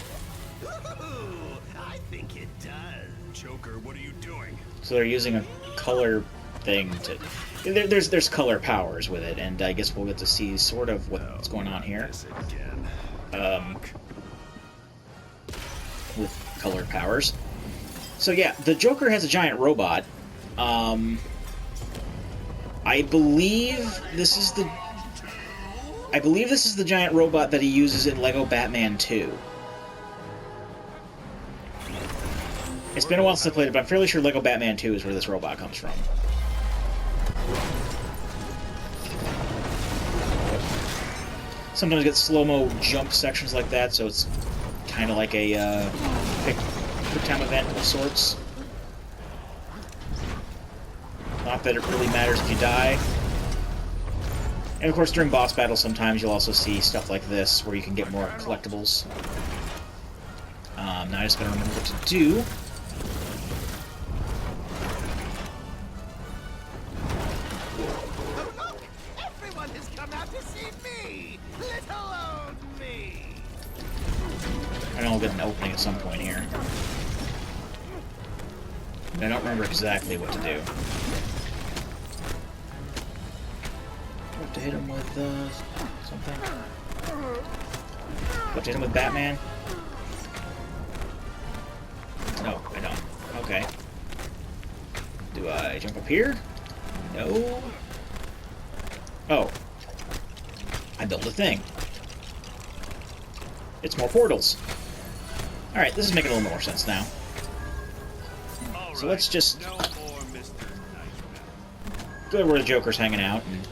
Ooh, I think it does. Joker, what are you doing? So they're using a color thing to... There's color powers with it, and I guess we'll get to see sort of what's going on here. With color powers. So yeah, the Joker has a giant robot. I believe this is the... giant robot that he uses in Lego Batman 2. It's been a while since I played it, but I'm fairly sure Lego Batman 2 is where this robot comes from. Sometimes you get slow-mo jump sections like that, so it's kind of like a quick time event of sorts. Not that it really matters if you die. And of course, during boss battles, sometimes you'll also see stuff like this, where you can get more collectibles. Now I just gotta remember what to do. Oh, look! Everyone has come out to see me! Little old me! I know I'll get an opening at some point here. I don't remember exactly what to do. I have to hit him with something. What did him with Batman? No, I don't. Okay. Do I jump up here? No. Oh. I built a thing. It's more portals. Alright, this is making a little more sense now. So let's just go where the Joker's hanging out and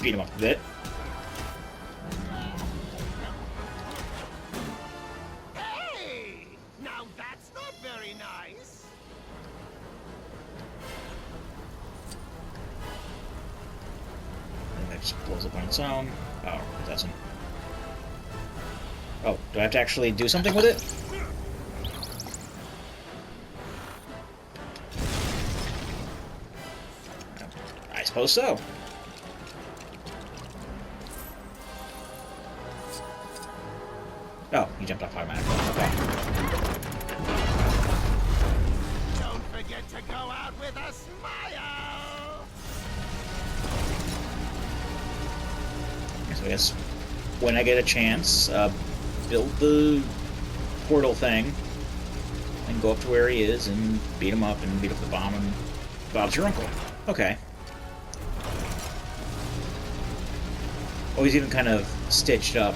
beat him up a bit. Hey! Now that's not very nice. And that just blows up on its own. Oh, it doesn't. Oh, do I have to actually do something with it? I suppose so. Oh, he jumped off automatically. Okay. Don't forget to go out with a smile. So I guess when I get a chance, build the portal thing and go up to where he is and beat him up and beat up the bomb and Bob's your uncle. Okay. Oh, he's even kind of stitched up.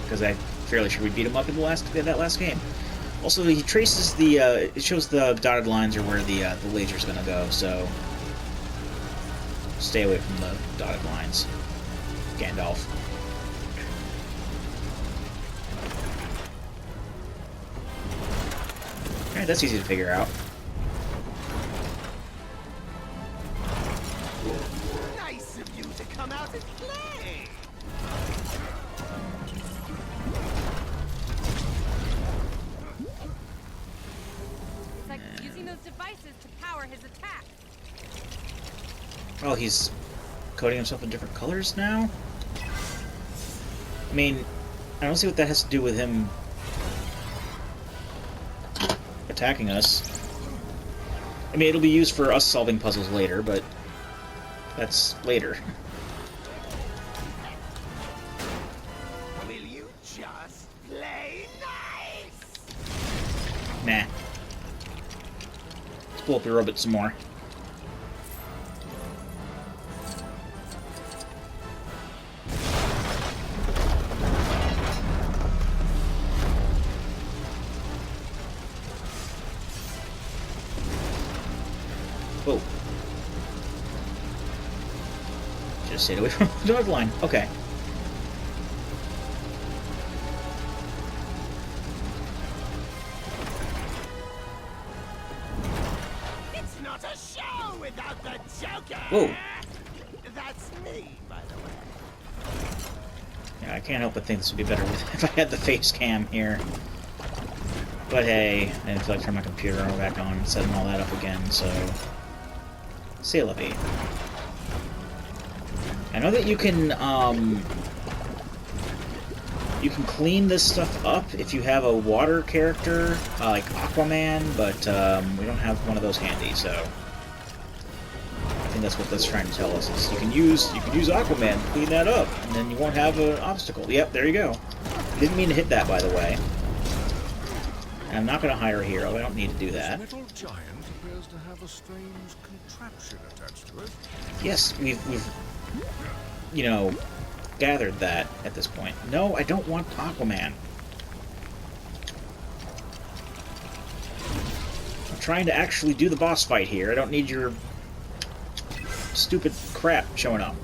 Because I'm fairly sure we beat him up in that last game. Also, he traces the, it shows the dotted lines are where the laser's gonna go, so stay away from the dotted lines. Gandalf. Alright, that's easy to figure out. Nice of you to come out and play. It's like using those devices to power his attack. Oh, he's coating himself in different colors now? I mean, I don't see what that has to do with him attacking us. I mean, it'll be used for us solving puzzles later, but that's later. Will you just play nice? Nah. Let's pull up your robot some more. Whoa. Just stayed away from the dog line. Okay. It's not a show without the Joker. Whoa. That's me, by the way. Yeah, I can't help but think this would be better if I had the face cam here. But hey, I didn't feel like turning my computer back on and setting all that up again, so... C'est la vie. I know that you can clean this stuff up if you have a water character, like Aquaman, but we don't have one of those handy, so... I think that's what that's trying to tell us, is you can use Aquaman to clean that up, and then you won't have an obstacle. Yep, there you go. Didn't mean to hit that, by the way. And I'm not going to hire a hero, I don't need to do that. This metal giant appears to have a strange contraption attached to it. Yes, we've you know, gathered that at this point. No, I don't want Aquaman. I'm trying to actually do the boss fight here. I don't need your stupid crap showing up.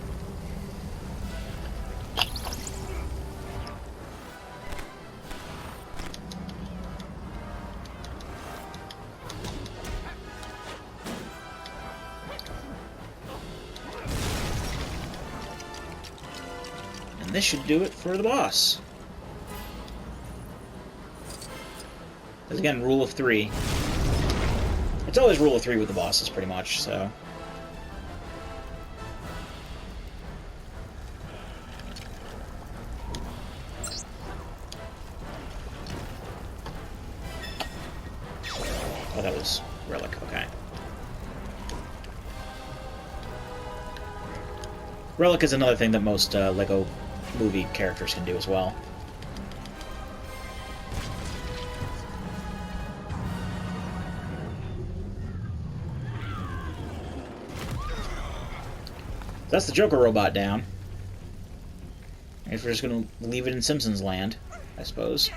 And this should do it for the boss. Because again, rule of 3. It's always rule of 3 with the bosses, pretty much, so... Oh, that was Relic, okay. Relic is another thing that most Lego movie characters can do as well. That's the Joker robot down. If we're just gonna leave it in Simpsons land, I suppose.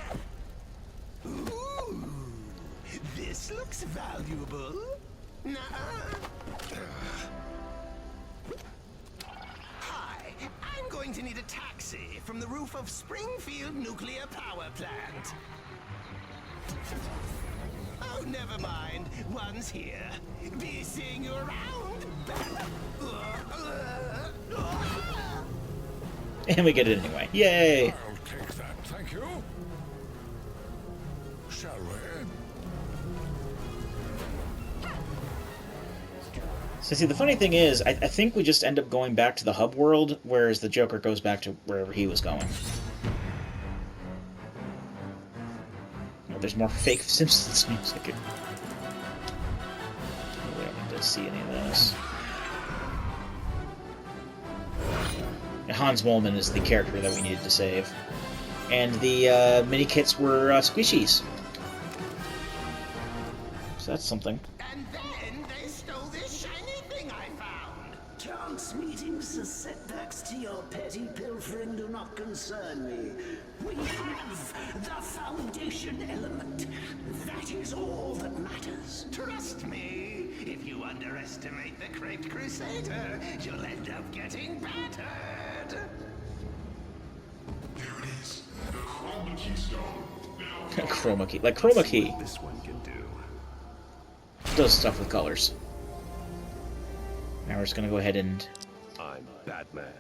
Ooh, this looks valuable. Hi, I'm going to need a taxi from the roof of Springfield Nuclear Power Plant. Oh, never mind. One's here. Be seeing you around, Bella. And we get it anyway. Yay! I'll take that, thank you. Shall we? So see, the funny thing is, I think we just end up going back to the hub world, whereas the Joker goes back to wherever he was going. Oh, there's more fake Simpsons music. We don't need to see any of this. Hans Moleman is the character that we needed to save. And the mini kits were squishies. So that's something. And then they stole this shiny thing I found. Chance meetings as setbacks to your petty pilfering do not concern me. We have the foundation element. That is all that matters. Trust me, if you underestimate the Creped Crusader, you'll end up getting battered. There it is. The Chroma Key Stone. Chroma key. Like Chroma Key. This one can do. Does stuff with colors. Now we're just gonna go ahead and I'm Batman.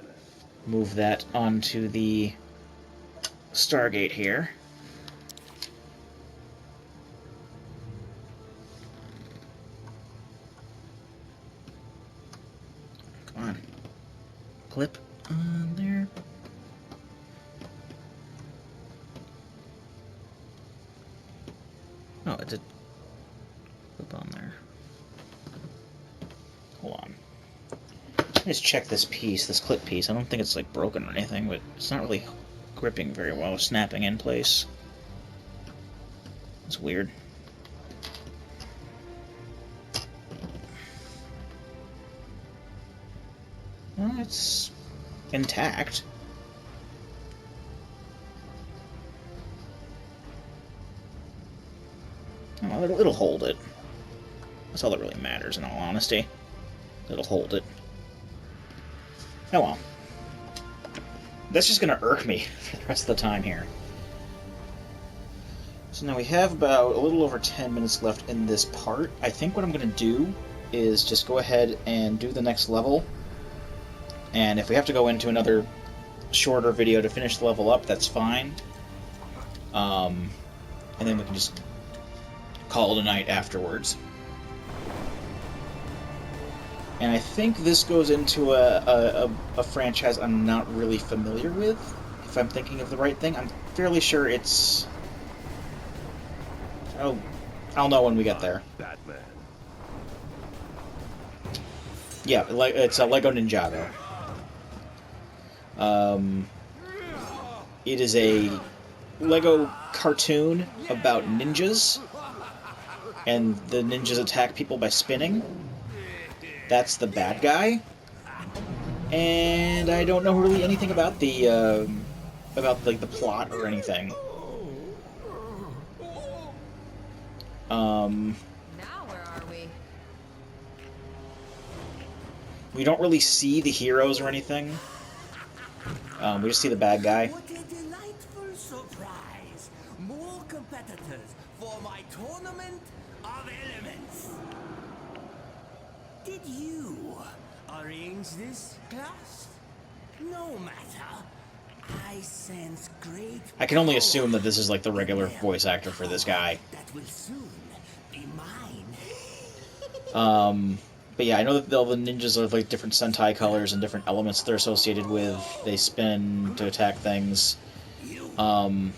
move that onto the Stargate here. Come on. Clip on there. Oh, it did clip on there. Hold on. Let's check this piece, this clip piece. I don't think it's like broken or anything, but it's not really gripping very well, snapping in place. It's weird. Well, it's intact. Oh, it'll hold it. That's all that really matters, in all honesty. It'll hold it. Oh well. That's just gonna irk me for the rest of the time here. So now we have about a little over 10 minutes left in this part. I think what I'm gonna do is just go ahead and do the next level. And if we have to go into another shorter video to finish the level up, that's fine. And then we can just call it a night afterwards. And I think this goes into a franchise I'm not really familiar with, if I'm thinking of the right thing. I'm fairly sure it's... Oh, I'll know when we get there. Batman. Yeah, it's a Lego Ninjago. It is a Lego cartoon about ninjas, and the ninjas attack people by spinning. That's the bad guy, and I don't know really anything about the like the plot or anything. Now where are we? We don't really see the heroes or anything. We just see the bad guy. What a delightful surprise! More competitors for my tournament of elements. Did you arrange this, class? No matter. I sense great. I can only assume that this is like the regular voice actor for this guy. That will soon be mine. But yeah, I know that all the ninjas are like different Sentai colors and different elements they're associated with. They spin to attack things. Bring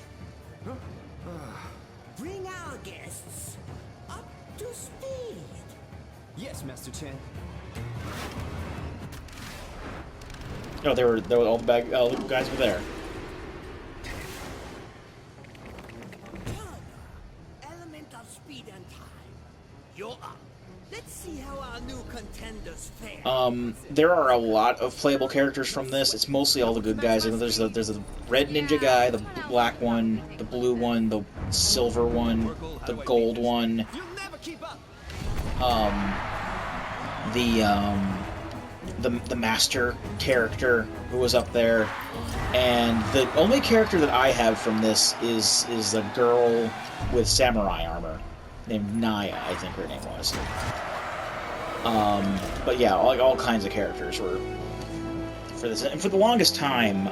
our guests up to speed. Yes, Master Chen. Oh, they were all the guys were there. Element of speed and time. You're up. Let's see how our new contenders fare. There are a lot of playable characters from this. It's mostly all the good guys. There's a red ninja guy, the black one, the blue one, the silver one, the gold one. The master character who was up there, and the only character that I have from this is a girl with samurai armor named Naya, I think her name was. But yeah, all kinds of characters were for this, and for the longest time,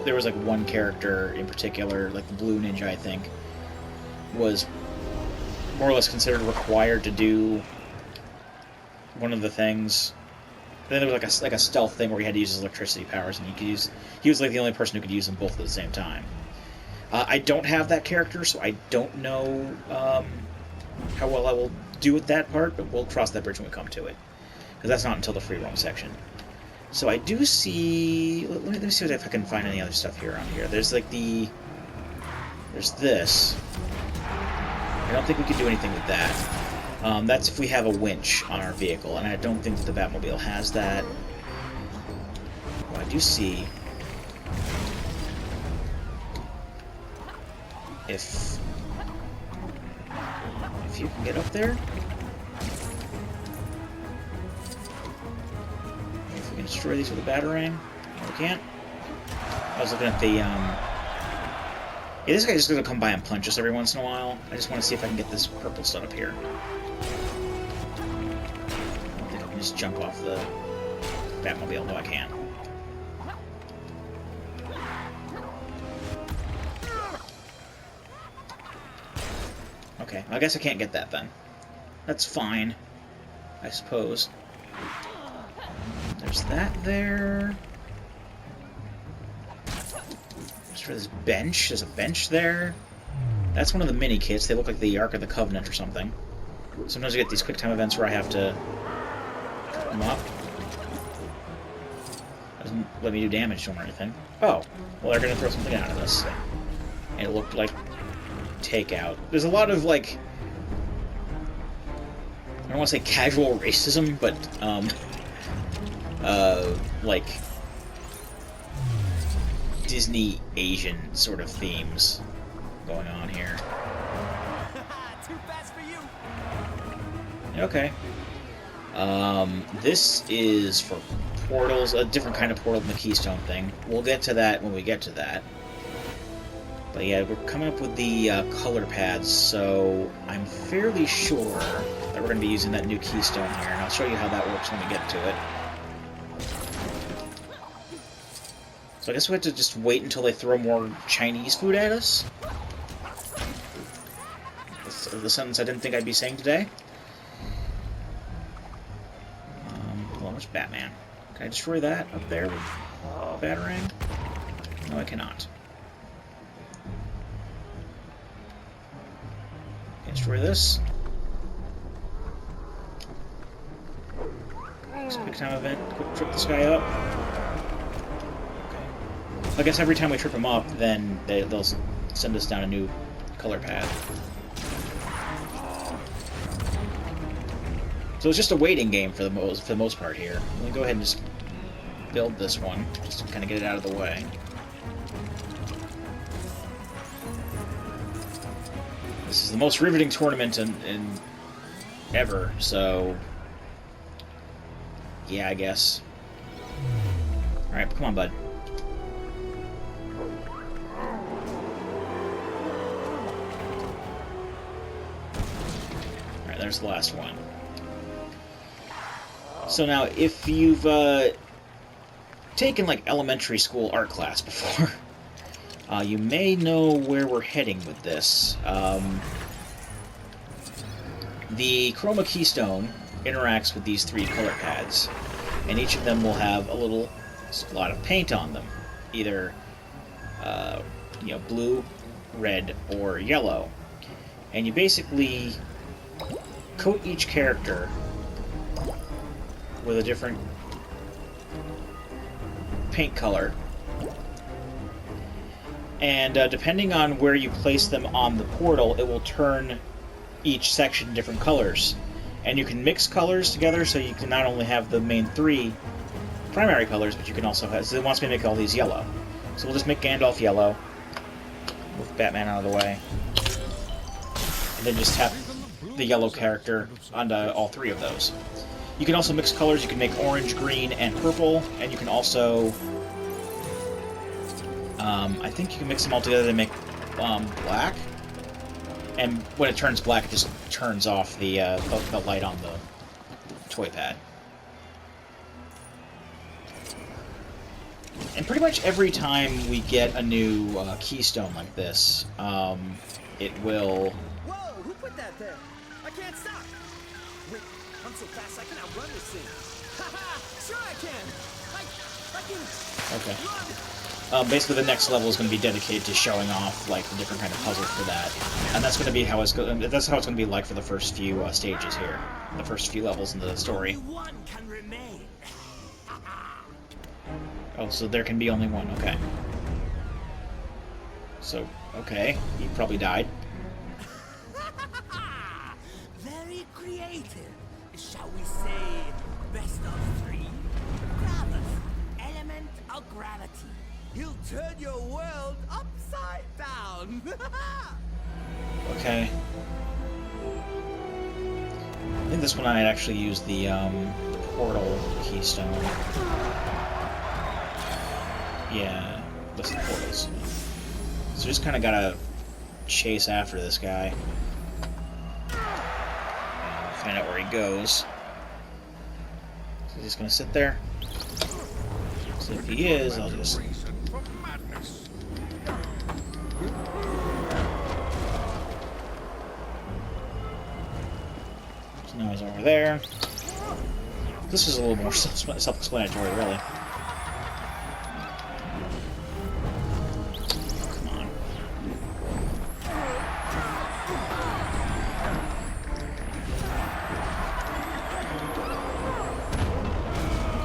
there was one character in particular, like the blue ninja, I think, was more or less considered required to do one of the things. Then there was like a stealth thing where he had to use his electricity powers, and he was like the only person who could use them both at the same time. I don't have that character, so I don't know how well I will do with that part, but we'll cross that bridge when we come to it, because that's not until the free roam section. So I do see. Let me see if I can find any other stuff here around here. There's there's this. I don't think we could do anything with that. That's if we have a winch on our vehicle, and I don't think that the Batmobile has that. Well, I do see if you can get up there. If we can destroy these with a Batarang. No, we can't. I was looking at the yeah, this guy just gonna come by and punch us every once in a while. I just want to see if I can get this purple stuff up here. I don't think I can just jump off the Batmobile, though I can. Okay, I guess I can't get that then. That's fine, I suppose. There's that there. For this bench. There's a bench there. That's one of the mini kits. They look like the Ark of the Covenant or something. Sometimes you get these quick time events where I have to cut them up. Doesn't let me do damage to them or anything. Oh, well, they're gonna throw something out of this thing. And it looked like takeout. There's a lot of I don't want to say casual racism, but Disney Asian sort of themes going on here. Too fast for you. Okay. This is for portals, a different kind of portal than the Keystone thing. We'll get to that when we get to that. But yeah, we're coming up with the color pads, so I'm fairly sure that we're going to be using that new Keystone here, and I'll show you how that works when we get to it. So I guess we have to just wait until they throw more Chinese food at us? That's the sentence I didn't think I'd be saying today. Hold on, where's Batman? Can I destroy that up there with Batarang? No, I cannot. Can I destroy this? Quick time event, quick trip this guy up. I guess every time we trip them up, then they'll send us down a new color pad. So it's just a waiting game for the most part here. Let me go ahead and just build this one, just to kind of get it out of the way. This is the most riveting tournament in ever, so yeah, I guess. All right, come on, bud. There's the last one. So now, if you've taken elementary school art class before, you may know where we're heading with this. The Chroma Keystone interacts with these 3 color pads, and each of them will have a lot of paint on them, either blue, red, or yellow, and you basically coat each character with a different paint color. And depending on where you place them on the portal, it will turn each section different colors. And you can mix colors together, so you can not only have the main 3 primary colors, but you can also have... So it wants me to make all these yellow. So we'll just make Gandalf yellow. Move Batman out of the way. And then just tap the yellow character onto all 3 of those. You can also mix colors. You can make orange, green, and purple. And you can also... I think you can mix them all together to make black. And when it turns black, it just turns off the light on the toy pad. And pretty much every time we get a new keystone like this, it will... Whoa! Who put that there? I can't stop! Wait, I'm so fast I can outrun this thing. Haha! Sure I can! I can... Okay. Run! Basically, the next level is going to be dedicated to showing off like the different kind of puzzles for that, and that's going to be how it's going to be like for the first few stages here, the first few levels in the story. One can remain. Oh, so there can be only one. Okay. So, okay, he probably died. Very creative. Shall we say best of 3? Gravus, element of gravity. He'll turn your world upside down. Okay. I think this one I actually used the portal keystone. Yeah, that's the portals. So just kind of gotta chase after this guy. Find out where he goes. So he's just gonna sit there. So if he is, I'll just... So now he's over there. This is a little more self-explanatory, really. Come on.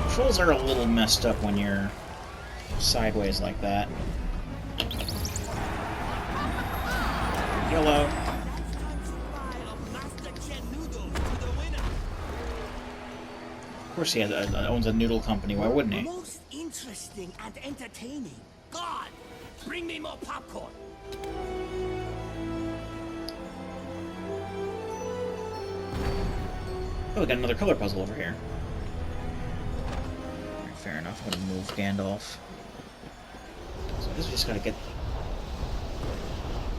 Controls are a little messed up when you're sideways like that. Yellow. Of course he owns a noodle company, why wouldn't he? Most interesting and entertaining. God, bring me more popcorn. Oh, we got another color puzzle over here. Right, fair enough, I'm gonna move Gandalf. So I guess we just gotta get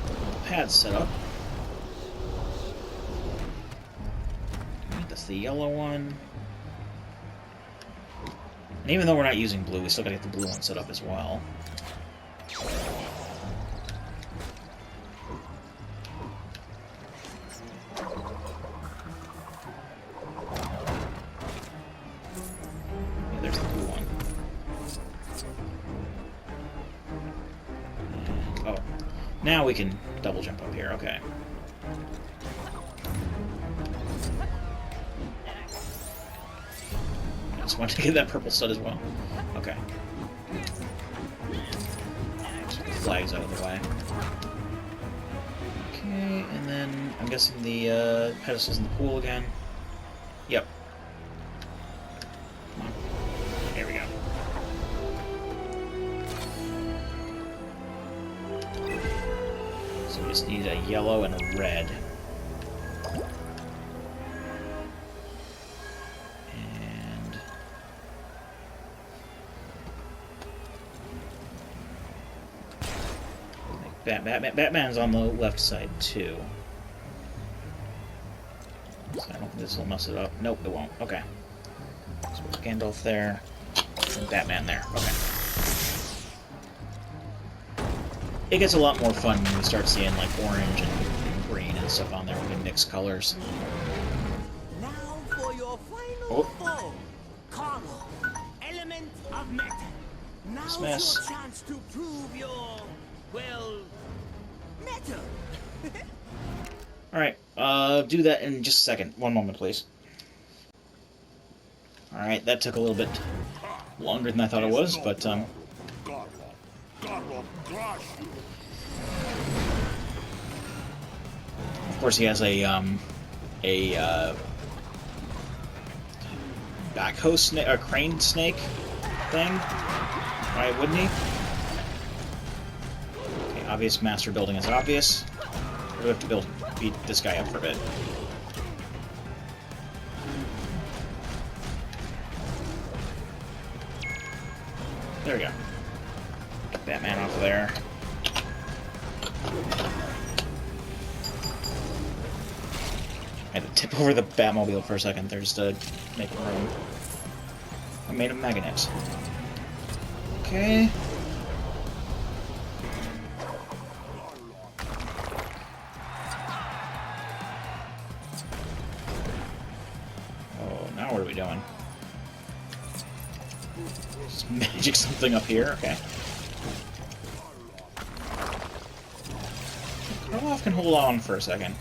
the pad set up. That's the yellow one. And even though we're not using blue, we still gotta get the blue one set up as well. Yeah, there's the blue one. And, oh, now we can double jump up here, okay. Just wanted to get that purple stud as well. Okay. Just put the flags out of the way. Okay, and then I'm guessing the pedestal's in the pool again. Yep. Come on. There we go. So we just need a yellow and a red. Batman's on the left side, too. So I don't think this will mess it up. Nope, it won't. Okay. So put Gandalf there, and Batman there. Okay. It gets a lot more fun when we start seeing, like, orange and green and stuff on there. We can mix colors. Now for your final foe. Carlo, element of matter. Now's Dismiss. your chance to prove your, well, metal. Alright, do that in just a second. One moment, please. Alright, that took a little bit. longer than I thought it was, but God will crush you. of course he has a backhoe snake, a crane snake thing. Why wouldn't he? Okay, obvious master building is obvious. Or do we have to beat this guy up for a bit? There we go. Get Batman off of there. I had to tip over the Batmobile for a second there just to make room. I made a magnet. Okay. Oh, now what are we doing? Just magic something up here, okay. Karloff can hold on for a second.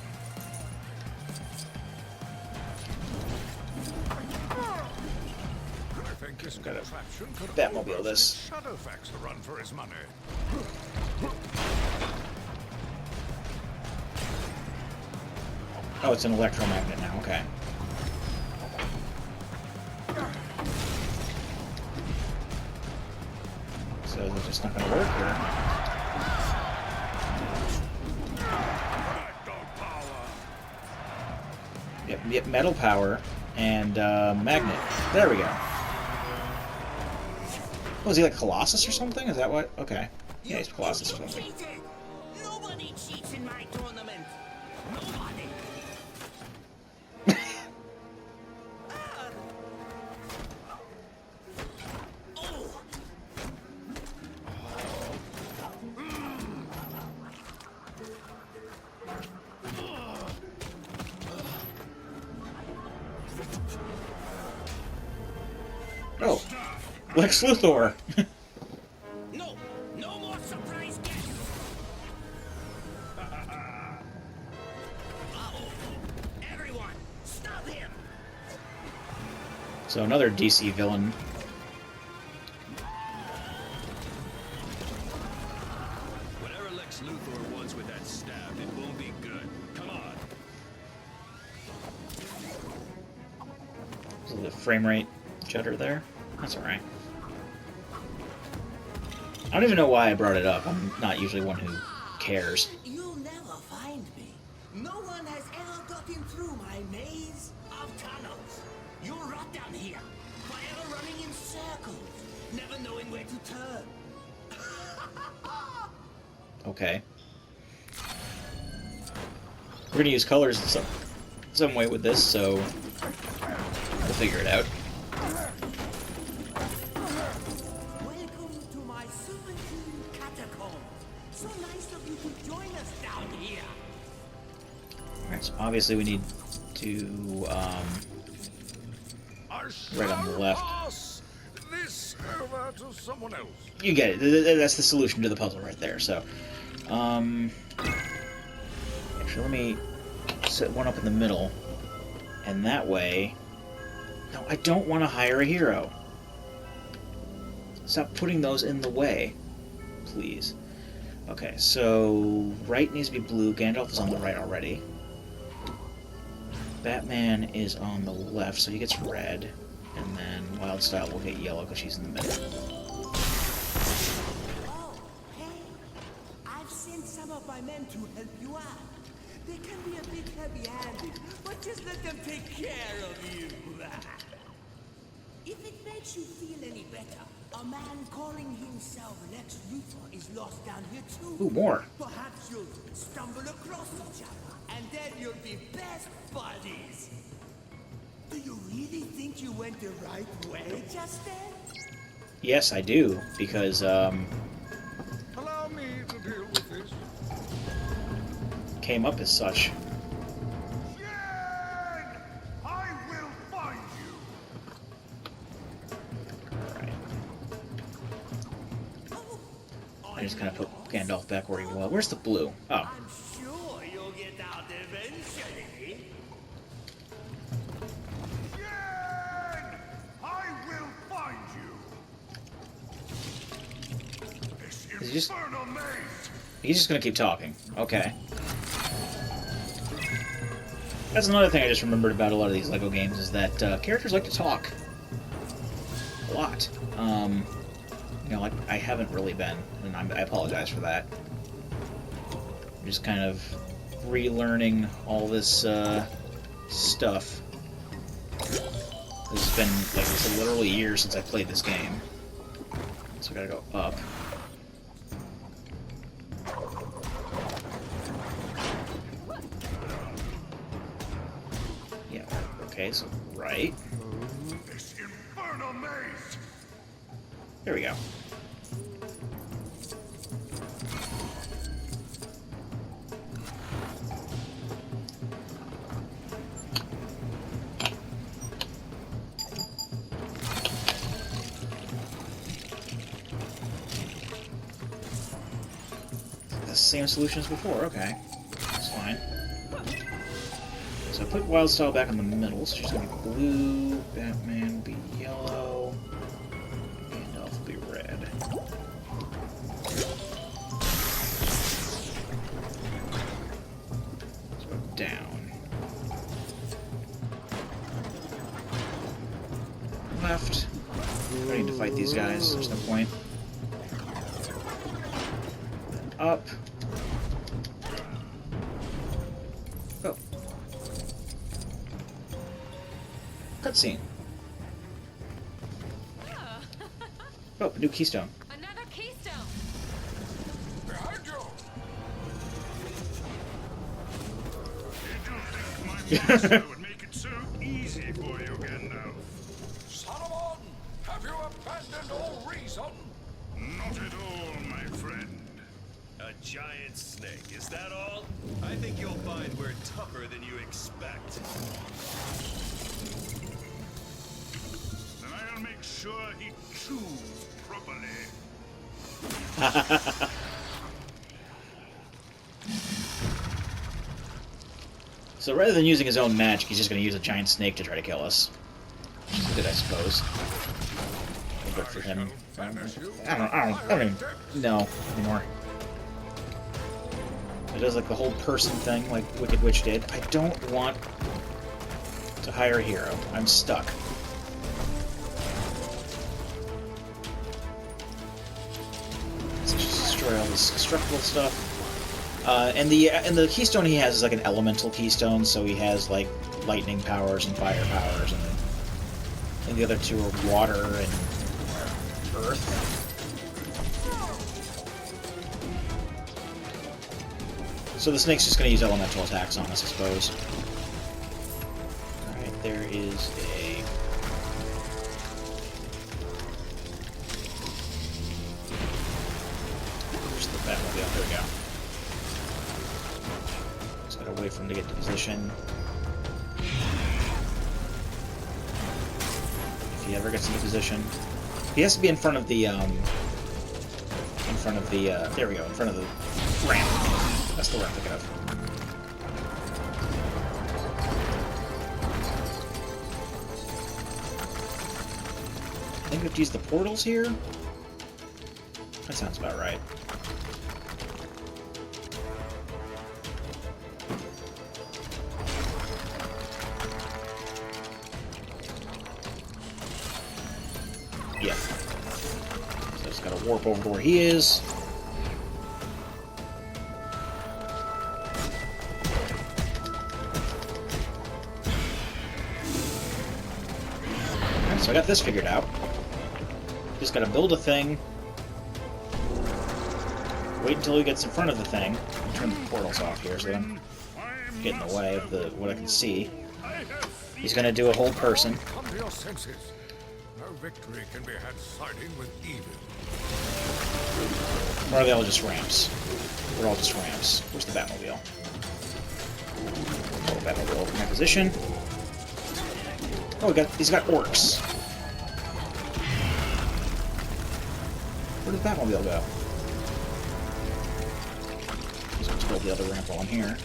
Just gotta could Batmobile this. Shadowfax to run for his money. Oh, it's an electromagnet now, okay. So is it just not gonna work here? Yep, metal power and magnet. There we go. Oh, is he like Colossus or something? Is that what? Okay. Yeah, he's Colossus or something. Nobody cheats in my tournament. Nobody. Oh, Lex Luthor. No more surprise guests. Everyone, stop him. So another DC villain. Whatever Lex Luthor wants with that staff, it won't be good. Come on. So the frame rate judder there. That's alright. I don't even know why I brought it up. I'm not usually one who cares. You'll never find me. No one has ever gotten through my maze of tunnels. You'll rot down here, forever running in circles, never knowing where to turn. Okay. We're gonna use colors in some way with this, so we'll figure it out. Welcome to my serpentine catacombs. So nice of you to join us down here. Alright, so obviously we need to, right on the left. Pass this over to someone else. You get it. That's the solution to the puzzle right there, so. Actually, let me set one up in the middle. And that way... No, I don't want to hire a hero. Stop putting those in the way. Please. Okay, so... right needs to be blue. Gandalf is on the right already. Batman is on the left, so he gets red. And then Wildstyle will get yellow because she's in the middle. Oh, hey. I've sent some of my men to help you out. They can be a bit heavy-handed, but just let them take care of you. If it makes you feel any better, a man calling himself Lex Luthor is lost down here too. Ooh, more. Perhaps you'll stumble across each other, and then you'll be best buddies. Do you really think you went the right way just then? Yes, I do, because, Allow me to deal with this. came up as such. I will find you. I just kind of put Gandalf back where he was. Where's the blue? Oh. Sure, you'll get out eventually. I will find you. He's just gonna keep talking. Okay. That's another thing I just remembered about a lot of these LEGO games, is that characters like to talk. A lot. You know, like, I haven't really been, and I apologize for that. I'm just kind of relearning all this stuff. It's been, like, it's literally years since I played this game. So I gotta go up. Yeah, okay, so right. This infernal maze! There we go. Same solution as before, okay. That's fine. So I put Wild Style back in the middle, so she's gonna be blue, Batman will be yellow, Gandalf will be red. Let's go down. Left. I need to fight these guys, there's no point. Up. Oh. Cutscene. Oh, a new keystone. Another keystone. Behind you! I would make it so easy for you again now. Solomon, have you abandoned all reason? Not at all, my friend. A giant snake, is that all? I think you'll find we're tougher than you expect. Then I'll make sure he chews properly. So rather than using his own magic, he's just going to use a giant snake to try to kill us. Which is good, I suppose. Good for him. I don't even know anymore. It does like the whole person thing, like Wicked Witch did. I don't want to hire a hero. I'm stuck. Let's just destroy all this destructible stuff. And the keystone he has is like an elemental keystone, so he has like lightning powers and fire powers, and the other two are water and earth. So the snake's just going to use elemental attacks on us, I suppose. Alright, there is a... Where's the Batmobile? There we go. Just gotta wait for him to get to position. If he ever gets into position. He has to be in front of the, there we go, in front of the ramp. That's the word I'm thinking of. I think we have to use the portals here? That sounds about right. Yeah. So I just gotta warp over to where he is. So I got this figured out. Just gotta build a thing. Wait until he gets in front of the thing. I'll turn the portals off here so they don't get in the way of what I can see. He's gonna do a whole person. Come to your senses. No victory can be had siding with evil. Or are they all just ramps? They're all just ramps. Where's the Batmobile? Oh, Batmobile over my position. Oh, he's got orcs. Where did the Batmobile go? Just gonna build the other ramp while I'm here.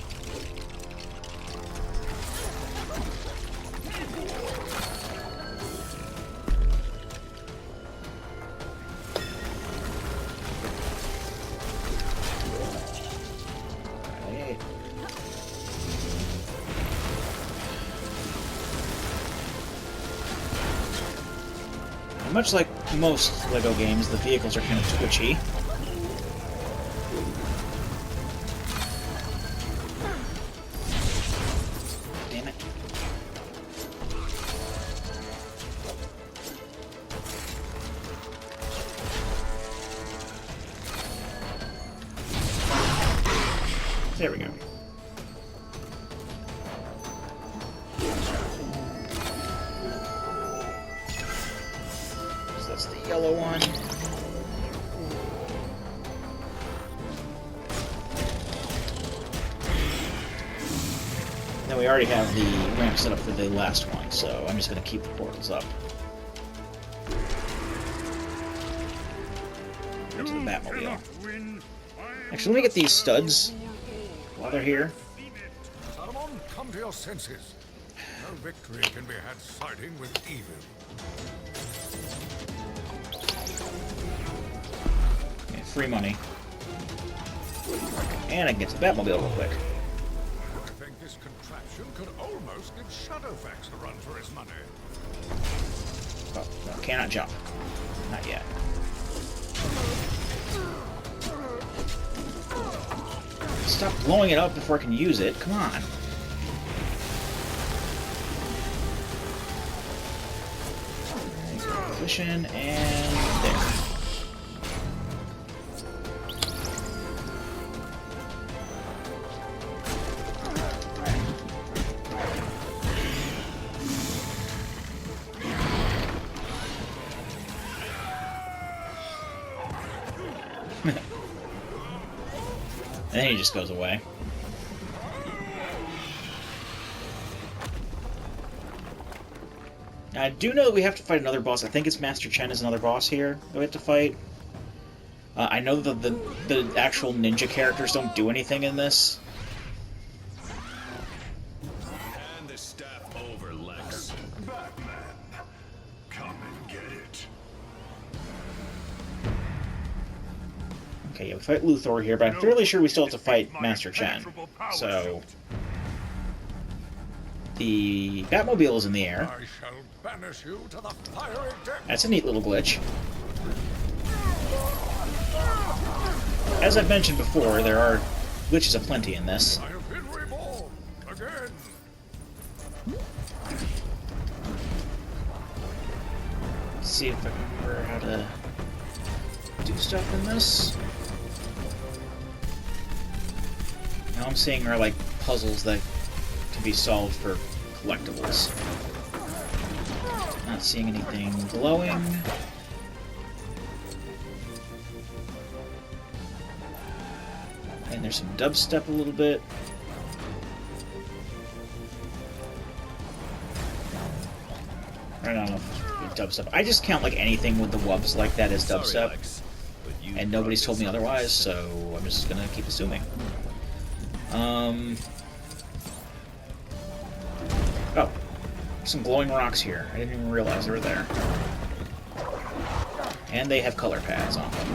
Much like most LEGO games, the vehicles are kind of twitchy. Damn it. There we go. So that's the yellow one. Then we already have the ramp set up for the last one, so I'm just going to keep the portals up. Go to the Batmobile. Actually, let me get these studs while they're here. Saruman, come to your senses. No victory can be had siding with evil. Okay, free money. And I can get to the Batmobile real quick. I think this contraption could almost give Shadowfax a run for his money. Oh, no, cannot jump. Not yet. Stop blowing it up before I can use it. Come on. Position and there. And then he just goes away. I do know that we have to fight another boss. I think it's Master Chen is another boss here that we have to fight. I know that the actual ninja characters don't do anything in this. Hand the staff over, Lex. Batman, come and get it. Okay, yeah, we fight Luthor here, but I'm fairly sure we still have to fight Master Chen. So the Batmobile is in the air. I shall banish you to the fiery depths. That's a neat little glitch. As I've mentioned before, there are glitches aplenty in this. I have been reborn again. Let's see if I can remember how to do stuff in this. Now I'm seeing are like puzzles that can be solved for collectibles. Not seeing anything glowing. And there's some dubstep a little bit. I don't know if it's dubstep. I just count like anything with the wubs like that as dubstep. Sorry, Lex, but you And nobody's told me otherwise, so I'm just gonna keep assuming. Oh, some glowing rocks here. I didn't even realize they were there. And they have color pads on them.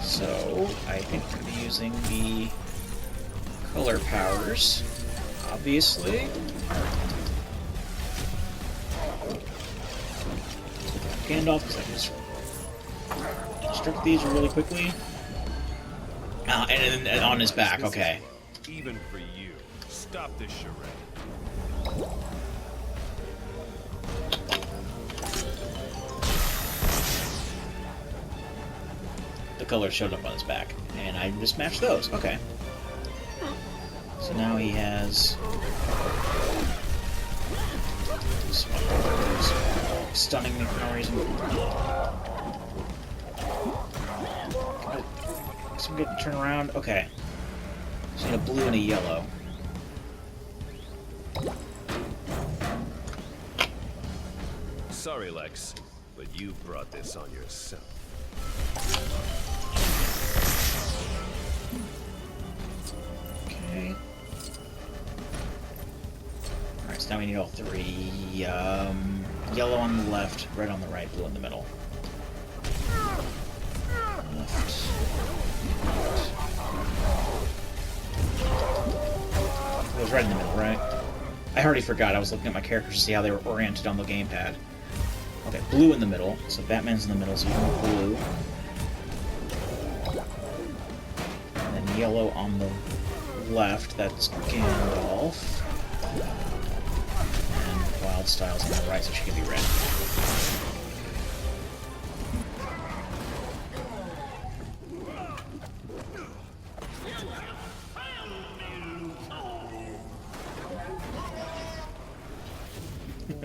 So, I think I'm going to be using the color powers, obviously. Gandalf, because I can just construct these really quickly. And on his back, okay. Even for you. Stop this charade. The color showed up on his back, and I just matched those. Okay. So now he has stunning me for no reason. So I'm getting to turn around. Okay. So a blue and a yellow. Sorry, Lex, but you brought this on yourself. Okay. Alright, so now we need all three. Yellow on the left, red on the right, blue in the middle. Left. It was right in the middle, right? I already forgot. I was looking at my characters to see how they were oriented on the gamepad. Okay, blue in the middle. So Batman's in the middle, so you can go blue. And then yellow on the left. That's Gandalf. And Wildstyle's on the right, so she can be red.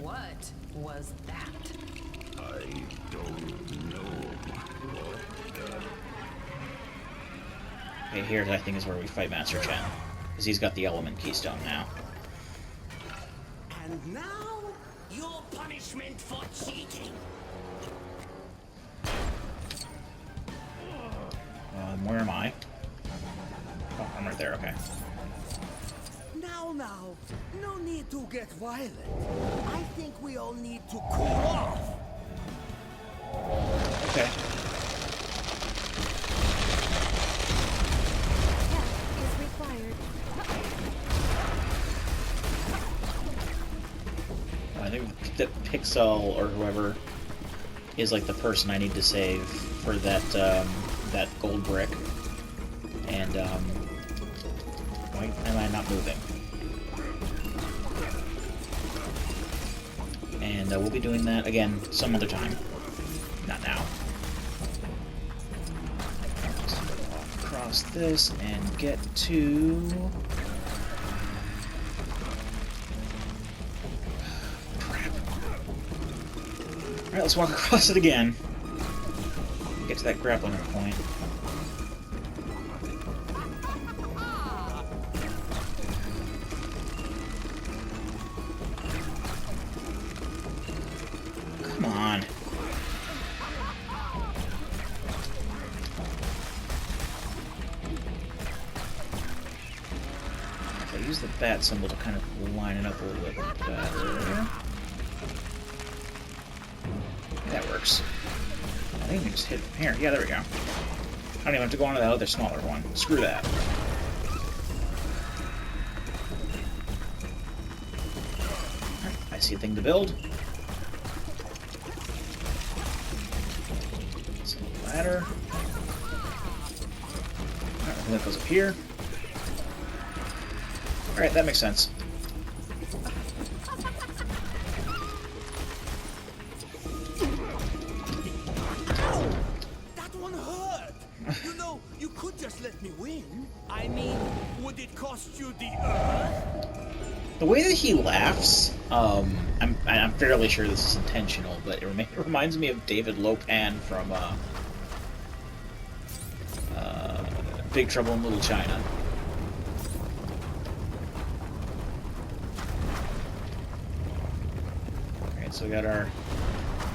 What was that? I don't know. Okay, here I think is where we fight Master Chen. Because he's got the element keystone now. And now, your punishment for cheating. Where am I? Oh, I'm right there, okay. Now, no need to get violent. I think we all need to cool off. Okay. Is required. I think that Pixel or whoever is like the person I need to save for that that gold brick. And why am I not moving? And we'll be doing that again some other time. Not now. Let's go across this and get to... Crap. Alright, let's walk across it again. Get to that grappling point. Come on. If I use the bat symbol to kind of line it up a little bit better. That works. I think we can just hit it from here. Yeah, there we go. I don't even have to go on to that other smaller one. Screw that. Alright, I see a thing to build. Ladder. Alright, I think that goes up here. Alright, that makes sense. That one hurt. You know, you could just let me win. I mean, would it cost you the earth? The way that he laughs, I'm fairly sure this is intentional, but it reminds me of David Lopan from Big Trouble in Little China. Alright, so we got our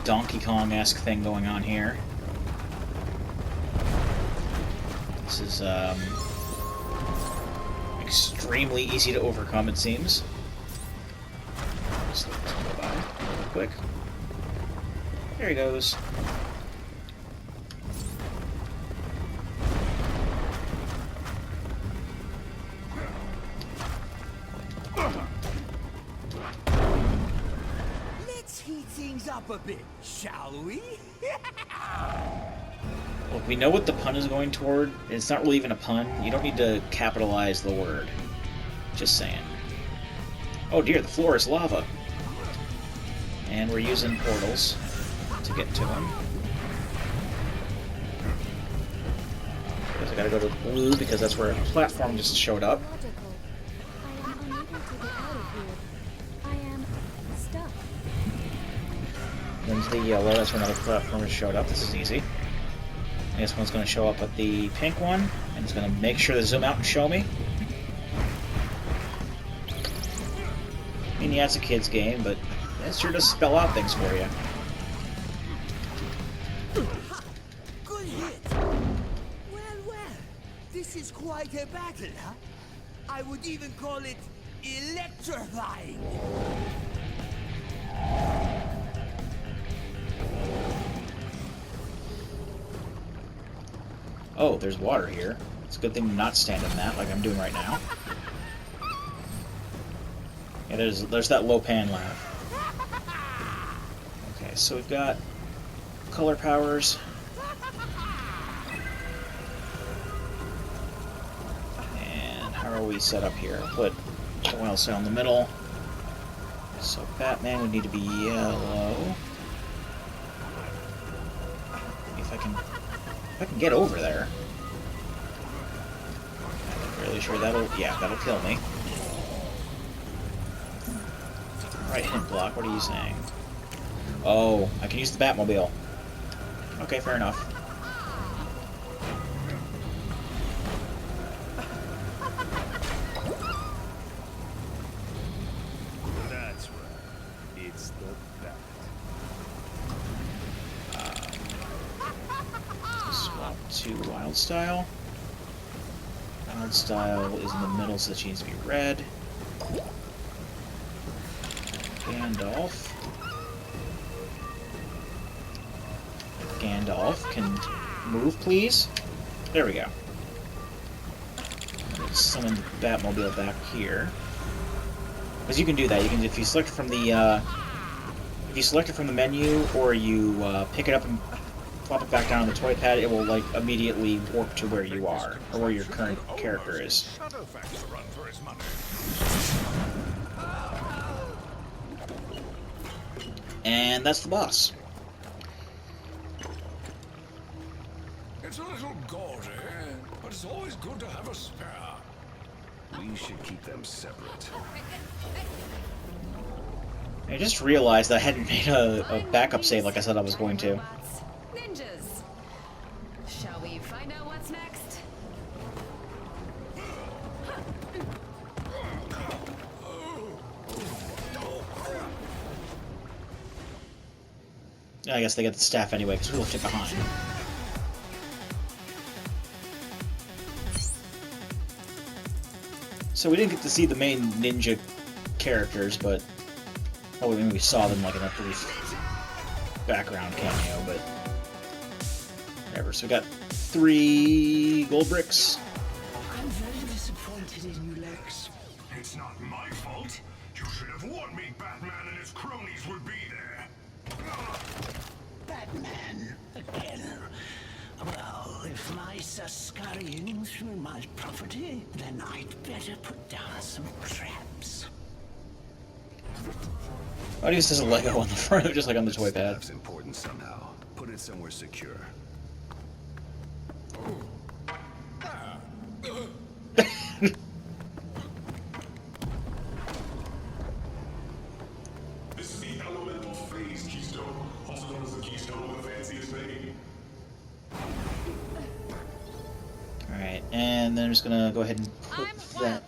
Donkey Kong-esque thing going on here. This is extremely easy to overcome, it seems. Just let this go by real quick. There he goes. Let's heat things up a bit, shall we? Look, we know what the pun is going toward. It's not really even a pun. You don't need to capitalize the word. Just saying. Oh dear, the floor is lava. And we're using portals to get to him. I gotta go to blue because that's where a platform just showed up. I am unable to get out of here. I am stuck. Then to the yellow, that's where another platform has showed up. This is easy. And this one's going to show up at the pink one, and it's going to make sure to zoom out and show me. I mean, yeah, it's a kid's game, but it sure does spell out things for you. Good hit. Well, this is quite a battle, huh? I would even call it electrifying. Oh, there's water here. It's a good thing to not stand in that like I'm doing right now. Yeah, there's that low pan laugh. Okay, so we've got color powers. And how are we set up here? Put the wild style in the middle. So Batman would need to be yellow. If I can get over there. I'm not really sure that'll kill me. Right hit block, what are you saying? Oh, I can use the Batmobile. Okay, fair enough. That's right. It's the Bat. Swap to Wild Style. Wild Style is in the middle, so she needs to be red. Gandalf. Gandalf can move, please. There we go. Let's summon the Batmobile back here. Because you can do that. You can, if you select it from the menu, or you pick it up and plop it back down on the toy pad, it will like immediately warp to where you are, or where your current character is. And that's the boss. It's a little gaudy, but it's always good to have a spare. We should keep them separate. I just realized that I hadn't made a backup save like I said I was going to. Ninjas. Shall we find out what's next? I guess they get the staff anyway, because we left it behind. So we didn't get to see the main ninja characters, but... Oh, maybe we saw them like in a brief background cameo, but... Whatever, so we got 3 gold bricks. I'm very disappointed in you, Lex. It's not my fault. You should have warned me Batman and his cronies would be there. Batman, again. Well, if mice are scurrying through my property, then I'd better put down some traps. Why do you use this Lego on the front, just like on the toy pad? Staff's important somehow. Put it somewhere secure. This is the elemental phase keystone, also known as the keystone with the fanciest name. Alright, and then I'm just gonna go ahead and put that...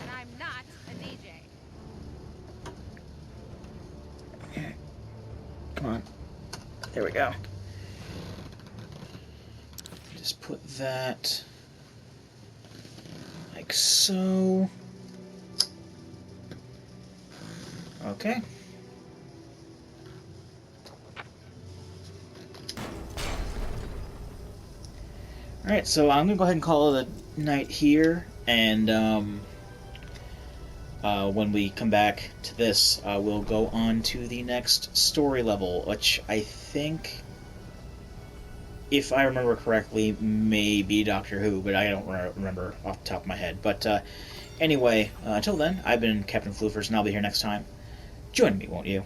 And I'm not a DJ. Okay. Come on. There we go. Just put that... like so... Okay. Alright, so I'm gonna go ahead and call it a night here, and when we come back to this, we'll go on to the next story level, which I think, if I remember correctly, may be Doctor Who, but I don't remember off the top of my head. But anyway, until then, I've been Captain Floofers, and I'll be here next time. Join me, won't you?